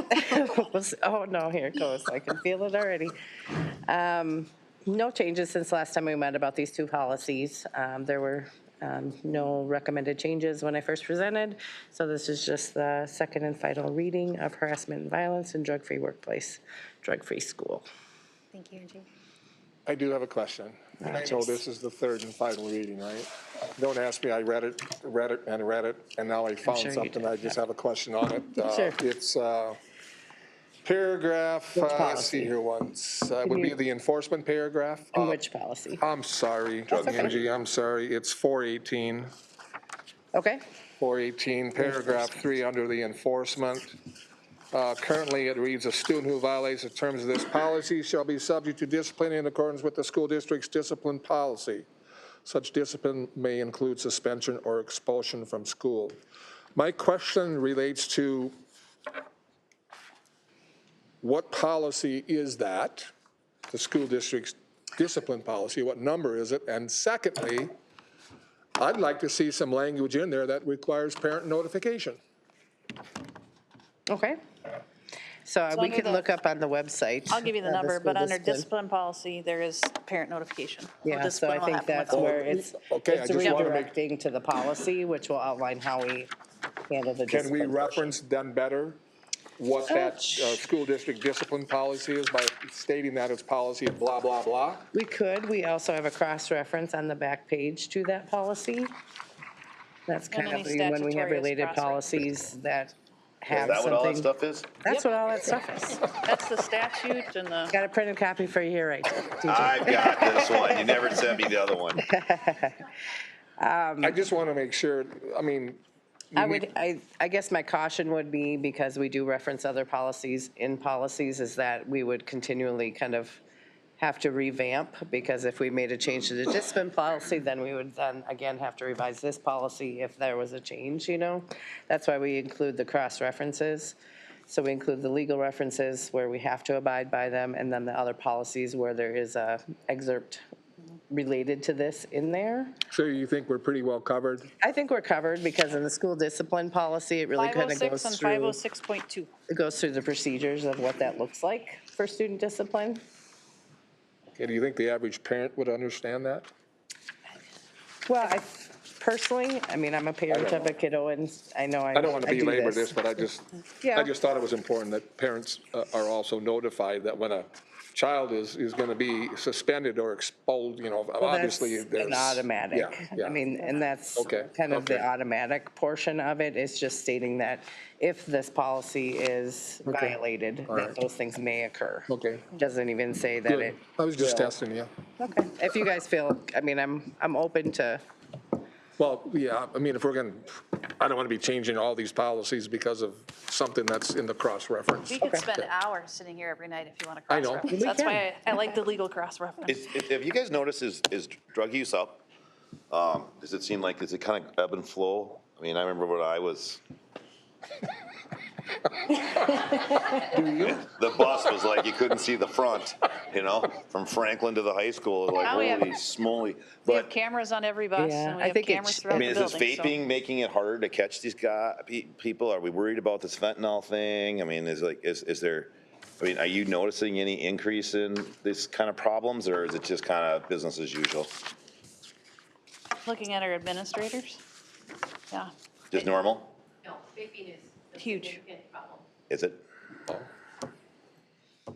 Oh, no, here it goes. I can feel it already. No changes since last time we met about these 2 policies. There were no recommended changes when I first presented. So this is just the second and final reading of harassment and violence in drug-free workplace, drug-free school. Thank you, Angie. I do have a question. And I know this is the third and final reading, right? Don't ask me, I read it, and now I found sure you something. did, I just have a question on it. Sure. It's paragraph, Which let's policy? see here once, would be the enforcement paragraph. And which policy? I'm sorry, Angie, I'm sorry. It's 418. Okay. 418, paragraph 3 under the enforcement. Currently, it reads, a student who violates the terms of this policy shall be subject to discipline in accordance with the school district's discipline policy. Such discipline may include suspension or expulsion from school. My question relates to what policy is that? The school district's discipline policy, what number is it? And secondly, I'd like to see some language in there that requires parent notification. Okay. So we under can the- look up on the website. I'll give you the of number, school but under discipline policy, there is parent notification. Yeah, so I Discipline will think happen that's with- where it's Okay, I it's just wanna make- redirecting to the policy, which will outline how we handle the Can we discipline. reference then better what that school district discipline policy is by stating that it's policy blah, blah, blah? We could. We also have a cross-reference on the back page to that policy. That's kind any of when we have statutory is related cross-referenced. policies that have Is that what all that something. stuff is? That's what all that stuff is. That's the statute and the. Got a printed copy for you here, right? TJ? I've got this one. You never sent me the other one. I just want to make sure, I mean, I guess my caution would be, because we do reference other policies in policies, is that we would continually kind of have to revamp, because if we made a change to the discipline policy, then we would then again have to revise this policy if there was a change, you know? That's why we include the cross-references. So we include the legal references where we have to abide by them, and then the other policies where there is a excerpt related to this in there. so you think we're pretty well covered? I think we're covered, because in the school discipline policy, it really kind of 506 goes and through. 506.2. It goes through the procedures of what that looks like for student discipline. Okay, do you think the average parent would understand that? Well, personally, I mean, I'm a parent of a kiddo, and I know I don't want to do belabor this, but I just Yeah. thought it was important that parents are also notified that when a child is going to be suspended or expelled, you know, Well, obviously that's there's. an automatic. Yeah. I mean, and that's Okay, kind of the okay. automatic portion of it. It's just stating that if this policy is violated, All that right. those things may occur. Okay. Doesn't even say that Good. it I was just will. testing you. Okay. If you guys feel, I mean, I'm open to, Well, yeah, I mean, if we're going to, I don't want to be changing all these policies because of something that's in the cross-reference. We could spend hours sitting here every night if you want to I know. cross-reference. We That's why I like the legal cross-reference. Have you guys noticed, is drug use up? Does it seem like, does it kind of ebb and flow? I mean, I remember when I was. The bus was like, you couldn't see the front, you know, from Franklin to the high school, like, Now we have- holy smoly. We have But, cameras on every bus, Yeah, and we I have think cameras I throughout mean, the is this building. so- vaping making it harder to catch these people? Are we worried about this fentanyl thing? I mean, is there, I mean, are you noticing any increase in this kind of problems, or is it just kind of business as usual? Looking at our administrators, yeah, Just normal? No, vaping is a Huge. significant problem. Is it? Do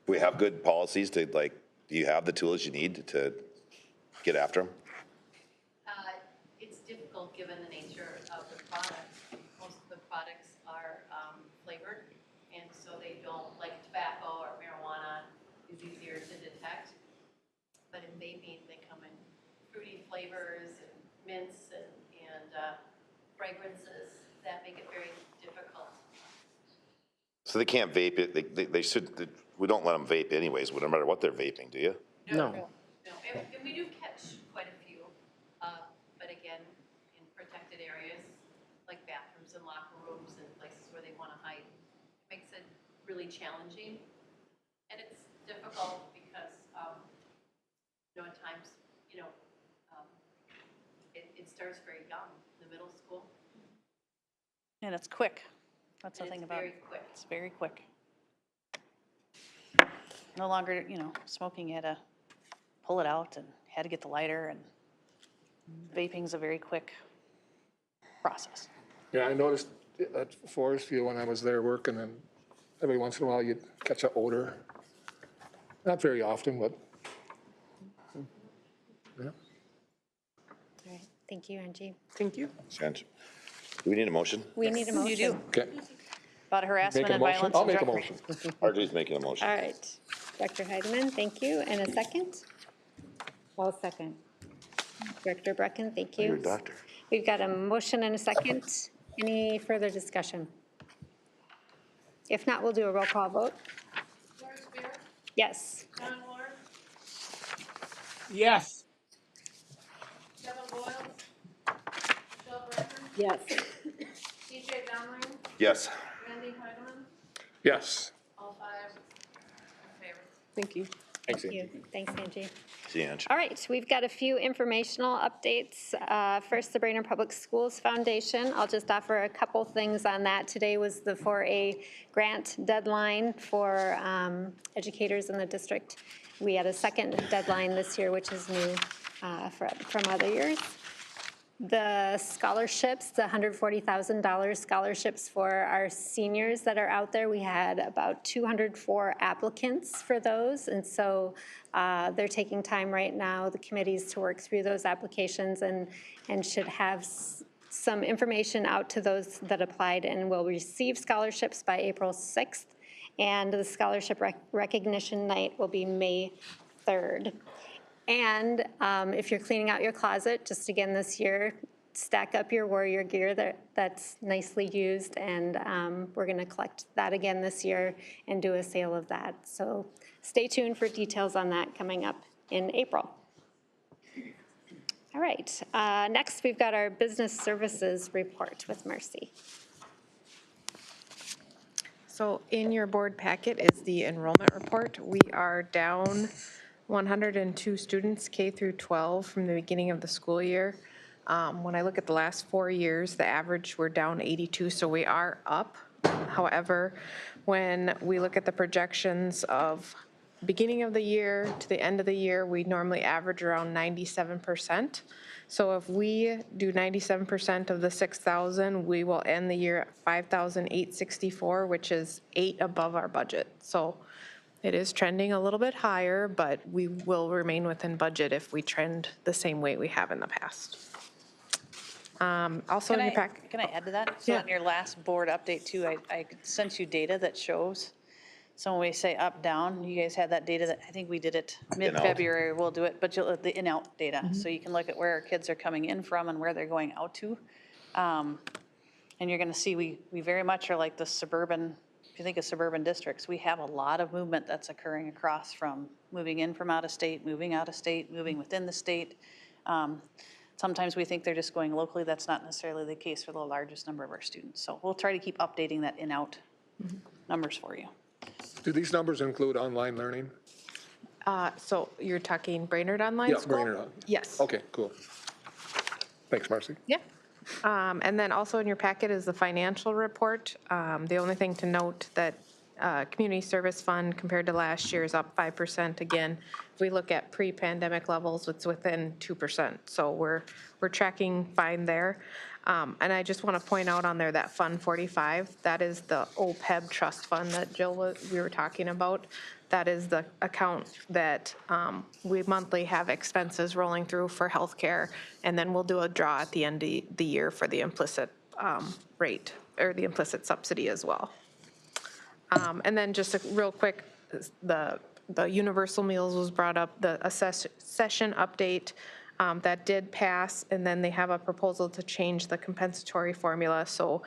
we have good policies to, like, do you have the tools you need to get after them? It's difficult given the nature of the products. Most of the products are flavored, and so they don't, like tobacco or marijuana is easier to detect. But in vaping, they come in fruity flavors and mints and fragrances that make it very difficult. So they can't vape it, they should, we don't let them vape anyways, no matter what they're vaping, do you? No. And we do catch quite a few, but again, in protected areas, like bathrooms and locker rooms and places where they want to hide, it makes it really challenging. And it's difficult because, at times, it starts very young, in the middle school. and it's quick. That's the And thing it's about it. very quick. It's very quick. No longer, smoking, you had to pull it out and had to get the lighter, and vaping's a very quick process. Yeah, I noticed at Forest View when I was there working, and every once in a while you'd catch an odor. Not very often, but. Yeah. All right, thank you, Angie. thank you. Do we need a motion? We need a motion. You do. Okay. About harassment Make a and motion? violence. I'll and make a drug- motion. RJ's making a motion. All right, Director Heidemann, thank you, and a second. I'll second. Director Brecken, thank you. You're a doctor. We've got a motion and a second. Any further discussion? If not, we'll do a roll call vote. Lawrence Beer, Yes. John Ward, Yes. Kevin Boyle, Michelle Brecker, Yes. TJ Dowling, Yes. Randy Heidemann, Yes. all five in favor. Thank you. Thanks, Thank Angie. you. Thanks, Angie. See you, Angie. All right, we've got a few informational updates. First, the Brainerd Public Schools Foundation. I'll just offer a couple things on that. Today was the 4A grant deadline for educators in the district. We had a second deadline this year, which is new from other years. The scholarships, the $140,000 scholarships for our seniors that are out there, we had about 204 applicants for those, and so they're taking time right now, the committees, to work through those applications and should have some information out to those that applied and will receive scholarships by April 6th, and the scholarship recognition night will be May 3rd. And if you're cleaning out your closet, just again this year, stack up your warrior gear that's nicely used, and we're going to collect that again this year and do a sale of that. So stay tuned for details on that coming up in April. All right, next we've got our business services report with Mercy. So in your board packet is the enrollment report. We are down 102 students, K through 12, from the beginning of the school year. When I look at the last 4 years, the average, we're down 82, so we are up. However, when we look at the projections of beginning of the year to the end of the year, we normally average around 97%. So if we do 97% of the 6,000, we will end the year at 5,864, which is 8 above our budget. So it is trending a little bit higher, but we will remain within budget if we trend the same way we have in the past. Also in your pack. Can I add to that? So Yeah. in your last board update too, I sent you data that shows, so when we say up, down, you guys had that data that, I think we did it mid-February, we'll do it, but you'll, the in-out data. So you can look at where our kids are coming in from and where they're going out to. And you're gonna see we very much are like the suburban, if you think of suburban districts, we have a lot of movement that's occurring across from moving in from out of state, moving within the state. Sometimes we think they're just going locally. That's not necessarily the case for the largest number of our students. So we'll try to keep updating that in-out numbers for you. Do these numbers include online learning? So you're talking Brainerd Online Yeah, School? Brainerd. Yes. Okay, cool. Thanks, Marcy. Yeah. And then also in your packet is the financial report. The only thing to note that community service fund compared to last year is up 5%. Again, if we look at pre-pandemic levels, it's within 2%. So we're tracking fine there. And I just want to point out on there that Fund 45, that is the OPEB trust fund that Jill, we were talking about. That is the account that we monthly have expenses rolling through for healthcare, and then we'll do a draw at the end of the year for the implicit rate or the implicit subsidy as well. And then just a real quick, the universal meals was brought up, the session update that did pass, and then they have a proposal to change the compensatory formula. So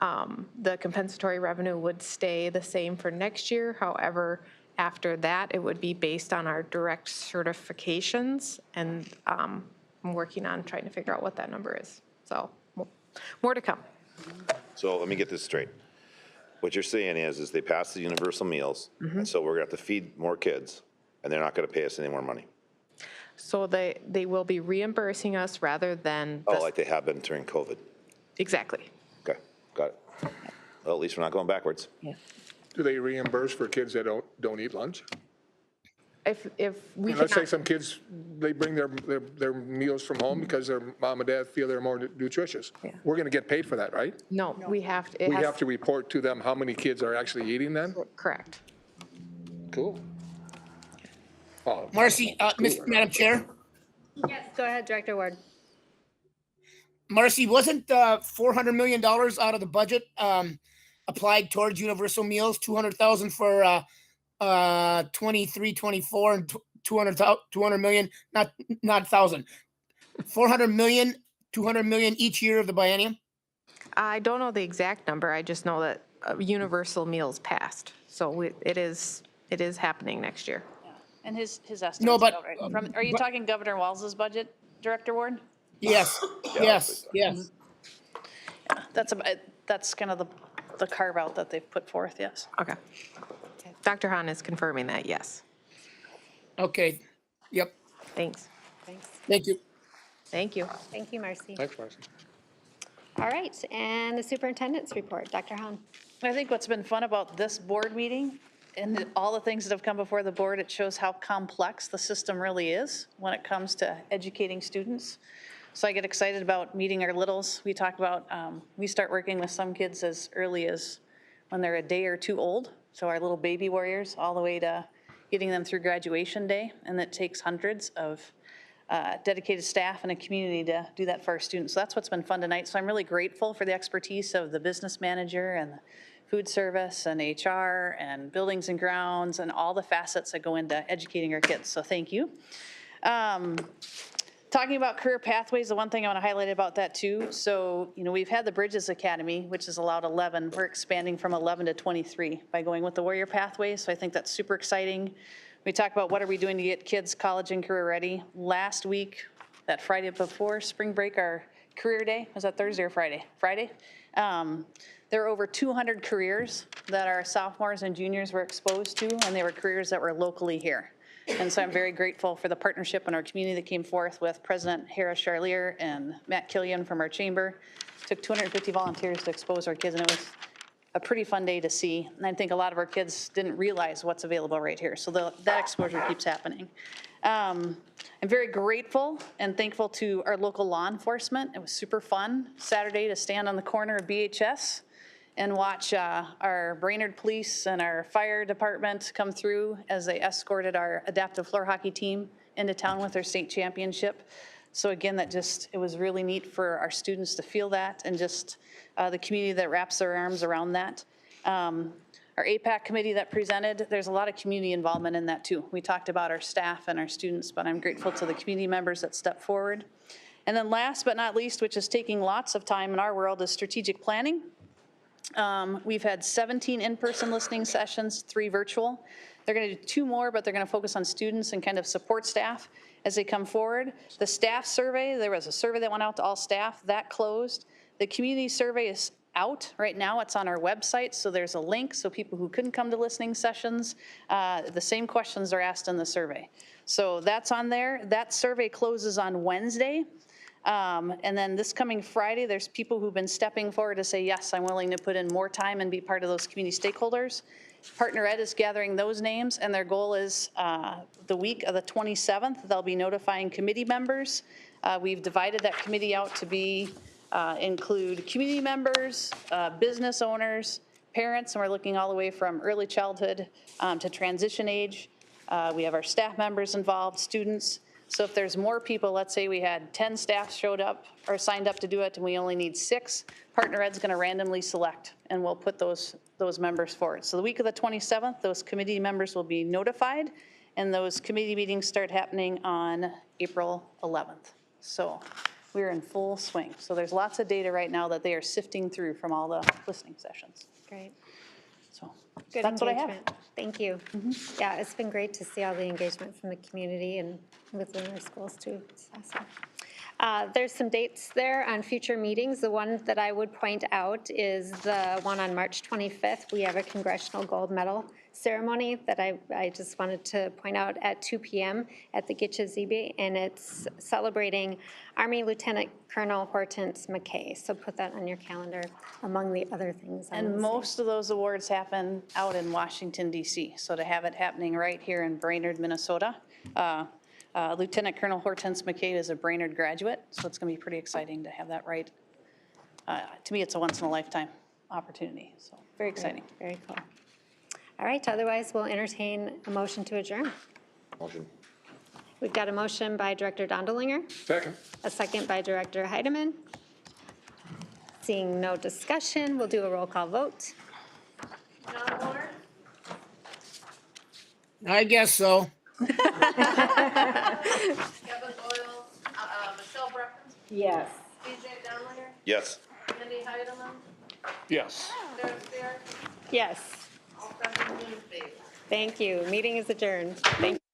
the compensatory revenue would stay the same for next year. However, after that, it would be based on our direct certifications, and I'm working on trying to figure out what that number is. So more to come. So let me get this straight. What you're saying is they passed the universal meals, and so we're gonna have to feed more kids, and they're not gonna pay us any more money. So they will be reimbursing us rather than. Oh, like they have been during COVID. Exactly. Okay, got it. Well, at least we're not going backwards. Yeah. Do they reimburse for kids that don't eat lunch? If we Let's say cannot, some kids, they bring their meals from home because their mom and dad feel they're more nutritious. We're going to get paid for that, right? no, we have to. We have to report to them how many kids are actually eating then? Correct. Cool. Oh, Marcy, Madam Chair, Yes, go ahead, Director Ward. Marcy, wasn't $400 million out of the budget applied towards universal meals, 200,000 for 23, 24, and 200 million, not thousand, 400 million, 200 million each year of the biennium? I don't know the exact number. I just know that universal meals passed. So it is happening next year. And his estimates. No, but are you talking Governor Walls's budget, Director Ward? Yes, yes. That's kind of the carve out that they've put forth, yes. Okay. Dr. Hahn is confirming that, yes. Okay, yep. Thanks. Thank you. Thank you. Thank you, Marcy. Thanks, Marcy. All right, and the superintendent's report, Dr. Hahn. I think what's been fun about this board meeting and all the things that have come before the board, it shows how complex the system really is when it comes to educating students. So I get excited about meeting our littles. We talk about, we start working with some kids as early as when they're a day or two old. So our little baby warriors, all the way to getting them through graduation day. And it takes hundreds of dedicated staff and a community to do that for our students. So that's what's been fun tonight. So I'm really grateful for the expertise of the business manager and the food service and HR and buildings and grounds and all the facets that go into educating our kids. So thank you. Talking about career pathways, the one thing I want to highlight about that too. So, we've had the Bridges Academy, which is allowed 11. We're expanding from 11 to 23 by going with the Warrior Pathways. So I think that's super exciting. We talk about what are we doing to get kids college and career ready. Last week, that Friday before spring break, our career day, was that Thursday or Friday? Friday. There were over 200 careers that our sophomores and juniors were exposed to, and they were careers that were locally here. And so I'm very grateful for the partnership in our community that came forth with President Harris Charlier and Matt Killian from our chamber. It took 250 volunteers to expose our kids, and it was a pretty fun day to see. And I think a lot of our kids didn't realize what's available right here. So that exposure keeps happening. I'm very grateful and thankful to our local law enforcement. It was super fun Saturday to stand on the corner of BHS and watch our Brainerd Police and our fire department come through as they escorted our adaptive floor hockey team into town with their state championship. So again, it was really neat for our students to feel that, and just the community that wraps their arms around that. Our APAC committee that presented, there's a lot of community involvement in that too. We talked about our staff and our students, but I'm grateful to the community members that stepped forward. And then last but not least, which is taking lots of time in our world, is strategic planning. We've had 17 in-person listening sessions, 3 virtual. They're going to do 2 more, but they're going to focus on students and kind of support staff as they come forward. The staff survey, there was a survey that went out to all staff, that closed. The community survey is out right now. It's on our website, so there's a link so people who couldn't come to listening sessions, the same questions are asked in the survey. So that's on there. That survey closes on Wednesday. And then this coming Friday, there's people who've been stepping forward to say, yes, I'm willing to put in more time and be part of those community stakeholders. Partner Ed is gathering those names, and their goal is the week of the 27th, they'll be notifying committee members. We've divided that committee out to be include community members, business owners, parents, and we're looking all the way from early childhood to transition age. We have our staff members involved, students. So if there's more people, let's say we had 10 staff showed up or signed up to do it and we only need 6, Partner Ed's going to randomly select, and we'll put those members forward. So the week of the 27th, those committee members will be notified, and those committee meetings start happening on April 11th. So we're in full swing. So there's lots of data right now that they are sifting through from all the listening sessions. Great. So Good that's what I have. engagement. Thank you. Yeah, it's been great to see all the engagement from the community and within our schools too. It's awesome. There's some dates there on future meetings. The one that I would point out is the one on March 25th. We have a Congressional Gold Medal ceremony that I just wanted to point out at 2 p.m. at the Gitche, and it's celebrating Army Lieutenant Colonel Hortense McKay. So put that on your calendar among the other things. And most of those awards happen out in Washington, D.C. So to have it happening right here in Brainerd, Minnesota. Lieutenant Colonel Hortense McKay is a Brainerd graduate, so it's going to be pretty exciting to have that right. To me, it's a once-in-a-lifetime opportunity, so very exciting. Very cool. All right, otherwise we'll entertain a motion to adjourn. Motion. We've got a motion by Director Dondelinger. Second. A second by Director Heidemann. Seeing no discussion, we'll do a roll call vote. John Moore? I guess so. Kevin Boyle? Michelle Breckman? Yes. DJ Dondelinger? Yes. Andy Heidemann? Yes. Sarah Spear? Yes. All present in favor. Thank you. Meeting is adjourned. Thank you.